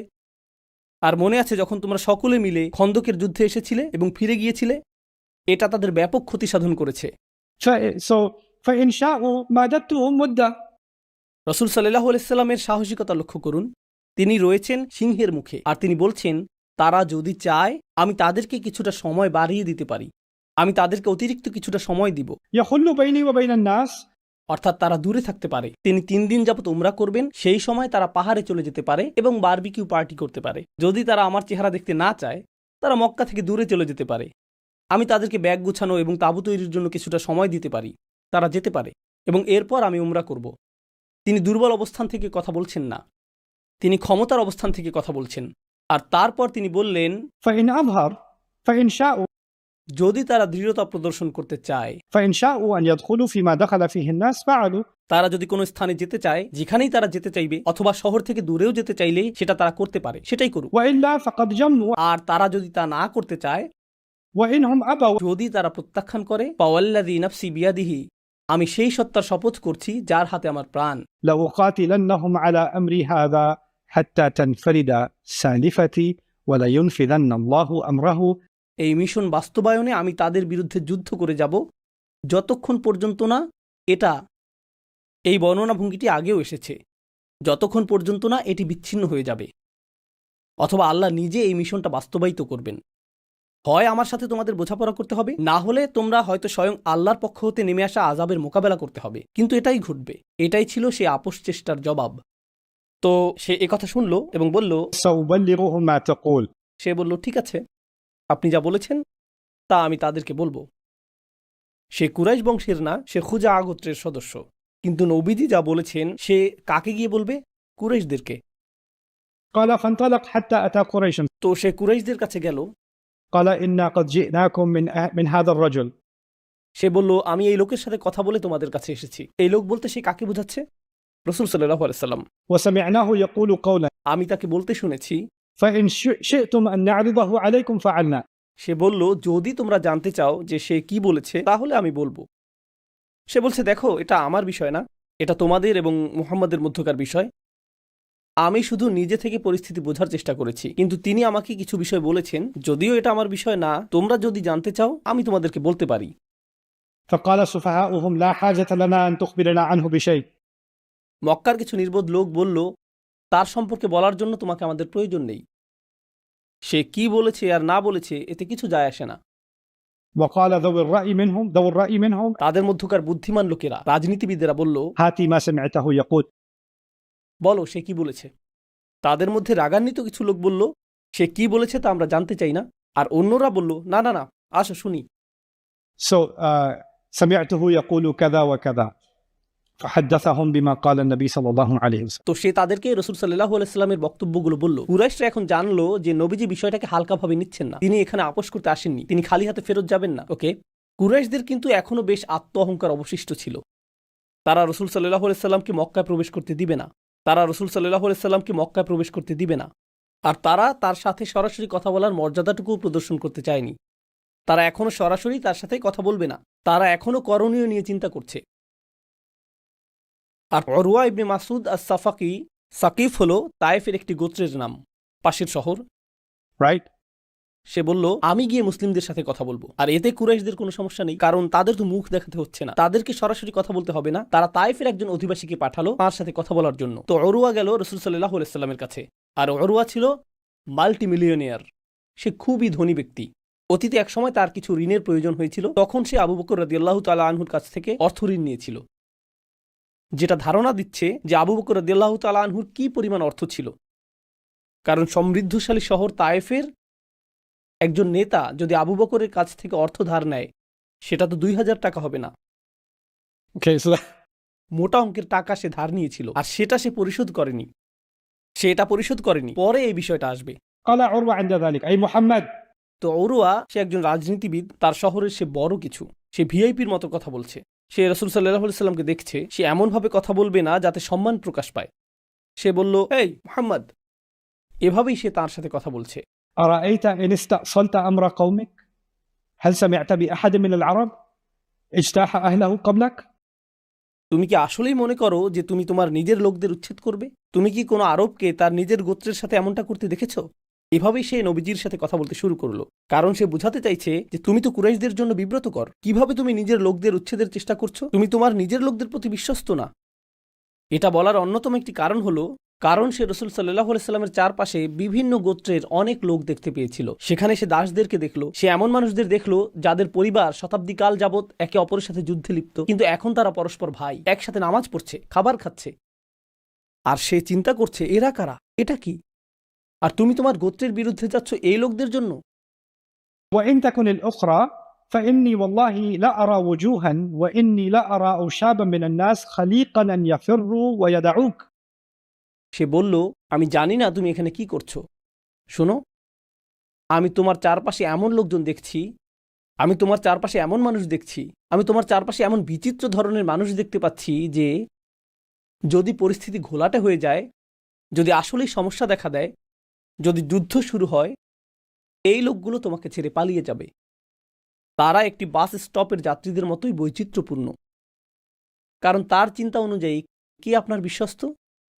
আর মনে আছে যখন তোমরা সকলে মিলে খন্দকের যুদ্ধে এসেছিলে এবং ফিরে গিয়েছিলে। এটা তাদের ব্যাপক ক্ষতি সাধন করেছে। فإن شاءوا مادتهم مدة. রাসূল সাল্লাল্লাহু আলাইহি সাল্লামের সাহসিকতা লক্ষ্য করুন। তিনি রয়েছেন সিংহের মুখে, আর তিনি বলছেন তারা যদি চায় আমি তাদেরকে কিছুটা সময় বাড়িয়ে দিতে পারি, আমি তাদেরকে অতিরিক্ত কিছুটা সময় দিব, يحل بيني وبين الناس. অর্থাৎ তারা দূরে থাকতে পারে। তিনি 3 দিন যাবত উমরা করবেন, সেই সময় তারা পাহাড়ে চলে যেতে পারে এবং বারবিকিউ পার্টি করতে পারে। যদি তারা আমার চেহারা দেখতে না চায়, তারা মক্কা থেকে দূরে চলে যেতে পারে। আমি তাদেরকে ব্যাগ গুছানো এবং তাঁবু তৈরির জন্য কিছুটা সময় দিতে পারি, তারা যেতে পারে এবং এরপর আমি উমরা করব। তিনি দুর্বল অবস্থান থেকে কথা বলছেন না, তিনি ক্ষমতার অবস্থান থেকে কথা বলছেন। আর তারপর তিনি বললেন, فإن أظهر فإن شاءوا যদি তারা দৃঢ়তা প্রদর্শন করতে চায়, فإن شاءوا أن يدخلوا فيما دخل فيه الناس فعلوا. তারা যদি কোনো স্থানে যেতে চায়, যেখানেই তারা যেতে চাইবে, অথবা শহর থেকে দূরেও যেতে চাইলে সেটা তারা করতে পারে, সেটাই করুক। وإلا فقد جموا. আর তারা যদি তা না করতে চায়, وإنهم أبوا যদি তারা প্রত্যাখ্যান করে, ফাওয়াল্লাযী নাফসি বিয়াদিহি, আমি সেই সত্তার শপথ করছি যার হাতে আমার প্রাণ, لأقاتلنهم على أمري هذا حتى تنفرد سالفتي ولينفذن الله أمره. এই মিশন বাস্তবায়নে আমি তাদের বিরুদ্ধে যুদ্ধ করে যাব যতক্ষণ পর্যন্ত না এটা, এই বর্ণনা ভঙ্গিটি আগেও এসেছে, যতক্ষণ পর্যন্ত না এটি বিচ্ছিন্ন হয়ে যাবে, অথবা আল্লাহ নিজে এই মিশনটা বাস্তবায়িত করবেন। হয় আমার সাথে তোমাদের বোঝাপড়া করতে হবে, না হলে তোমরা হয়তো স্বয়ং আল্লাহর পক্ষ হতে নেমে আসা আযাবের মোকাবেলা করতে হবে। কিন্তু এটাই ঘটবে। এটাই ছিল সে আপোষ চেষ্টার জবাব। তো সে একথা শুনল এবং বলল, سأبلغهم ما تقول. সে বলল, ঠিক আছে, আপনি যা বলেছেন তা আমি তাদেরকে বলবো। সে কুরাইশ বংশের না, সে খুজা গোত্রের সদস্য। কিন্তু নবীজি যা বলেছেন সে কাকে গিয়ে বলবে? কুরাইশদেরকে। قال فانطلق حتى أتى قريش. তো সে কুরাইশদের কাছে গেল। قال إنا قد جئناكم من هذا الرجل. সে বলল, আমি এই লোকের সাথে কথা বলে তোমাদের কাছে এসেছি। এই লোক বলতে সে কাকে বোঝাচ্ছে? রাসূল সাল্লাল্লাহু আলাইহি সাল্লাম। وسمعناه يقول قولا আমি তাকে বলতে শুনেছি। فإن شئتم أن نعرضه عليكم فعلنا. সে বলল, যদি তোমরা জানতে চাও যে সে কি বলেছে তাহলে আমি বলবো। সে বলছে, দেখো, এটা আমার বিষয় না, এটা তোমাদের এবং মুহাম্মাদের মধ্যকার বিষয়। আমি শুধু নিজে থেকে পরিস্থিতি বোঝার চেষ্টা করেছি, কিন্তু তিনি আমাকে কিছু বিষয় বলেছেন, যদিও এটা আমার বিষয় না, তোমরা যদি জানতে চাও আমি তোমাদেরকে বলতে পারি। فقال سفهاؤهم لا حاجة لنا أن تخبرنا عنه بشيء. মক্কার কিছু নির্বোধ লোক বলল, তার সম্পর্কে বলার জন্য তোমাকে আমাদের প্রয়োজন নেই। সে কি বলেছে আর না বলেছে এতে কিছু যায় আসে না। وقال ذو الرأي منهم তাদের মধ্যকার বুদ্ধিমান লোকেরা, রাজনীতিবিদেরা বলল, هاتي ما سمعته يقول. বলো সে কি বলেছে। তাদের মধ্যে রাগান্বিত কিছু লোক বলল, সে কি বলেছে তা আমরা জানতে চাই না। আর অন্যরা বলল, না না না, আসো শুনি। So سمعته يقول كذا وكذا فحدثهم بما قال النبي صلى الله عليه وسلم. তো সে তাদেরকে রাসূল সাল্লাল্লাহু আলাইহি সাল্লামের বক্তব্যগুলো বলল। কুরাইশরা এখন জানলো যে নবীজি বিষয়টাকে হালকাভাবে নিচ্ছেন না, তিনি এখানে আপোষ করতে আসেননি, তিনি খালি হাতে ফেরত যাবেন না। ওকে, কুরাইশদের কিন্তু এখনো বেশ আত্ম অহংকার অবশিষ্ট ছিল। তারা রাসূল সাল্লাল্লাহু আলাইহি সাল্লামকে মক্কায় প্রবেশ করতে দিবে না, তারা রাসূল সাল্লাল্লাহু আলাইহি সাল্লামকে মক্কায় প্রবেশ করতে দিবে না। আর তারা তার সাথে সরাসরি কথা বলার মর্যাদাটুকু প্রদর্শন করতে চায়নি। তারা এখনো সরাসরি তার সাথে কথা বলবে না, তারা এখনো করণীয় নিয়ে চিন্তা করছে। আর উরওয়া ইবনে মাসউদ আস-সাফাকি, সাকিফ হলো তায়েফের একটি গোত্রের নাম, পাশের শহর। Right? সে বলল, আমি গিয়ে মুসলিমদের সাথে কথা বলবো, আর এতে কুরাইশদের কোনো সমস্যা নেই, কারণ তাদের তো মুখ দেখাতে হচ্ছে না, তাদেরকে সরাসরি কথা বলতে হবে না। তারা তায়েফের একজন অধিবাসীকে পাঠালো তার সাথে কথা বলার জন্য। তো উরওয়া গেল রাসূল সাল্লাল্লাহু আলাইহি সাল্লামের কাছে। আর উরওয়া ছিল মাল্টিমিলিয়নিয়ার, সে খুবই ধনী ব্যক্তি। অতীতে এক সময় তার কিছু ঋণের প্রয়োজন হয়েছিল, তখন সে আবু বকর রাদিয়াল্লাহু তাআলা আনহুর কাছ থেকে অর্থ ঋণ নিয়েছিল, যেটা ধারণা দিচ্ছে যে আবু বকর রাদিয়াল্লাহু তাআলা আনহুর কি পরিমাণ অর্থ ছিল। কারণ সমৃদ্ধশালী শহর তায়েফের একজন নেতা যদি আবু বকরের কাছ থেকে অর্থ ধার নেয়, সেটা তো 2000 টাকা হবে না। Okay, so মোটা অঙ্কের টাকা সে ধার নিয়েছিল, আর সেটা সে পরিশোধ করেনি। সে এটা পরিশোধ করেনি, পরে এই বিষয়টা আসবে। قال عروة عند ذلك أي محمد. তো উরওয়া, সে একজন রাজনীতিবিদ, তার শহরের সে বড় কিছু, সে ভিআইপির মতো কথা বলছে। সে রাসূল সাল্লাল্লাহু আলাইহি সাল্লামকে দেখছে, সে এমনভাবে কথা বলবে না যাতে সম্মান প্রকাশ পায়। সে বলল, এই মুহাম্মদ, এভাবেই সে তার সাথে কথা বলছে। أرأيت إن استأصلت أمر قومك هل سمعت بأحد من العرب اجتاح أهله قبلك. তুমি কি আসলেই মনে করো যে তুমি তোমার নিজের লোকদের উচ্ছেদ করবে? তুমি কি কোনো আরবকে তার নিজের গোত্রের সাথে এমনটা করতে দেখেছো? এভাবেই সে নবীজির সাথে কথা বলতে শুরু করলো, কারণ সে বুঝাতে চাইছে যে তুমি তো কুরাইশদের জন্য বিব্রতকর। কিভাবে তুমি নিজের লোকদের উচ্ছেদের চেষ্টা করছো? তুমি তোমার নিজের লোকদের প্রতি বিশ্বস্ত না। এটা বলার অন্যতম একটি কারণ হলো কারণ সে রসুল সাল্লাহ সাল্লামের চারপাশে বিভিন্ন গোত্রের অনেক লোক দেখতে পেয়েছিল। সেখানে সে দাসদেরকে দেখলো, সে এমন মানুষদের দেখলো যাদের পরিবার শতাব্দীকাল যাবৎ একে অপরের সাথে যুদ্ধে লিপ্ত, কিন্তু এখন তারা পরস্পর ভাই, একসাথে নামাজ পড়ছে, খাবার খাচ্ছে। আর সে চিন্তা করছে এরা কারা, এটা কি? আর তুমি তোমার গোত্রের বিরুদ্ধে যাচ্ছ এই লোকদের জন্য। وإن تكن الأخرى فإني والله لا أرى وجوها وإني لا أرى أوشابا من الناس خليقا أن يفروا ويدعوك. সে বলল, আমি জানি না তুমি এখানে কি করছো। শোনো, আমি তোমার চারপাশে এমন লোকজন দেখছি, আমি তোমার চারপাশে এমন মানুষ দেখছি, আমি তোমার চারপাশে এমন বিচিত্র ধরনের মানুষ দেখতে পাচ্ছি যে যদি পরিস্থিতি ঘোলাটে হয়ে যায়, যদি আসলেই সমস্যা দেখা দেয়, যদি যুদ্ধ শুরু হয়, এই লোকগুলো তোমাকে ছেড়ে পালিয়ে যাবে। তারা একটি বাস স্টপের যাত্রীদের মতোই বৈচিত্র্যপূর্ণ। কারণ তার চিন্তা অনুযায়ী কে আপনার বিশ্বস্ত?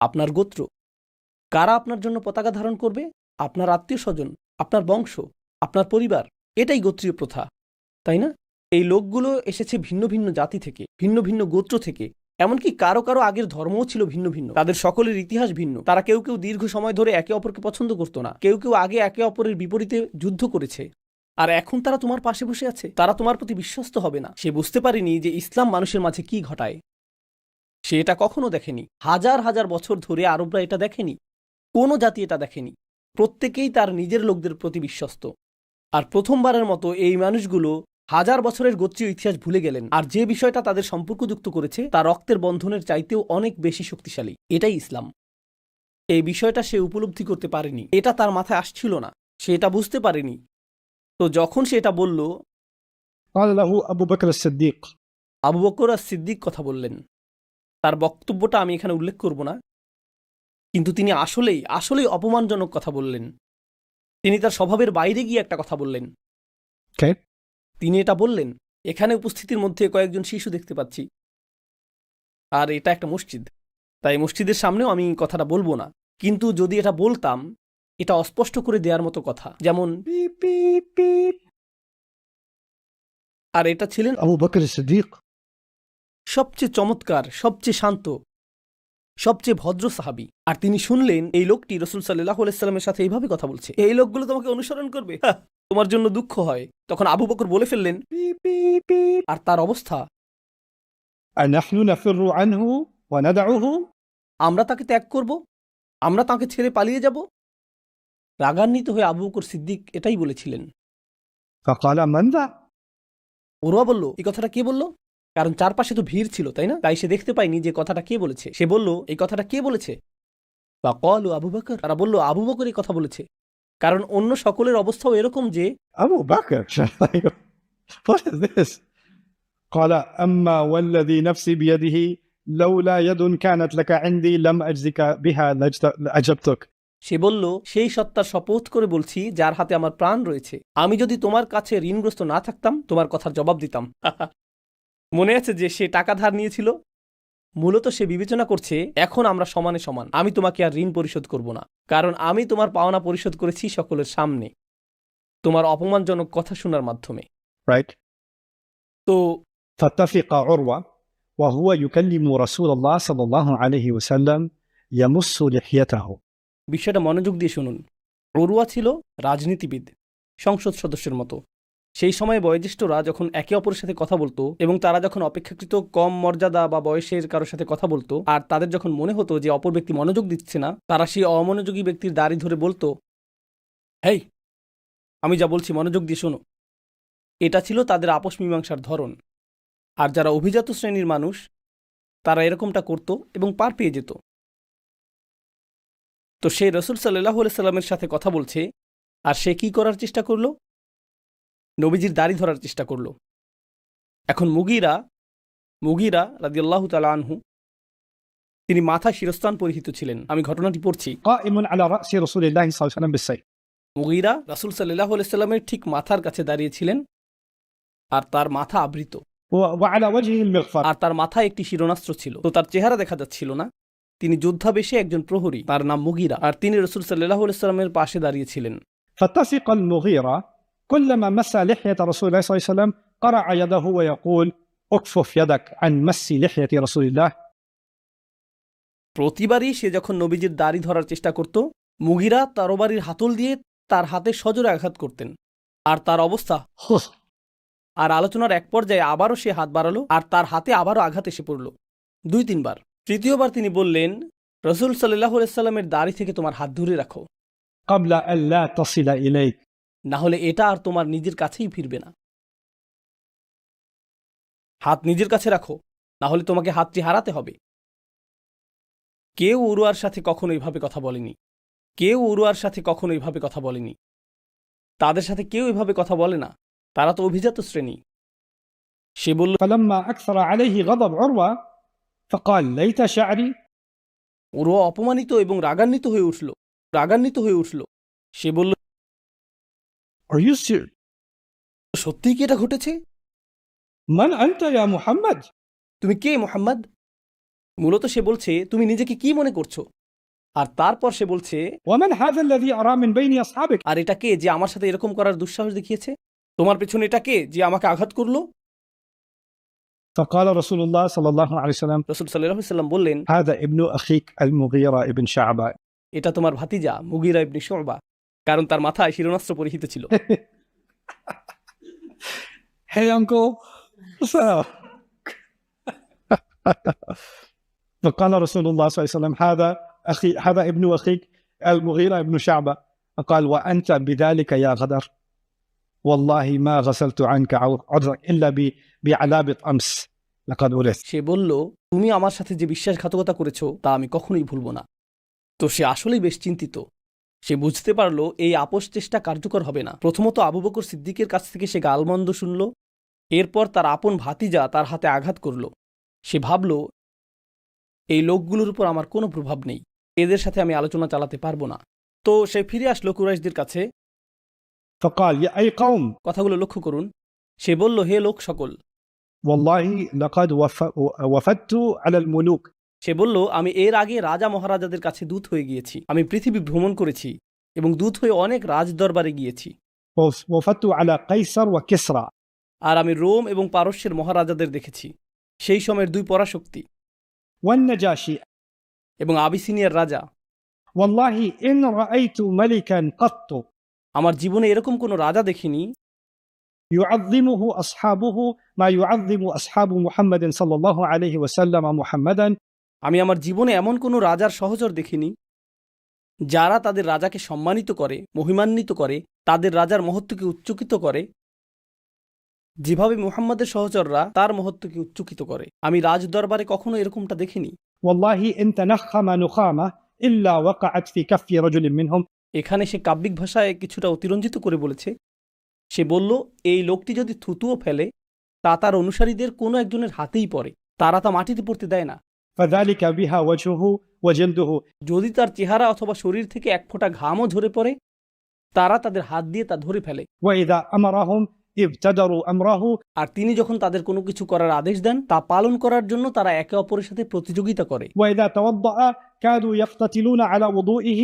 আপনার গোত্র। কারা আপনার জন্য পতাকা ধারণ করবে? আপনার আত্মীয় স্বজন, আপনার বংশ, আপনার পরিবার। এটাই গোত্রীয় প্রথা, তাই না? এই লোকগুলো এসেছে ভিন্ন ভিন্ন জাতি থেকে, ভিন্ন ভিন্ন গোত্র থেকে। এমনকি কারো কারো আগের ধর্মও ছিল ভিন্ন ভিন্ন, তাদের সকলের ইতিহাস ভিন্ন। তারা কেউ কেউ দীর্ঘ সময় ধরে একে অপরকে পছন্দ করতো না, কেউ কেউ আগে একে অপরের বিপরীতে যুদ্ধ করেছে। আর এখন তারা তোমার পাশে বসে আছে, তারা তোমার প্রতি বিশ্বস্ত হবে না। সে বুঝতে পারেনি যে ইসলাম মানুষের মাঝে কি ঘটায়। সে এটা কখনো দেখেনি। হাজার হাজার বছর ধরে আরবরা এটা দেখেনি, কোনো জাতি এটা দেখেনি। প্রত্যেকেই তার নিজের লোকদের প্রতি বিশ্বস্ত। আর প্রথমবারের মতো এই মানুষগুলো হাজার বছরের গোত্রীয় ইতিহাস ভুলে গেলেন, আর যে বিষয়টা তাদের সম্পর্কযুক্ত করেছে তা রক্তের বন্ধনের চাইতেও অনেক বেশি শক্তিশালী। এটাই ইসলাম। এই বিষয়টা সে উপলব্ধি করতে পারেনি, এটা তার মাথায় আসছিল না, সে এটা বুঝতে পারেনি। তো যখন সে এটা বলল, قال له أبو بكر الصديق. আবু বকর আর সিদ্দিক কথা বললেন। তার বক্তব্যটা আমি এখানে উল্লেখ করব না, কিন্তু তিনি আসলেই অপমানজনক কথা বললেন। তিনি তার স্বভাবের বাইরে গিয়ে একটা কথা বললেন। Okay. তিনি এটা বললেন, এখানে উপস্থিতির মধ্যে কয়েকজন শিশু দেখতে পাচ্ছি, আর এটা একটা মসজিদ, তাই মসজিদের সামনেও আমি কথাটা বলবো না। কিন্তু যদি এটা বলতাম, এটা অস্পষ্ট করে দেওয়ার মতো কথা, যেমন Beep, beep, beep. আর এটা ছিলেন أبو بكر الصديق. সবচেয়ে চমৎকার, সবচেয়ে শান্ত, সবচেয়ে ভদ্র সাহাবী। আর তিনি শুনলেন এই লোকটি রাসূল সাল্লাল্লাহু আলাইহি সাল্লামের সাথে এইভাবে কথা বলছে। এই লোকগুলো তোমাকে অনুসরণ করবে, তোমার জন্য দুঃখ হয়। তখন আবু বকর বলে ফেললেন, Beep, beep, beep. আর তার অবস্থা, أنحن نفر عنه وندعه. আমরা তাকে ত্যাগ করব, আমরা তাকে ছেড়ে পালিয়ে যাব? রাগান্বিত হয়ে আবু বকর সিদ্দিক এটাই বলেছিলেন। فقال من ذا؟ ওরা বলল, এই কথাটা কে বলল? কারণ চারপাশে তো ভিড় ছিল, তাই না? তাই সে দেখতে পায়নি যে কথাটা কে বলেছে। সে বলল, এই কথাটা কে বলেছে? বা কল আবু বকর। তারা বলল, আবু বকর এই কথা বলেছে। কারণ অন্য সকলের অবস্থাও এরকম যে أبو بكر. What is this? قال أما والذي نفسي بيده لولا يد كانت لك عندي لم أجزك بها لأجبتك. সে বলল, সেই সত্তার শপথ করে বলছি যার হাতে আমার প্রাণ রয়েছে, আমি যদি তোমার কাছে ঋণগ্রস্ত না থাকতাম তোমার কথার জবাব দিতাম। মনে আছে যে সে টাকা ধার নিয়েছিল? মূলত সে বিবেচনা করছে এখন আমরা সমানে সমান, আমি তোমাকে আর ঋণ পরিশোধ করব না, কারণ আমি তোমার পাওনা পরিশোধ করেছি সকলের সামনে, তোমার অপমানজনক কথা শোনার মাধ্যমে। Right. তো فاتفق عروة وهو يكلم رسول الله صلى الله عليه وسلم يمص لحيته. বিষয়টা মনোযোগ দিয়ে শুনুন। উরওয়া ছিল রাজনীতিবিদ, সংসদ সদস্যের মতো। সেই সময় বয়োজ্যেষ্ঠরা যখন একে অপরের সাথে কথা বলতো এবং তারা যখন অপেক্ষাকৃত কম মর্যাদা বা বয়সের কারোর সাথে কথা বলতো, আর তাদের যখন মনে হতো যে অপর ব্যক্তি মনোযোগ দিচ্ছে না, তারা সেই অমনোযোগী ব্যক্তির দাড়ি ধরে বলতো, হেই, আমি যা বলছি মনোযোগ দিয়ে শোনো। এটা ছিল তাদের আপোষ মীমাংসার ধরন। আর যারা অভিজাত শ্রেণীর মানুষ, তারা এরকমটা করত এবং পার পেয়ে যেত। তো সে রাসূল সাল্লাল্লাহু আলাইহি সাল্লামের সাথে কথা বলছে, আর সে কি করার চেষ্টা করল? নবীজির দাড়ি ধরার চেষ্টা করল। এখন মুগীরা রাদিয়াল্লাহু তাআলা আনহু, তিনি মাথায় শিরস্ত্রাণ পরিহিত ছিলেন। আমি ঘটনাটি পড়ছি। قائم على رأس رسول الله صلى الله عليه وسلم بالسيف. মুগীরা রাসূল সাল্লাল্লাহু আলাইহি সাল্লামের ঠিক মাথার কাছে দাঁড়িয়েছিলেন, আর তার মাথা আবৃত, وعلى وجهه المغفر. আর তার মাথায় একটি শিরোনাস্ত্র ছিল। তো তার চেহারা দেখা যাচ্ছিল না। তিনি যোদ্ধাবেশে একজন প্রহরী, তার নাম মুগীরা, আর তিনি রাসূল সাল্লাল্লাহু আলাইহি সাল্লামের পাশে দাঁড়িয়েছিলেন। فاتفق المغيرة كلما مس لحية رسول الله صلى الله عليه وسلم قرع يده ويقول اكفف يدك عن مس لحية رسول الله. প্রতিবারই সে যখন নবীজির দাড়ি ধরার চেষ্টা করত, মুগিরা তরবারির হাতল দিয়ে তার হাতে সজোরে আঘাত করতেন। আর তার অবস্থা আর আলোচনার এক পর্যায়ে আবারও সে হাত বাড়ালো আর তার হাতে আবারও আঘাত এসে পড়ল 2-3 বার। তৃতীয়বার তিনি বললেন, রসুল সাল্লাল্লাহু আলাইহি সাল্লামের দাড়ি থেকে তোমার হাত দূরে রাখো, قبل أن لا تصل إليك। না হলে এটা আর তোমার নিজের কাছেই ফিরবে না। হাত নিজের কাছে রাখো, না হলে তোমাকে হাতটি হারাতে হবে। কেউ উরওয়ার সাথে কখনো এইভাবে কথা বলেনি, কেউ উরওয়ার সাথে কখনো এইভাবে কথা বলেনি। তাদের সাথে কেউ এভাবে কথা বলে না, তারা তো অভিজাত শ্রেণী। সে বলল, فلما أكثر عليه غضب عروة فقال ليت شعري। উরওয়া অপমানিত এবং রাগান্বিত হয়ে উঠল। সে বলল, Are you serious? সত্যিই কি এটা ঘটেছে? من أنت يا محمد؟ তুমি কে মুহাম্মদ? মূলত সে বলছে, তুমি নিজেকে কি মনে করছো? আর তারপর সে বলছে, ومن هذا الذي أرى من بين أصحابك؟ আর এটা কে যে আমার সাথে এরকম করার দুঃসাহস দেখিয়েছে? তোমার পেছনে এটা কে যে আমাকে আঘাত করলো? فقال رسول الله صلى الله عليه وسلم রাসূল সাল্লাল্লাহু আলাইহি সাল্লাম বললেন, هذا ابن أخيك المغيرة ابن شعبة। এটা তোমার ভাতিজা মুগীরা ইবনে শুবা, কারণ তার মাথায় শিরোনাস্ত্র পরিহিত ছিল। Hey uncle, what's up? فقال رسول الله صلى الله عليه وسلم هذا ابن أخيك المغيرة ابن شعبة. قال وأنت بذلك يا غدر والله ما غسلت عنك عذرك إلا بعلابة أمس لقد ورثت। সে বলল, তুমি আমার সাথে যে বিশ্বাসঘাতকতা করেছো তা আমি কখনোই ভুলব না। তো সে আসলেই বেশ চিন্তিত। সে বুঝতে পারল এই আপোষ চেষ্টা কার্যকর হবে না। প্রথমত আবু বকর সিদ্দিকের কাছ থেকে সে গালমন্দ শুনল, এরপর তার আপন ভাতিজা তার হাতে আঘাত করল। সে ভাবল, এই লোকগুলোর উপর আমার কোনো প্রভাব নেই, এদের সাথে আমি আলোচনা চালাতে পারবো না। তো সে ফিরে আসলো কুরাইশদের কাছে। فقال يا أي قوم কথাগুলো লক্ষ্য করুন। সে বলল, হে লোক সকল, والله لقد وفدت على الملوك। সে বলল, আমি এর আগে রাজা মহারাজাদের কাছে দূত হয়ে গিয়েছি, আমি পৃথিবী ভ্রমণ করেছি এবং দূত হয়ে অনেক রাজদরবারে গিয়েছি। وفدت على قيصر وكسرى। আর আমি রোম এবং পারস্যের মহারাজাদের দেখেছি, সেই সময়ের 2 পরাশক্তি, والنجاشي। এবং আবিসিনিয়ার রাজা। والله إن رأيت ملكا قط আমার জীবনে এরকম কোনো রাজা দেখিনি يعظمه أصحابه ما يعظم أصحاب محمد صلى الله عليه وسلم محمدا। আমি আমার জীবনে এমন কোনো রাজার সহচর দেখিনি যারা তাদের রাজাকে সম্মানিত করে, মহিমান্বিত করে, তাদের রাজার মহত্বকে উচ্চকিত করে, যেভাবে মুহাম্মাদের সহচররা তার মহত্বকে উচ্চকিত করে। আমি রাজদরবারে কখনো এরকমটা দেখিনি। والله إن تنخم نخامة إلا وقعت في كف رجل منهم। এখানে সে কাব্যিক ভাষায় কিছুটা অতিরঞ্জিত করে বলেছে। সে বলল, এই লোকটি যদি থুতুও ফেলে তা তার অনুসারীদের কোনো একজনের হাতেই পড়ে, তারা তা মাটিতে পড়তে দেয় না। فذلك بها وجهه وجلده। যদি তার চেহারা অথবা শরীর থেকে এক ফোঁটা ঘামও ঝরে পড়ে, তারা তাদের হাত দিয়ে তা ধরে ফেলে। وإذا أمرهم ابتدروا أمره। আর তিনি যখন তাদের কোনো কিছু করার আদেশ দেন তা পালন করার জন্য তারা একে অপরের সাথে প্রতিযোগিতা করে। وإذا توضأ كادوا يقتتلون على وضوئه।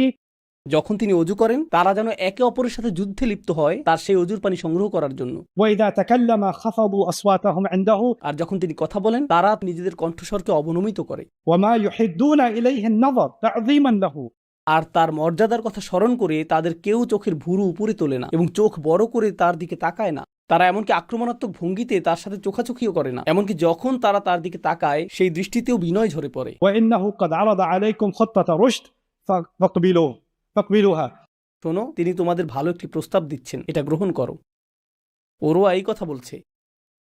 যখন তিনি অজু করেন তারা যেন একে অপরের সাথে যুদ্ধে লিপ্ত হয় তার সেই অজুর পানি সংগ্রহ করার জন্য। وإذا تكلم خفضوا أصواتهم عنده। আর যখন তিনি কথা বলেন তারা নিজেদের কণ্ঠস্বরকে অবনমিত করে। وما يحدون إليه النظر تعظيما له। আর তার মর্যাদার কথা স্মরণ করে তাদের কেউ চোখের ভুরু উপরে তোলে না এবং চোখ বড় করে তার দিকে তাকায় না। তারা এমনকি আক্রমণাত্মক ভঙ্গিতে তার সাথে চোখাচোখিও করে না, এমনকি যখন তারা তার দিকে তাকায় সেই দৃষ্টিতেও বিনয় ঝরে পড়ে। وإنه قد عرض عليكم خطة رشد فاقبلوها। শোনো, তিনি তোমাদের ভালো একটি প্রস্তাব দিচ্ছেন, এটা গ্রহণ করো। ওরও এই কথা বলছে।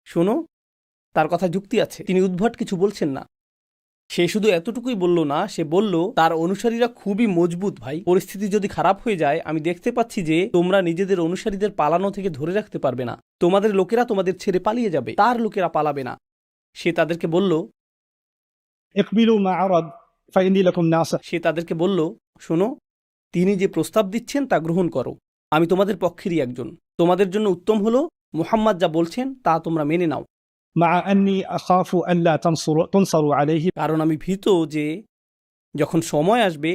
শোনো, তার কথা যুক্তি আছে, তিনি উদ্ভট কিছু বলছেন না। সে শুধু এতটুকুই বলল না, সে বলল, তার অনুসারীরা খুবই মজবুত ভাই, পরিস্থিতি যদি খারাপ হয়ে যায় আমি দেখতে পাচ্ছি যে তোমরা নিজেদের অনুসারীদের পালানো থেকে ধরে রাখতে পারবে না, তোমাদের লোকেরা তোমাদের ছেড়ে পালিয়ে যাবে, তার লোকেরা পালাবে না। সে তাদেরকে বলল, اقبلوا ما عرض فإني لكم ناصح। সে তাদেরকে বলল, শোনো, তিনি যে প্রস্তাব দিচ্ছেন তা গ্রহণ করো, আমি তোমাদের পক্ষেরই একজন। তোমাদের জন্য উত্তম হলো মুহাম্মদ যা বলছেন তা তোমরা মেনে নাও। مع أني أخاف أن لا تنصروا عليه। কারণ আমি ভীত যে যখন সময় আসবে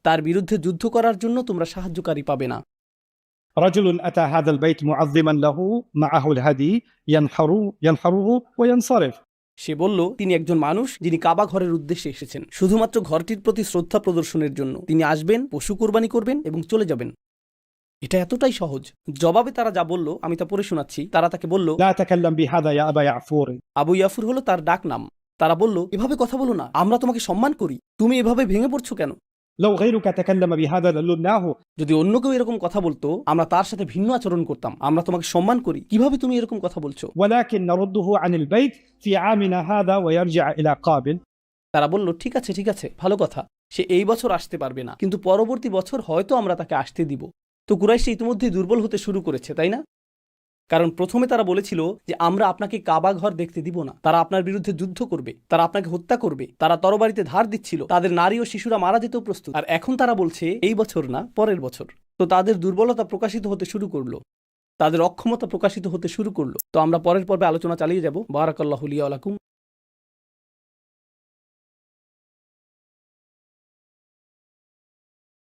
তার বিরুদ্ধে যুদ্ধ করার জন্য তোমরা সাহায্যকারী পাবে না। رجل أتى هذا البيت معظما له معه الهدي ينحره وينصرف। সে বলল তিনি একজন মানুষ যিনি কাবা ঘরের উদ্দেশ্যে এসেছেন, শুধুমাত্র ঘরটির প্রতি শ্রদ্ধা প্রদর্শনের জন্য। তিনি আসবেন, পশু কোরবানি করবেন এবং চলে যাবেন। এটা এতটাই সহজ। জবাবে তারা যা বলল আমি তা পড়ে শোনাচ্ছি। তারা তাকে বলল, لا تكلم بهذا يا أبا يعفور. আবু ইয়াফুর হলো তার ডাক নাম। তারা বলল, এভাবে কথা বলো না, আমরা তোমাকে সম্মান করি, তুমি এভাবে ভেঙে পড়ছো কেন? لو غيرك تكلم بهذا للناه. যদি অন্য কেউ এরকম কথা বলতো আমরা তার সাথে ভিন্ন আচরণ করতাম। আমরা তোমাকে সম্মান করি, কিভাবে তুমি এরকম কথা বলছো? ولكن نرده عن البيت في عامنا هذا ويرجع إلى قابل. তারা বলল, ঠিক আছে ঠিক আছে, ভালো কথা, সে এই বছর আসতে পারবে না, কিন্তু পরবর্তী বছর হয়তো আমরা তাকে আসতে দিব। তো কুরাইশ ইতিমধ্যে দুর্বল হতে শুরু করেছে, তাই না? কারণ প্রথমে তারা বলেছিল যে আমরা আপনাকে কাবা ঘর দেখতে দিব না, তারা আপনার বিরুদ্ধে যুদ্ধ করবে, তারা আপনাকে হত্যা করবে, তারা তরবারিতে ধার দিচ্ছিল, তাদের নারী ও শিশুরা মারা যেতেও প্রস্তুত। আর এখন তারা বলছে এই বছর না, পরের বছর। তো তাদের দুর্বলতা প্রকাশিত হতে শুরু করলো, তাদের অক্ষমতা প্রকাশিত হতে শুরু করলো। তো আমরা পরের পর্বে আলোচনা চালিয়ে যাব। বারাকাল্লাহু লি ওয়া লাকুম।